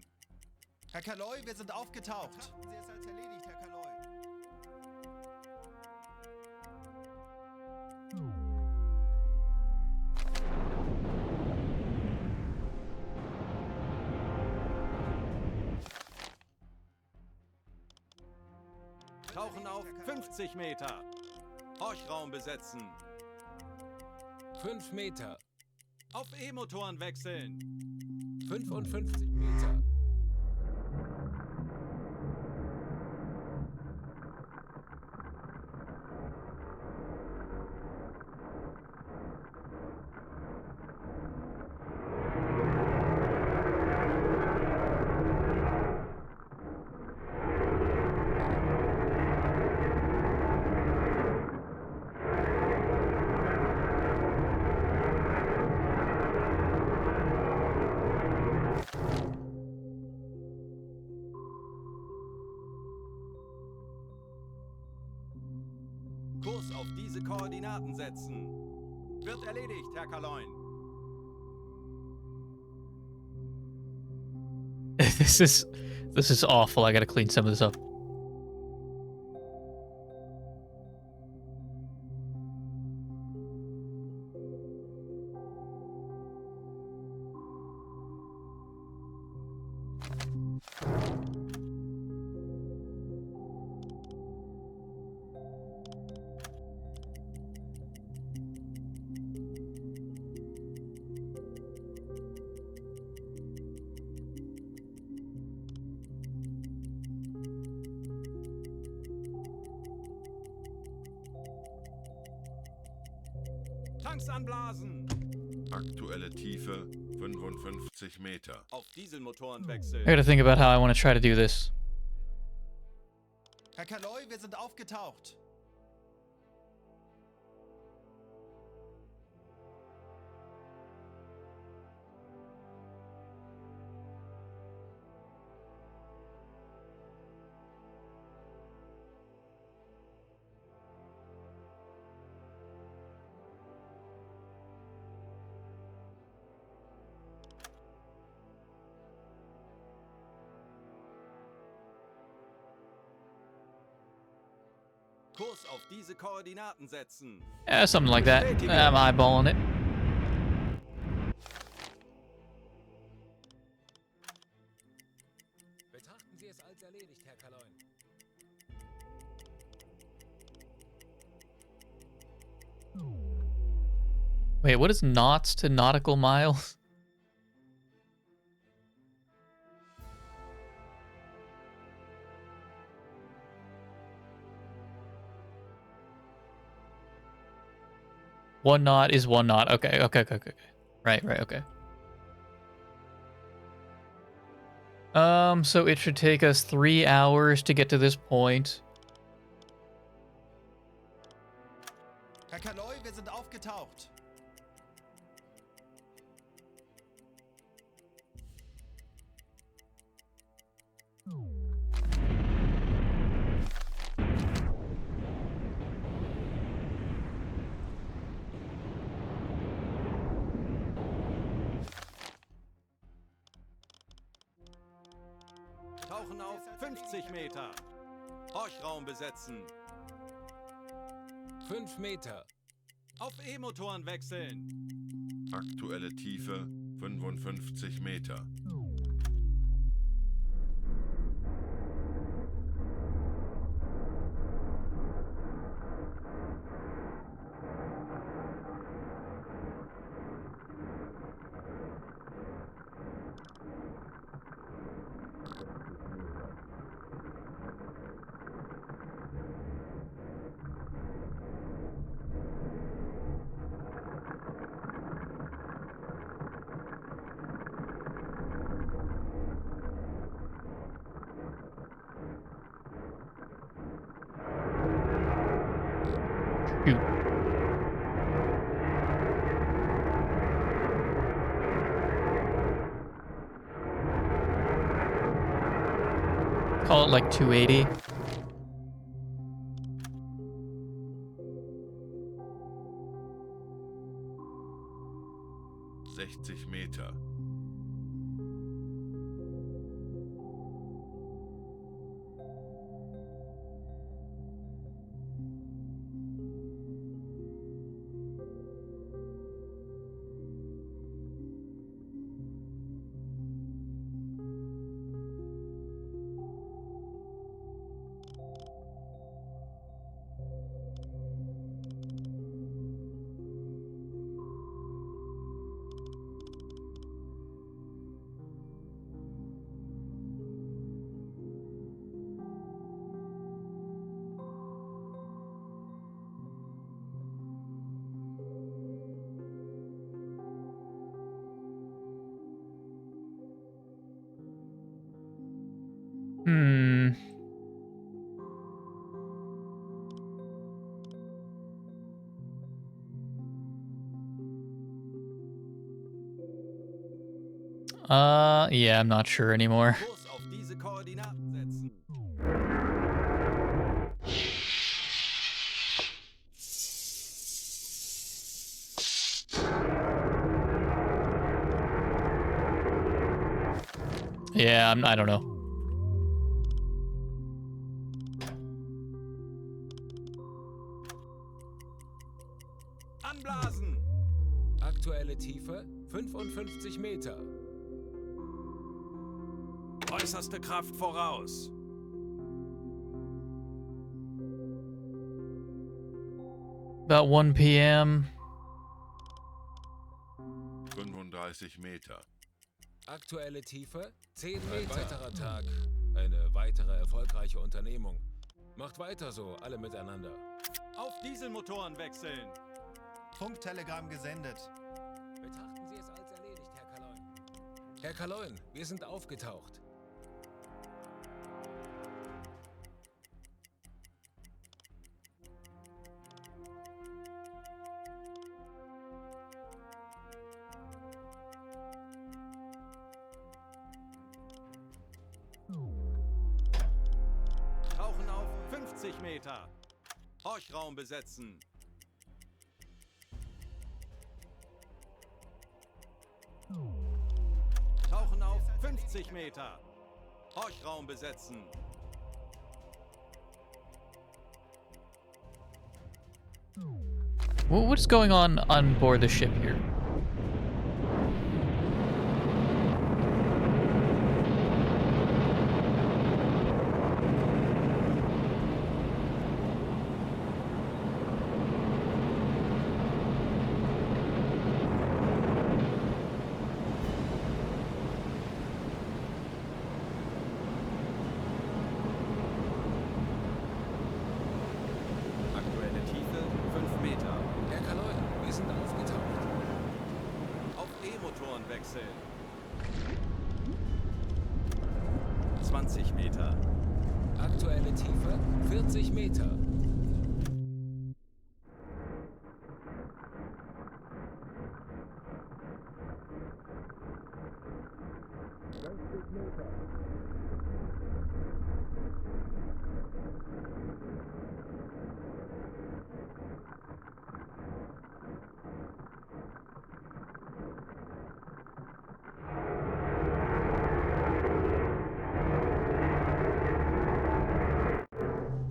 Speaker 8: Herr Kaloy, wir sind aufgetaucht. Sie ist als erledigt, Herr Kaloy.
Speaker 7: Tauchen auf 50 Meter. Horchraum besetzen.
Speaker 5: 5 Meter.
Speaker 7: Auf E-Motoren wechseln.
Speaker 5: 55 Meter.
Speaker 7: Kurs auf diese Koordinaten setzen. Wird erledigt, Herr Kaloin.
Speaker 1: This is awful. I gotta clean some of this up.
Speaker 7: Tanks anblasen.
Speaker 4: Aktuelle Tiefe 55 Meter.
Speaker 7: Auf Dieselmotoren
Speaker 1: I
Speaker 7: wechseln.
Speaker 1: gotta think about how I want to try to do this.
Speaker 8: Herr Kaloy, wir sind aufgetaucht.
Speaker 7: Kurs auf diese Koordinaten setzen.
Speaker 1: Yeah, something like that. I'm eyeballing it.
Speaker 5: Betrachten Sie es als erledigt, Herr Kaloin.
Speaker 1: Wait, what is knots to nautical miles? One knot is one knot. Okay. Right, okay. So it should take us 3 hours to get to this point.
Speaker 8: Herr Kaloi, wir sind aufgetaucht.
Speaker 7: Tauchen auf 50 Meter. Horchraum besetzen.
Speaker 5: 5 Meter.
Speaker 7: Auf E-Motoren wechseln.
Speaker 4: Aktuelle Tiefe 55 Meter.
Speaker 1: Shoot. Call it like 280.
Speaker 4: Meter.
Speaker 1: Hmm. Yeah, I'm not sure anymore.
Speaker 7: Kurs auf diese Koordinaten setzen.
Speaker 1: Yeah, I don't know.
Speaker 7: Anblasen.
Speaker 5: Aktuelle Tiefe 55 Meter.
Speaker 7: Äußerste Kraft voraus.
Speaker 1: About 1 p.m.
Speaker 4: 35 Meter.
Speaker 5: Aktuelle Tiefe 10 Meter. Ein weiterer Tag. Eine weitere erfolgreiche Unternehmung. Macht weiter so, alle miteinander.
Speaker 7: Auf Dieselmotoren wechseln.
Speaker 8: Funktelegramm gesendet.
Speaker 5: Betrachten Sie es als erledigt, Herr Kaloin. Herr Kaloin, wir sind aufgetaucht.
Speaker 7: Tauchen auf 50 Meter. Horchraum besetzen. Tauchen auf 50 Meter. Horchraum besetzen.
Speaker 1: What's going on board the ship here?
Speaker 7: Aktuelle Tiefe 5 Meter.
Speaker 5: Herr Kaloy, wir sind aufgetaucht.
Speaker 7: Auf E-Motoren wechseln. 20 Meter.
Speaker 5: Aktuelle Tiefe 40 Meter.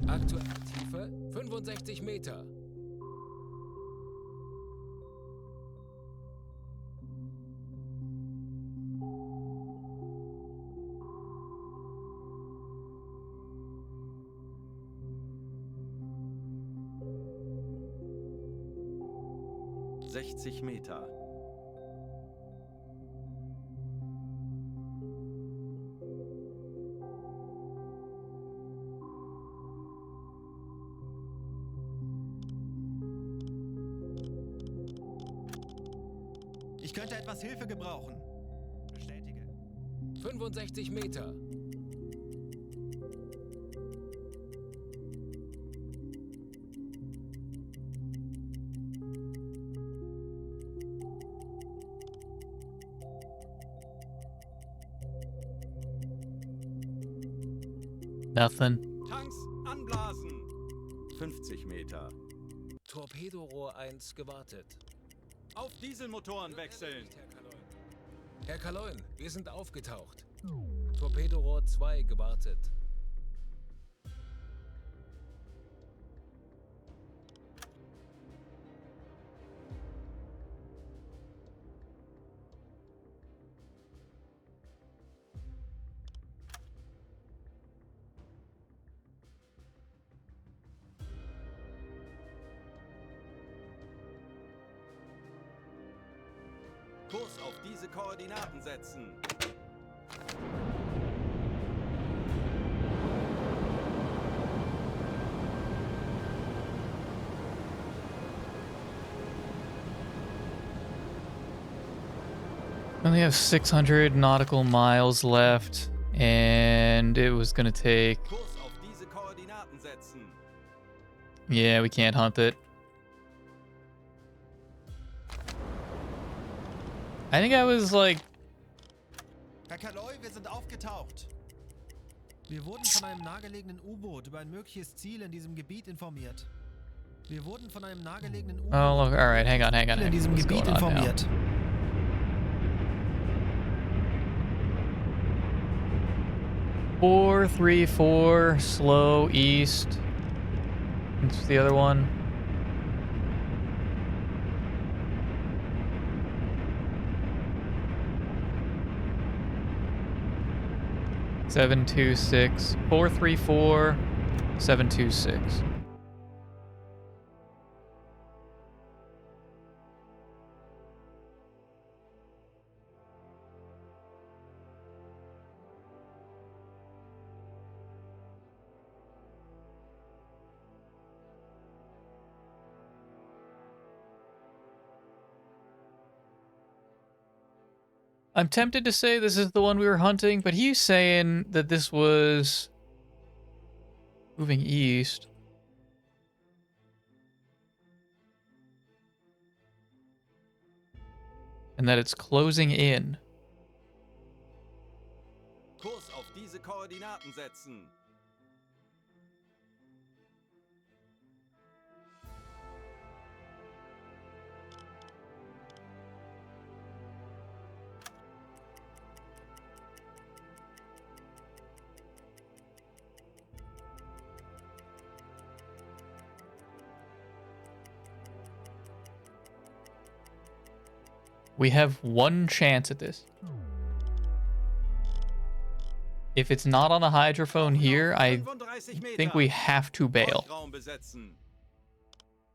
Speaker 5: Aktuelle Tiefe 65 Meter.
Speaker 7: ...60 Meter.
Speaker 8: Ich könnte etwas Hilfe gebrauchen. Bestätige.
Speaker 5: 65 Meter.
Speaker 1: Nothing.
Speaker 7: Tanks anblasen. 50 Meter.
Speaker 5: Torpedorohr 1 gewartet.
Speaker 7: Auf Dieselmotoren wechseln.
Speaker 5: Herr Kaloy. Herr Kaloyn, wir sind aufgetaucht. Torpedorohr 2 gewartet.
Speaker 7: Kurs auf diese Koordinaten setzen.
Speaker 1: We only have 600 nautical miles left, and it was gonna take...
Speaker 7: Kurs auf diese Koordinaten setzen.
Speaker 1: Yeah, we can't hunt it. I think I was like...
Speaker 8: Herr Kaloy, wir sind aufgetaucht. Wir wurden von einem nahegelegenen U-Boot über ein mögliches Ziel in diesem Gebiet informiert. Wir wurden von einem nahegelegenen U-Boot
Speaker 1: Oh, look, alright, hang on.
Speaker 8: in diesem
Speaker 1: What's
Speaker 8: Gebiet
Speaker 1: going on now?
Speaker 8: informiert.
Speaker 1: Four, 3, 4, slow, east. What's the other one? Seven, 2, 6. 4, 3, 4, 7, 2, 6. I'm tempted to say this is the one we were hunting, but he's saying that this was moving east. And that it's closing in.
Speaker 7: Kurs auf diese Koordinaten setzen.
Speaker 1: We have one chance at this. If it's not on the hydrophone here, I
Speaker 7: 35 Meter.
Speaker 1: think we have to bail.
Speaker 7: Horchraum besetzen.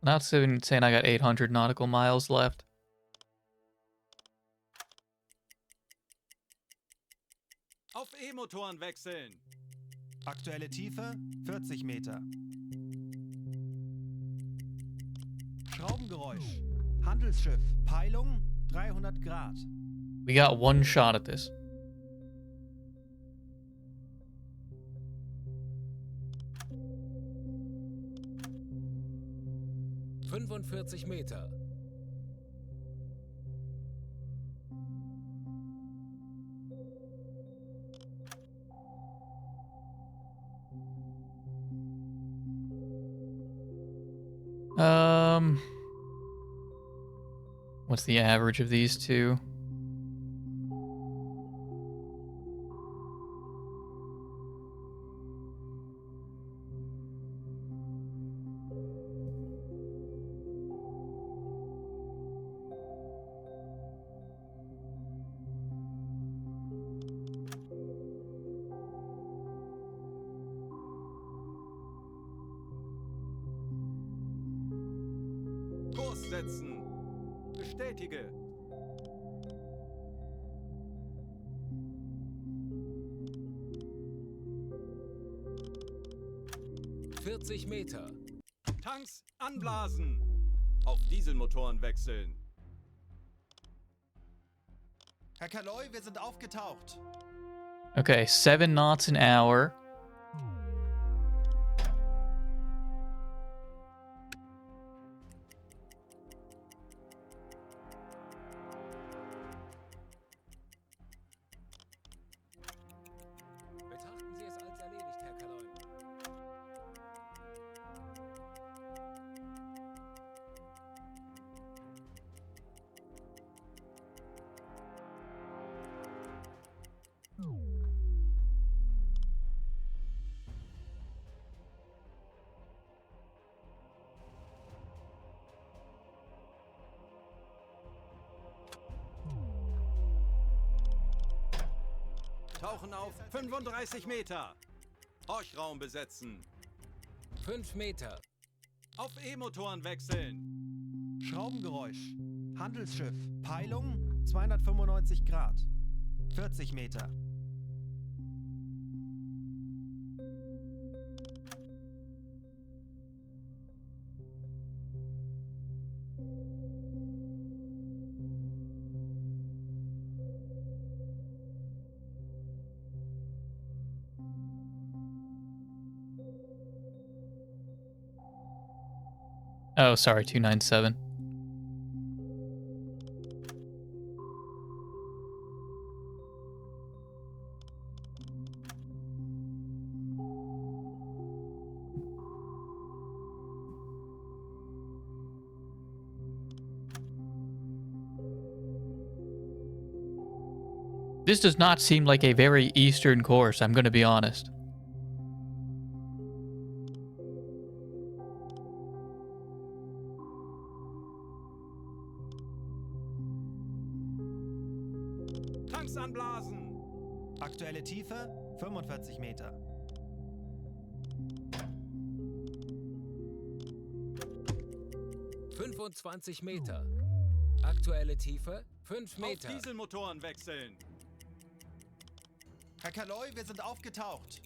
Speaker 1: Not saying I got 800 nautical miles left.
Speaker 7: Auf E-Motoren wechseln.
Speaker 8: Aktuelle Tiefe 40 Meter. Schraubengeräusch. Handelsschiff. Peilung 300 Grad.
Speaker 1: We got one shot at this.
Speaker 5: ...45 Meter.
Speaker 1: What's the average of these two?
Speaker 7: Kurs setzen. Bestätige.
Speaker 5: ...40 Meter.
Speaker 7: Tanks anblasen. Auf Dieselmotoren wechseln.
Speaker 8: Herr Kaloy, wir sind aufgetaucht.
Speaker 1: Okay, 7 knots an hour.
Speaker 5: Betrachten Sie es als erledigt, Herr Kaloy.
Speaker 7: Tauchen auf 35 Meter. Horchraum besetzen.
Speaker 5: 5 Meter.
Speaker 7: Auf E-Motoren wechseln.
Speaker 8: Schraubengeräusch. Handelsschiff. Peilung 295 Grad. 40 Meter.
Speaker 1: Oh, sorry, 297. This does not seem like a very eastern course, I'm going to be honest.
Speaker 7: Tanks anblasen.
Speaker 8: Aktuelle Tiefe 45 Meter.
Speaker 5: ...25 Meter. Aktuelle Tiefe 5
Speaker 7: Auf
Speaker 5: Meter.
Speaker 7: Dieselmotoren wechseln.
Speaker 8: Herr Kaloy, wir sind aufgetaucht.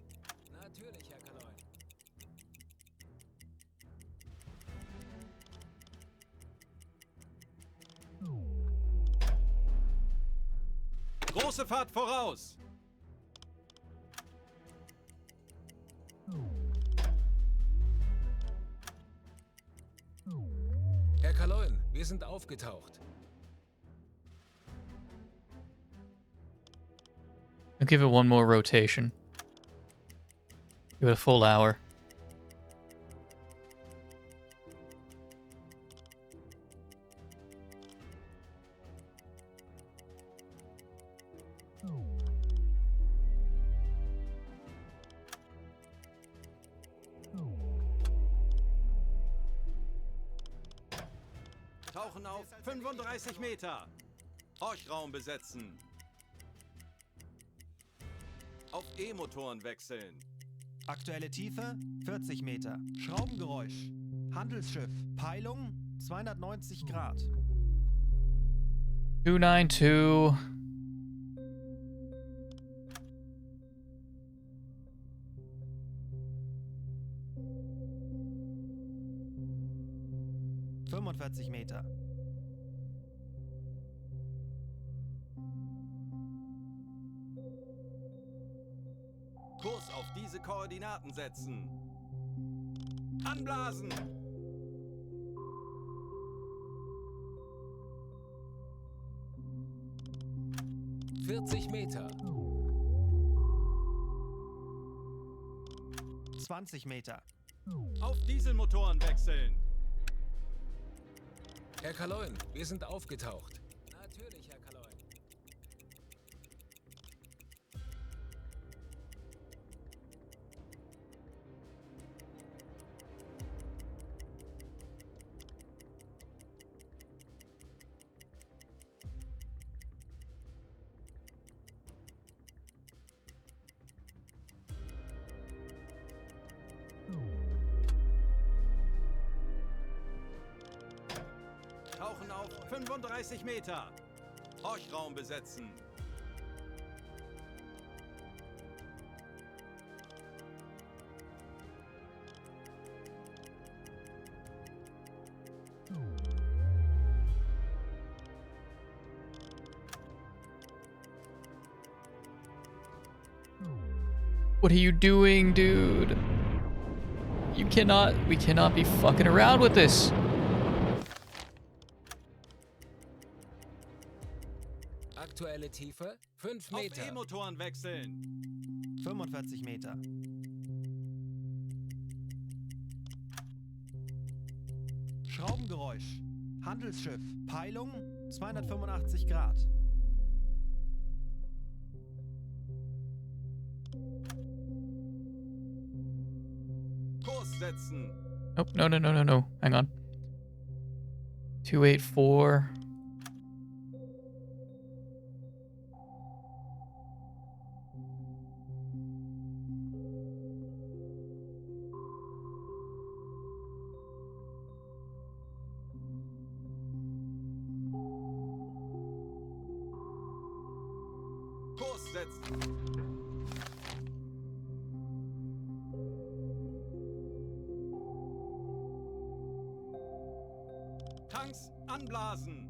Speaker 5: Natürlich, Herr Kaloy.
Speaker 7: Große Fahrt voraus.
Speaker 5: Herr Kaloy, wir sind aufgetaucht.
Speaker 1: I'll give it one more rotation. Give it a full hour.
Speaker 7: Tauchen auf 35 Meter. Horchraum besetzen. Auf E-Motoren wechseln.
Speaker 8: Aktuelle Tiefe 40 Meter. Schraubengeräusch. Handelsschiff. Peilung 290 Grad.
Speaker 1: 292.
Speaker 8: Meter.
Speaker 7: Kurs auf diese Koordinaten setzen. Anblasen!
Speaker 5: Meter.
Speaker 8: 20 Meter.
Speaker 7: Auf Dieselmotoren wechseln.
Speaker 5: Herr Kaloin, wir sind aufgetaucht. Natürlich, Herr Kaloin.
Speaker 7: Tauchen auf 35 Meter. Horchraum besetzen.
Speaker 1: What are you doing, dude? We cannot be fucking around with this.
Speaker 5: Aktuelle Tiefe 5
Speaker 7: Auf
Speaker 5: Meter.
Speaker 7: E-Motoren wechseln.
Speaker 8: 45 Meter. Schraubengeräusch. Handelsschiff. Peilung 285 Grad.
Speaker 7: Kurs setzen.
Speaker 1: Nope, no. Hang on. 284.
Speaker 7: Kurs setzen. Tanks anblasen.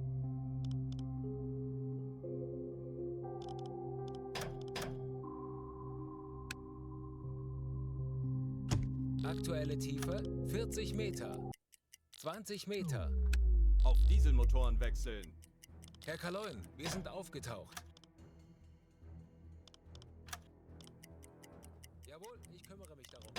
Speaker 5: Aktuelle Tiefe 40 Meter. 20 Meter.
Speaker 7: Auf Dieselmotoren wechseln.
Speaker 5: Herr Kaloin, wir sind aufgetaucht. Jawohl, ich kümmere mich darum.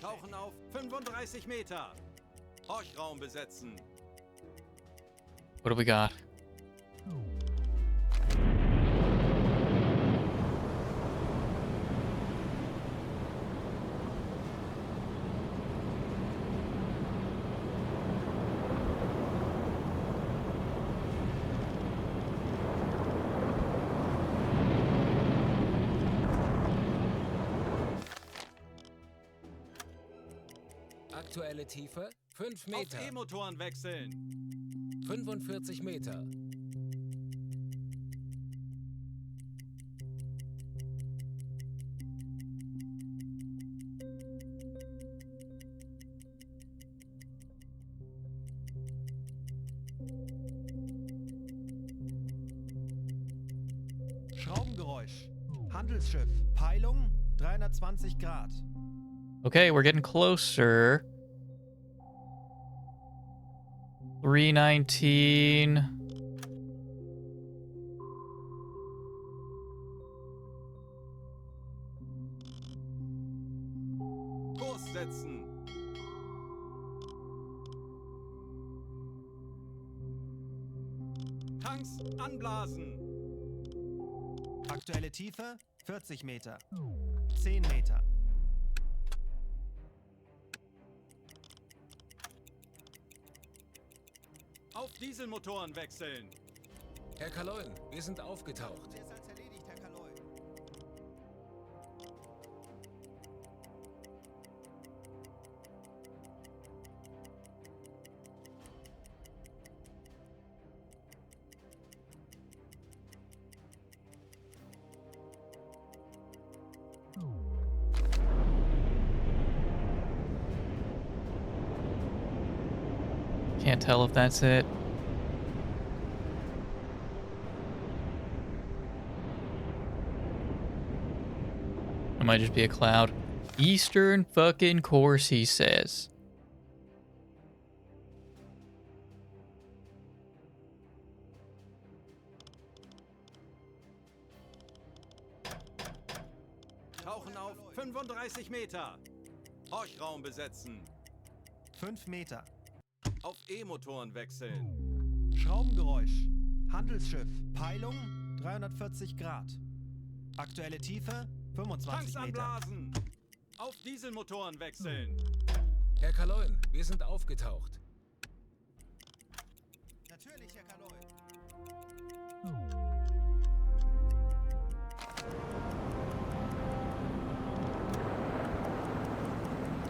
Speaker 7: Tauchen auf 35 Meter. Horchraum besetzen.
Speaker 1: What do we got?
Speaker 5: Aktuelle Tiefe 5
Speaker 7: Auf
Speaker 5: Meter.
Speaker 7: E-Motoren wechseln.
Speaker 5: 45 Meter.
Speaker 8: Schraubengeräusch. Handelsschiff. Peilung 320 Grad.
Speaker 1: Okay, we're getting closer. 319.
Speaker 7: Kurs setzen. Tanks anblasen.
Speaker 8: Aktuelle Tiefe 40 Meter. 10 Meter.
Speaker 7: Auf Dieselmotoren wechseln.
Speaker 5: Herr Kaloin, wir sind aufgetaucht.
Speaker 8: Der ist als erledigt, Herr Kaloi.
Speaker 1: Can't tell if that's it. It might just be a cloud. Eastern fucking course, he says.
Speaker 7: Tauchen auf 35 Meter. Horchraum besetzen.
Speaker 8: 5 Meter.
Speaker 7: Auf E-Motoren wechseln.
Speaker 8: Schraubengeräusch. Handelsschiff. Peilung 340 Grad. Aktuelle Tiefe 25
Speaker 7: Tanks
Speaker 8: Meter.
Speaker 7: anblasen. Auf Dieselmotoren wechseln.
Speaker 5: Herr Kaloin, wir sind aufgetaucht.
Speaker 8: Natürlich, Herr Kaloi.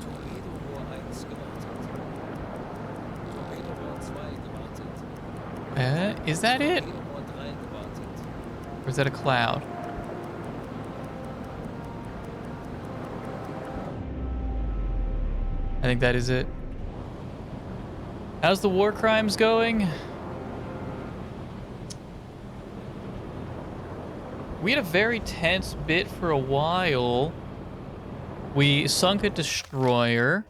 Speaker 5: Torpedo-Rohr 1 gewartet. Torpedo-Rohr 2 gewartet.
Speaker 1: Is that it?
Speaker 5: Torpedo-Rohr 3 gewartet.
Speaker 1: Or is that a cloud? I think that is it. How's the war crimes going? We had a very tense bit for a while. We sunk a destroyer.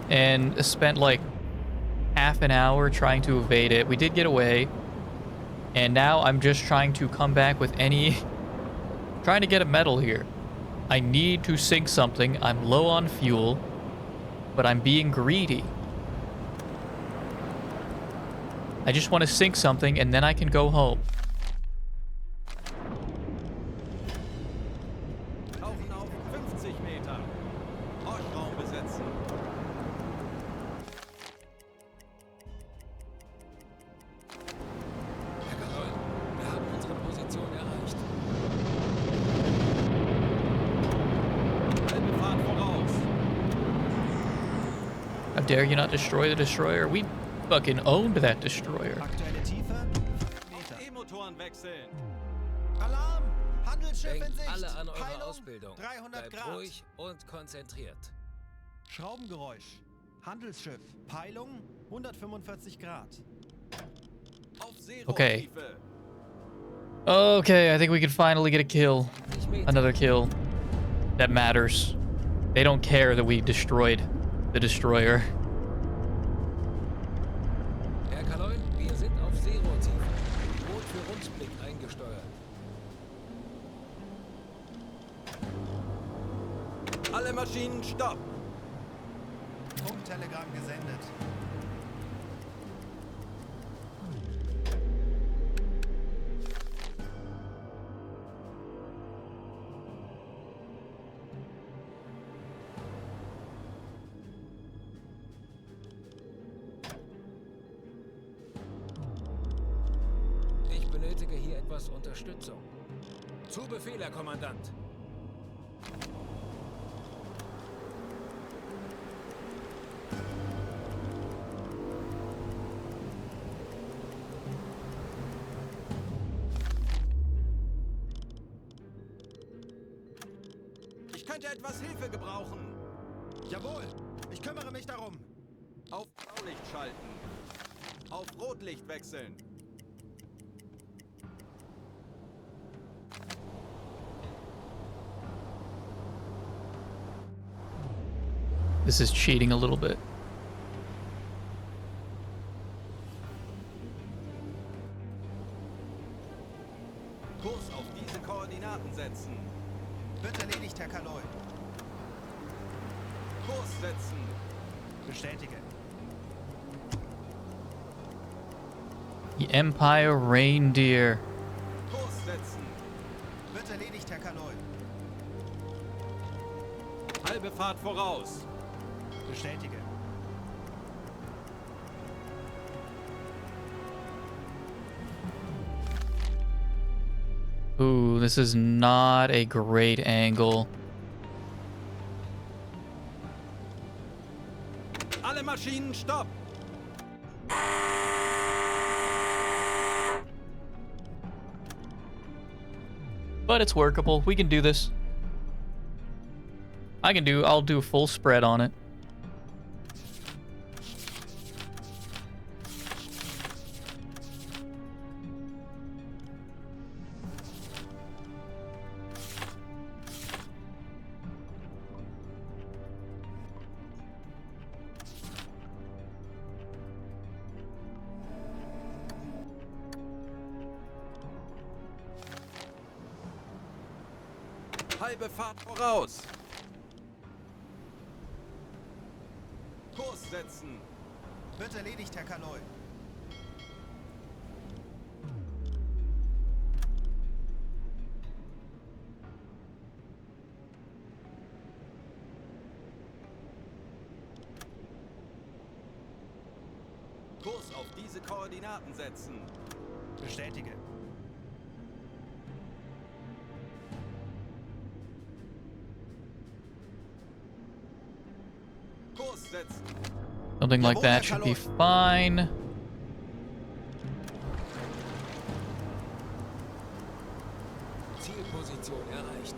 Speaker 1: And spent like half an hour trying to evade it. We did get away. And now I'm just trying to come back with any... trying to get a medal here. I need to sink something. I'm low on fuel. But I'm being greedy. I just want to sink something and then I can go home.
Speaker 7: Tauchen auf 50 Meter. Horchraum besetzen.
Speaker 5: Herr Kaloin, wir haben unsere Position erreicht.
Speaker 7: Halbe Fahrt voraus.
Speaker 1: How dare you not destroy the destroyer? We fucking owned that destroyer.
Speaker 8: Aktuelle Tiefe 5 Meter.
Speaker 7: E-Motoren wechseln.
Speaker 8: Alarm! Handelsschiff in
Speaker 5: Denkt
Speaker 8: Sicht.
Speaker 5: alle an eure
Speaker 8: Peilung
Speaker 5: Ausbildung.
Speaker 8: 300
Speaker 5: Bleibt
Speaker 8: Grad.
Speaker 5: ruhig und konzentriert.
Speaker 8: Schraubengeräusch. Handelsschiff. Peilung 145 Grad.
Speaker 7: Auf Seerohrtiefe.
Speaker 1: Okay. Okay, I think we can finally get a kill.
Speaker 5: 20 Meter.
Speaker 1: Another kill. That matters. They don't care that we destroyed the destroyer.
Speaker 5: Herr Kaloin, wir sind auf Seerohrtiefe. Boot für Rundblick eingesteuert.
Speaker 7: Alle Maschinen stopp.
Speaker 8: Funktelegramm gesendet.
Speaker 5: Ich benötige hier etwas Unterstützung. Zu Befehl, Herr Kommandant.
Speaker 7: Ich könnte etwas Hilfe gebrauchen.
Speaker 8: Jawohl, ich kümmere mich darum.
Speaker 7: Auf Blaulicht schalten. Auf Rotlicht wechseln.
Speaker 1: This is cheating a little bit.
Speaker 7: Kurs auf diese Koordinaten setzen.
Speaker 8: Wird erledigt, Herr Kaloi.
Speaker 7: Kurs setzen.
Speaker 8: Bestätige.
Speaker 1: The Empire Reindeer.
Speaker 7: Kurs setzen.
Speaker 8: Wird erledigt, Herr Kaloi.
Speaker 7: Halbe Fahrt voraus.
Speaker 8: Bestätige.
Speaker 1: Ooh, this is not a great angle.
Speaker 7: Alle Maschinen stopp.
Speaker 1: But it's workable. We can do this. I'll do a full spread on it.
Speaker 7: Halbe Fahrt voraus. Kurs setzen.
Speaker 8: Wird erledigt, Herr Kaloi.
Speaker 7: Kurs auf diese Koordinaten setzen.
Speaker 8: Bestätige.
Speaker 7: Kurs setzen.
Speaker 1: Something like that should be fine.
Speaker 5: Zielposition erreicht.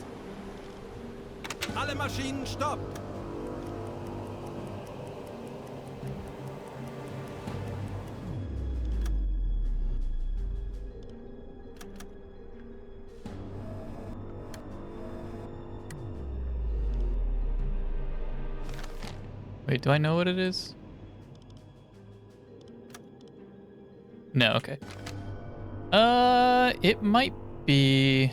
Speaker 7: Alle Maschinen stopp.
Speaker 1: Wait, do I know what it is? No, okay. It might be...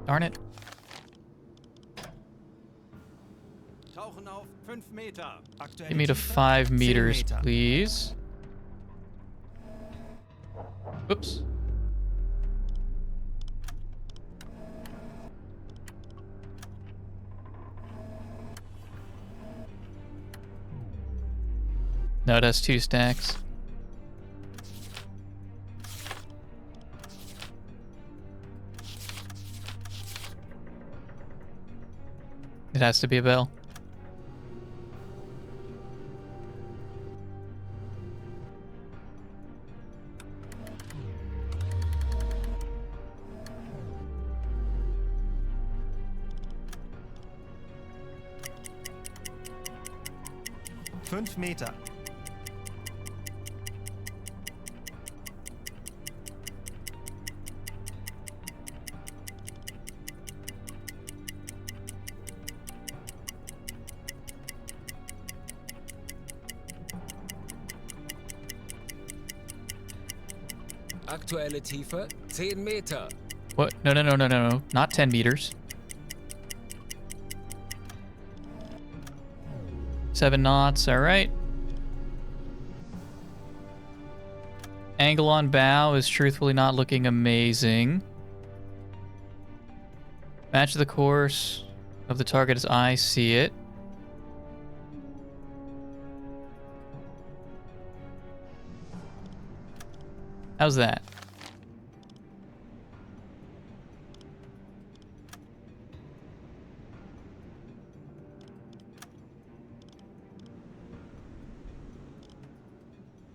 Speaker 1: Darn it.
Speaker 7: Tauchen auf 5 Meter.
Speaker 8: Aktuelle
Speaker 1: Get me to
Speaker 8: Tiefe
Speaker 1: 5
Speaker 8: 10
Speaker 1: meters,
Speaker 8: Meter.
Speaker 1: please. Whoops. No, it has 2 stacks. It has to be a bell.
Speaker 8: Fünf Meter.
Speaker 5: Aktuelle Tiefe 10 Meter.
Speaker 1: What? No, no, no, no, no, no. Not 10 meters. 7 knots, alright. Angle on bow is truthfully not looking amazing. Match the course of the target as I see it. How's that?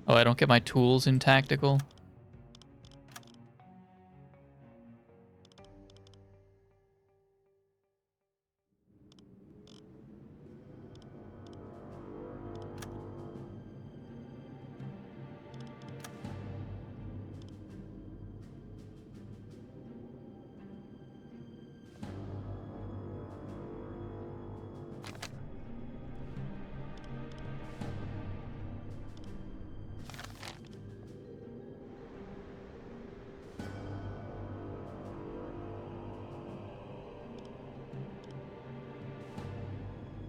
Speaker 1: Oh, I don't get my tools in tactical.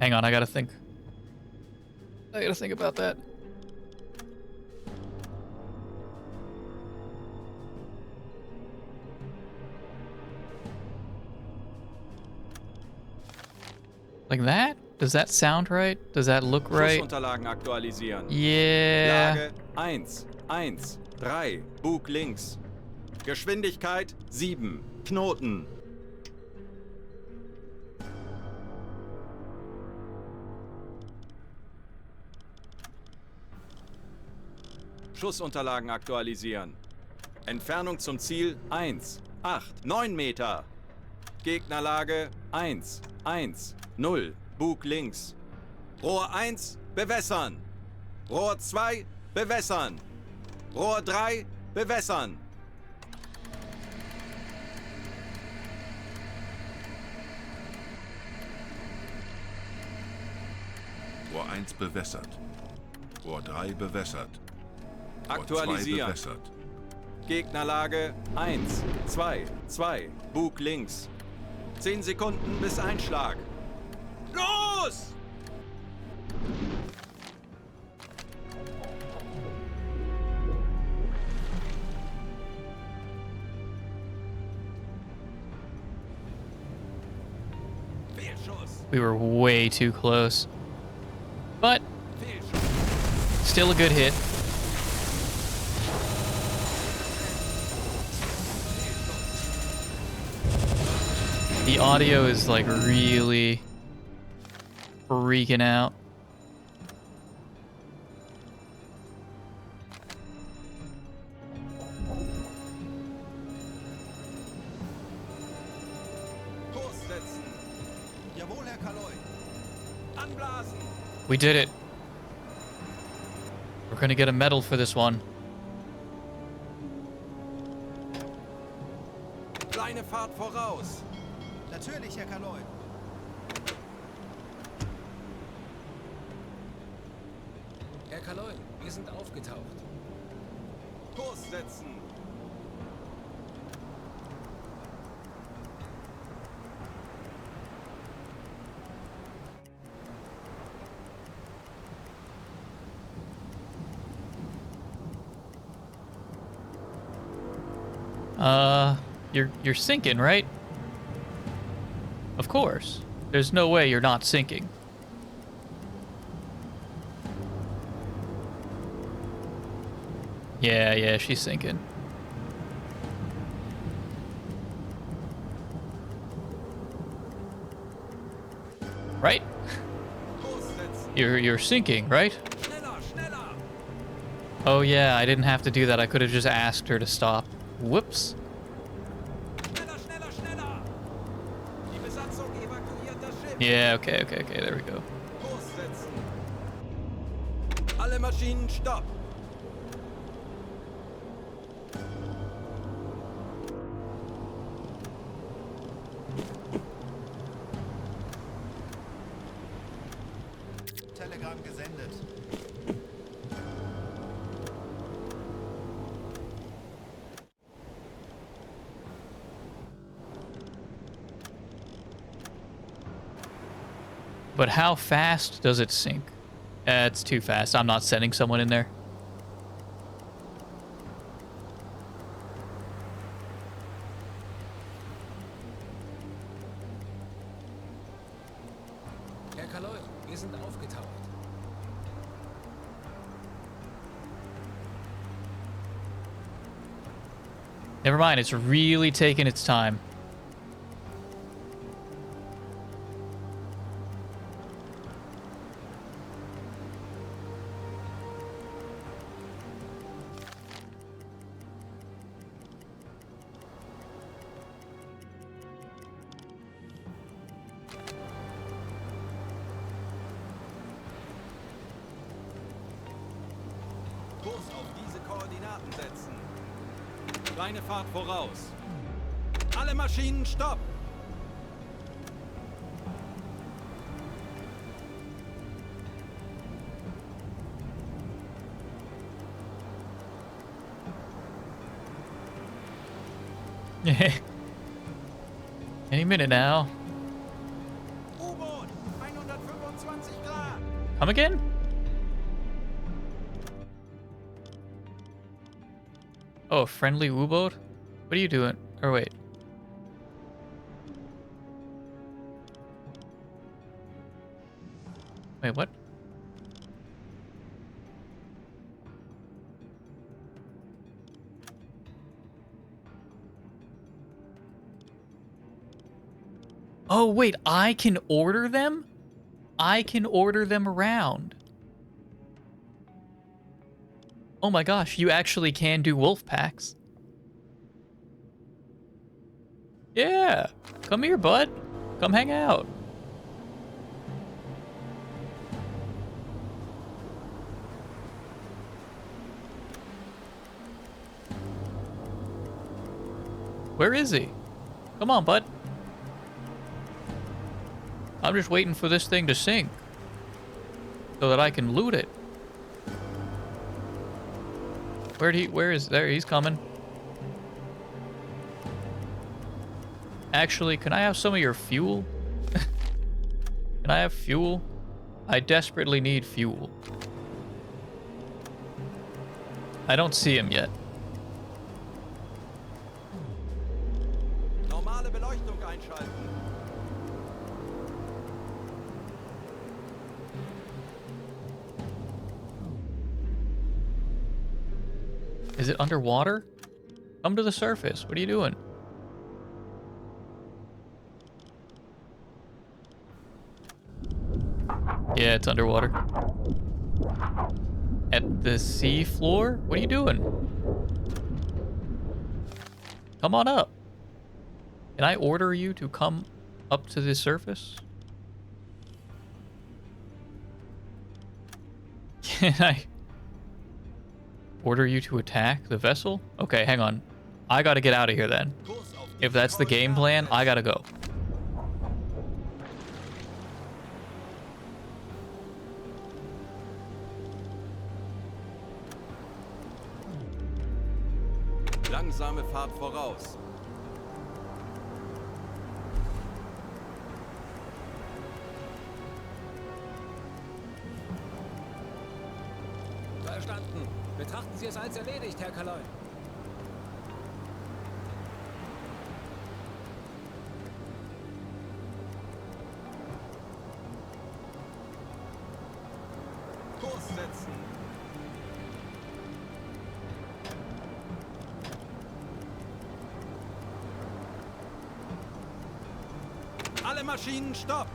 Speaker 1: Hang on, I gotta think. I gotta think about that. Like that? Does that sound right? Does that look right?
Speaker 7: Schussunterlagen aktualisieren.
Speaker 1: Yeah.
Speaker 7: Lage 1, 1, 3, Bug links. Geschwindigkeit 7, Knoten. Schussunterlagen aktualisieren. Entfernung zum Ziel 1, 8, 9 Meter. Gegnerlage 1, 1, 0, Bug links. Rohr 1, bewässern. Rohr 2, bewässern. Rohr 3, bewässern.
Speaker 4: Rohr 1 bewässert. Rohr 3 bewässert. Rohr 2
Speaker 7: Aktualisieren.
Speaker 4: bewässert.
Speaker 7: Gegnerlage 1, 2, 2, Bug links. 10 Sekunden bis Einschlag. Los! Fehlschuss.
Speaker 1: We were way too close. But
Speaker 7: Fehlschuss.
Speaker 1: still a good hit. The audio is like really freaking out.
Speaker 7: Kurs setzen.
Speaker 8: Jawohl, Herr Kaloi.
Speaker 7: Anblasen.
Speaker 1: We did it. We're gonna get a medal for this one.
Speaker 7: Kleine Fahrt voraus.
Speaker 8: Natürlich, Herr Kaloi.
Speaker 5: Herr Kaloi, wir sind aufgetaucht.
Speaker 7: Kurs setzen.
Speaker 1: You're sinking, right? Of course. There's no way you're not sinking. Yeah, she's sinking. Right?
Speaker 7: Kurs setzen.
Speaker 1: You're sinking, right?
Speaker 7: Schneller, schneller.
Speaker 1: Oh yeah, I didn't have to do that. I could have just asked her to stop. Whoops.
Speaker 7: Schneller, schneller, schneller. Die Besatzung evakuiert das Schiff.
Speaker 1: Yeah, okay, there we go.
Speaker 7: Kurs setzen. Alle Maschinen stopp.
Speaker 8: Telegramm gesendet.
Speaker 1: But how fast does it sink? It's too fast. I'm not sending someone in there.
Speaker 5: Herr Kaloi, wir sind aufgetaucht.
Speaker 1: Never mind, it's really taking its time.
Speaker 7: Kurs auf diese Koordinaten setzen. Kleine Fahrt voraus. Alle Maschinen stopp.
Speaker 1: Any minute now.
Speaker 7: U-Boot 125.
Speaker 1: Come again? Oh, a friendly U-boat? What are you doing? Or wait. Wait, what? Oh, wait, I can order them? I can order them around. Oh my gosh, you actually can do wolf packs. Yeah, come here, bud. Come hang out. Where is he? Come on, bud. I'm just waiting for this thing to sink so that I can loot it. Where is there? He's coming. Actually, can I have some of your fuel? Can I have fuel? I desperately need fuel. I don't see him yet.
Speaker 7: Normale Beleuchtung einschalten.
Speaker 1: Is it underwater? Come to the surface. What are you doing? Yeah, it's underwater. At the sea floor? What are you doing? Come on up. Can I order you to come up to the surface? Can I order you to attack the vessel? Okay, hang on. I gotta get out of here then. If that's the game plan, I gotta go.
Speaker 7: Langsame Fahrt voraus.
Speaker 5: Verstanden. Betrachten Sie es als erledigt, Herr Kaloi.
Speaker 7: Kurs setzen. Alle Maschinen stopp.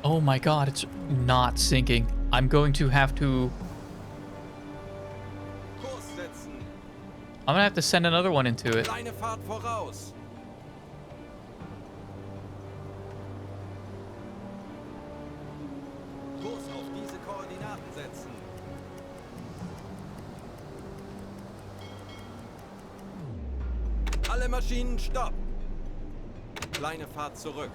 Speaker 1: Oh my god, it's not sinking. I'm going to have to...
Speaker 7: Kurs setzen.
Speaker 1: I'm gonna have to send another one into it.
Speaker 7: Kleine Fahrt voraus. Kurs auf diese Koordinaten setzen. Alle Maschinen stopp. Kleine Fahrt zurück.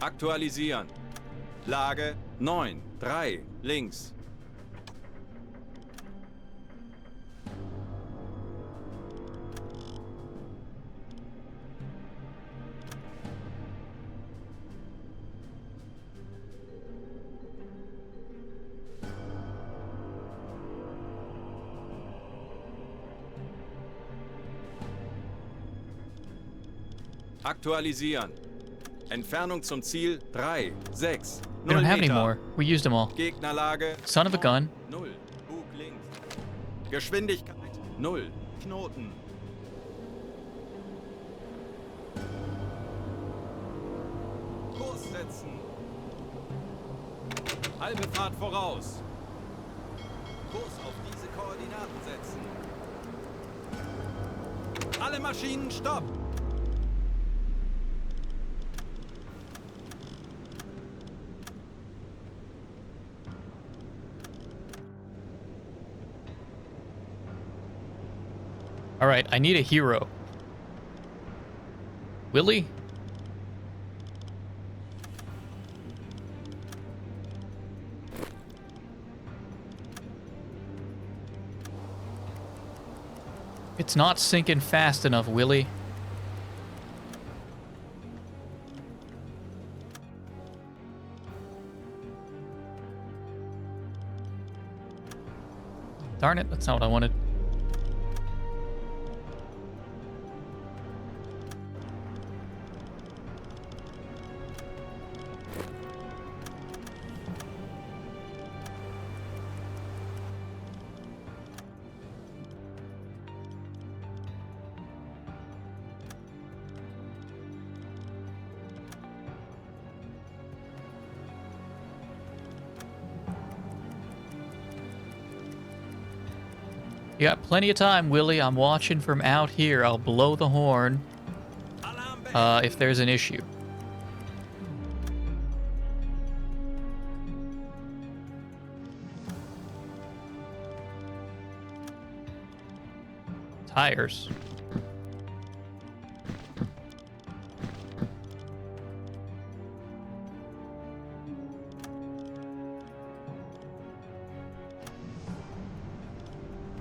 Speaker 7: Aktualisieren. Lage 9, 3, links. Aktualisieren. Entfernung zum Ziel 3, 6,
Speaker 1: We
Speaker 7: 0
Speaker 1: don't have any
Speaker 7: Meter.
Speaker 1: more. We used them all.
Speaker 7: Gegnerlage.
Speaker 1: Son of a gun.
Speaker 7: 0. Bug links. Geschwindigkeit 0. Knoten. Kurs setzen. Halbe Fahrt voraus. Kurs auf diese Koordinaten setzen. Alle Maschinen stopp.
Speaker 1: Alright, I need a hero. Willie? It's not sinking fast enough, Willie. Darn it, that's not what I wanted. You got plenty of time, Willie. I'm watching from out here. I'll blow the horn if there's an issue. Tires.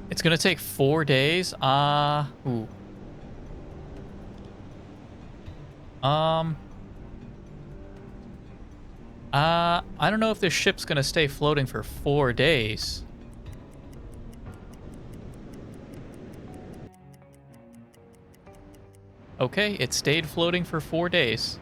Speaker 1: It's gonna take 4 days. Ooh. I don't know if this ship's gonna stay floating for 4 days. Okay, it stayed floating for 4 days.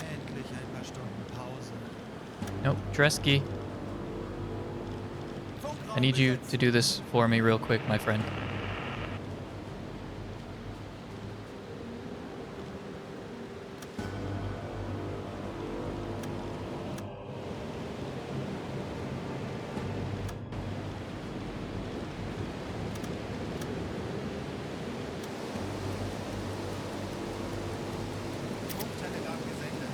Speaker 8: Endlich ein paar Stunden Pause.
Speaker 1: Nope, Dresky. I need you to do this for me real quick, my friend.
Speaker 8: Funktelegramm gesendet.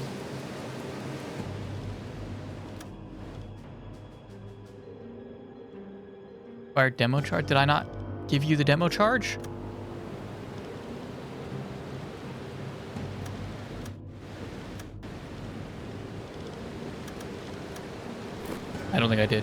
Speaker 1: Our demo charge? Did I not give you the demo charge? I don't think I did.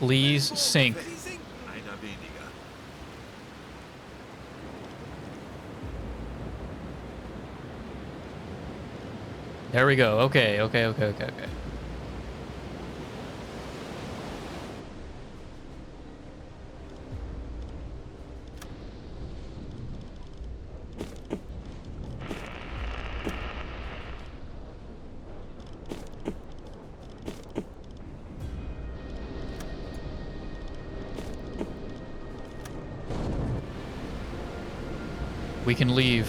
Speaker 1: Please sink.
Speaker 4: Einer weniger.
Speaker 1: There we go. Okay. We can leave.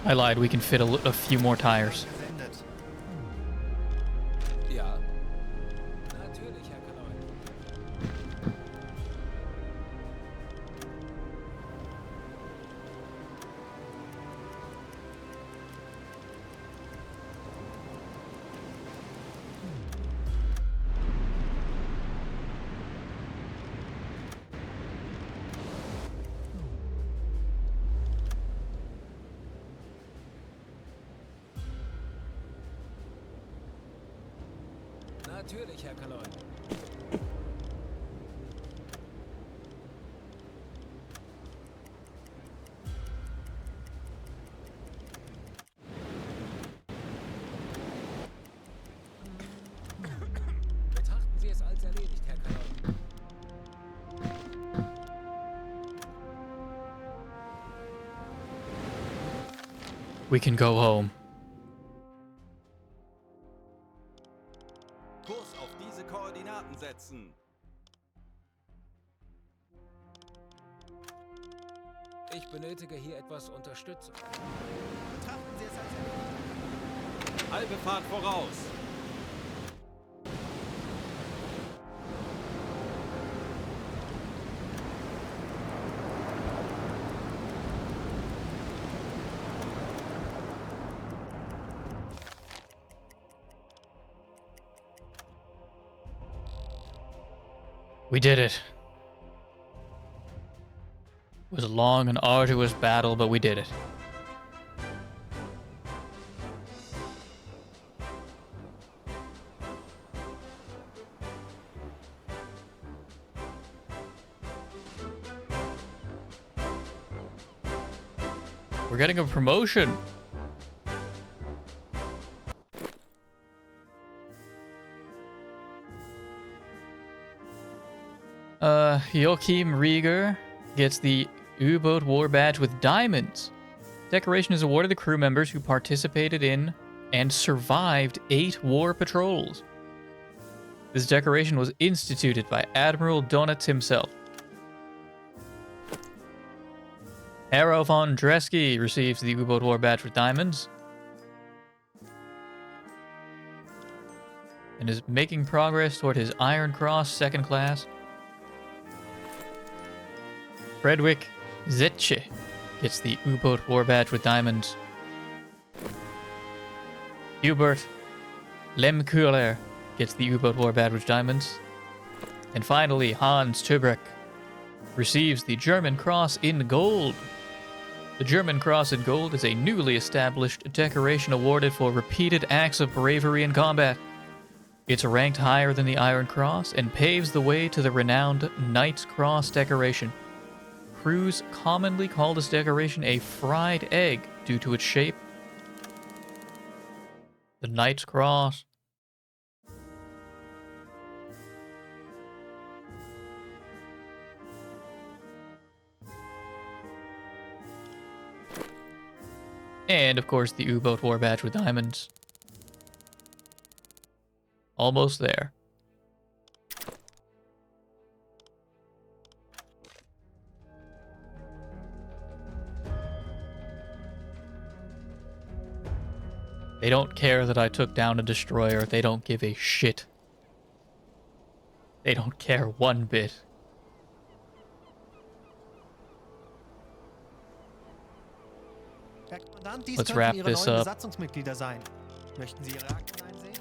Speaker 1: I lied. We can fit a few more tires.
Speaker 8: Gesendet.
Speaker 5: Ja. Natürlich, Herr Kaloi. Natürlich, Herr Kaloi. Betrachten Sie es als erledigt, Herr Kaloi.
Speaker 1: We can go home.
Speaker 7: Kurs auf diese Koordinaten setzen.
Speaker 5: Ich benötige hier etwas Unterstützung.
Speaker 8: Betrachten Sie es als erledigt.
Speaker 7: Halbe Fahrt voraus.
Speaker 1: We did it. It was a long and arduous battle, but we did it. We're getting a promotion. Joachim Rieger gets the U-Boat War Badge with diamonds. Decoration is awarded to crew members who participated in and survived 8 war patrols. This decoration was instituted by Admiral Donitz himself. Harrow von Dresky receives the U-Boat War Badge with diamonds and is making progress toward his Iron Cross 2nd class. Fredwick Zetsche gets the U-Boat War Badge with diamonds. Hubert Lemkuhler gets the U-Boat War Badge with diamonds. And finally, Hans Tübrek receives the German Cross in Gold. The German Cross in Gold is a newly established decoration awarded for repeated acts of bravery in combat. It's ranked higher than the Iron Cross and paves the way to the renowned Knight's Cross decoration. Crews commonly call this decoration a fried egg due to its shape. The Knight's Cross. And, of course, the U-Boat War Badge with diamonds. Almost there. They don't care that I took down a destroyer. They don't give a shit. They don't care one bit.
Speaker 8: Herr Kommandant, dies
Speaker 1: Let's
Speaker 8: könnten
Speaker 1: wrap
Speaker 8: Ihre
Speaker 1: this
Speaker 8: neuen
Speaker 1: up.
Speaker 8: Besatzungsmitglieder sein. Möchten Sie Ihre Akten einsehen?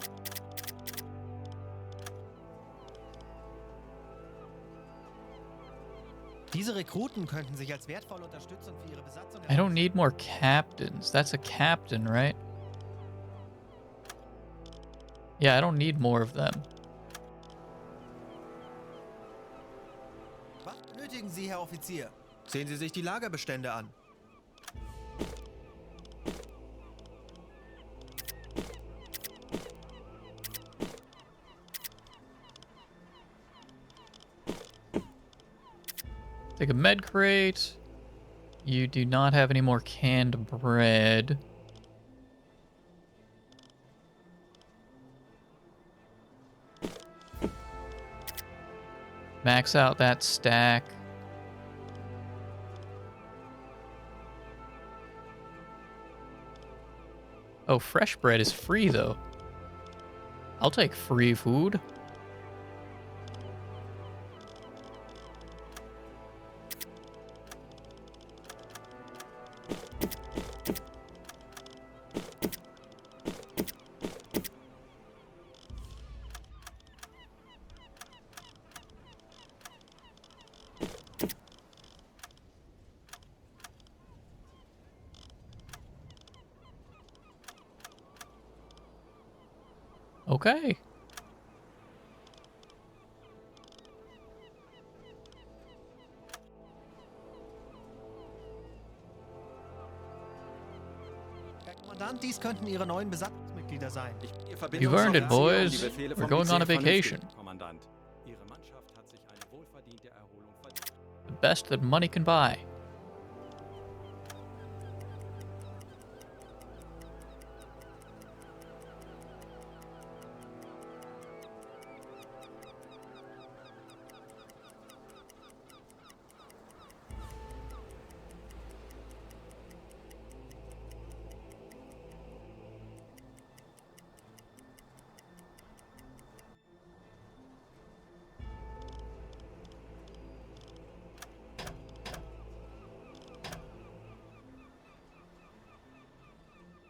Speaker 8: Diese Rekruten könnten sich als wertvolle Unterstützung für Ihre Besatzung
Speaker 1: I don't need more captains. That's a captain, right? Yeah, I don't need more of them.
Speaker 8: Was benötigen Sie, Herr Offizier? Sehen Sie sich die Lagerbestände an.
Speaker 1: Take a med crate. You do not have any more canned bread. Max out that stack. Oh, fresh bread is free, though. I'll take free food. Okay.
Speaker 8: Herr Kommandant, dies könnten Ihre neuen Besatzungsmitglieder sein.
Speaker 7: Ich bin Ihr
Speaker 1: You've earned it,
Speaker 7: Verbindungsoffizier,
Speaker 1: boys.
Speaker 7: die Befehle
Speaker 1: We're
Speaker 7: vom
Speaker 1: going on a
Speaker 7: Bezirk
Speaker 1: vacation.
Speaker 7: vernünftig, Kommandant. Ihre Mannschaft hat sich eine wohlverdiente Erholung verdient.
Speaker 1: The best that money can buy.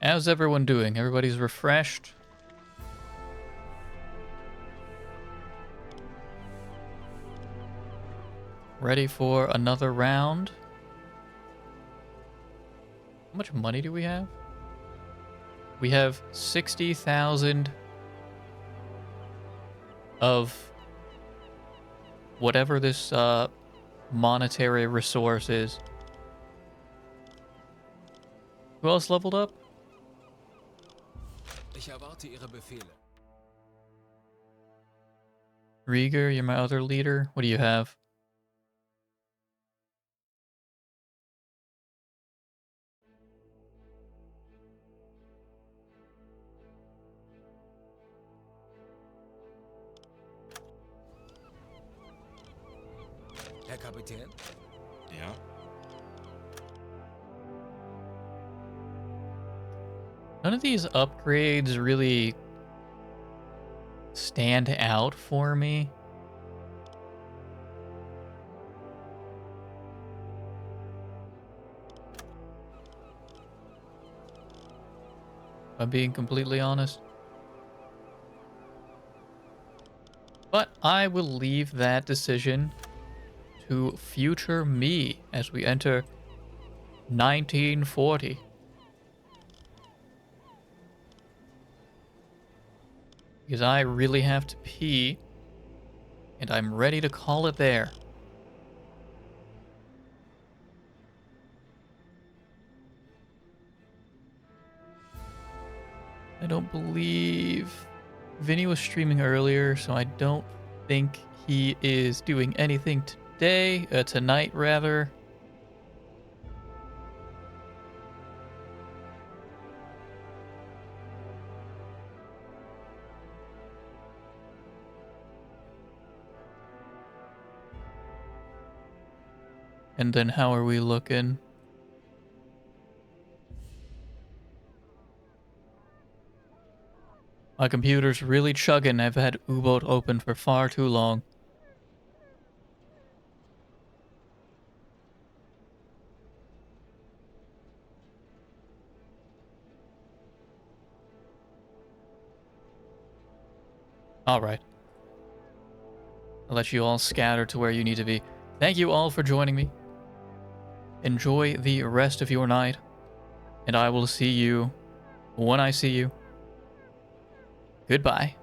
Speaker 1: How's everyone doing? Everybody's refreshed? ready for another round. How much money do we have? We have 60,000 of whatever this monetary resource is. Who else leveled up?
Speaker 5: Ich erwarte Ihre Befehle.
Speaker 1: Rieger, you're my other leader. What do you have?
Speaker 5: Herr Kapitän?
Speaker 4: Ja?
Speaker 1: None of these upgrades really stand out for me. If I'm being completely honest. But I will leave that decision to future me as we enter 1940. Because I really have to pee, and I'm ready to call it there. I don't believe Vinny was streaming earlier, so I don't think he is doing anything today, tonight rather. And then how are we looking? My computer's really chugging. I've had Uboat open for far too long. Alright. I'll let you all scatter to where you need to be. Thank you all for joining me. Enjoy the rest of your night. And I will see you when I see you. Goodbye.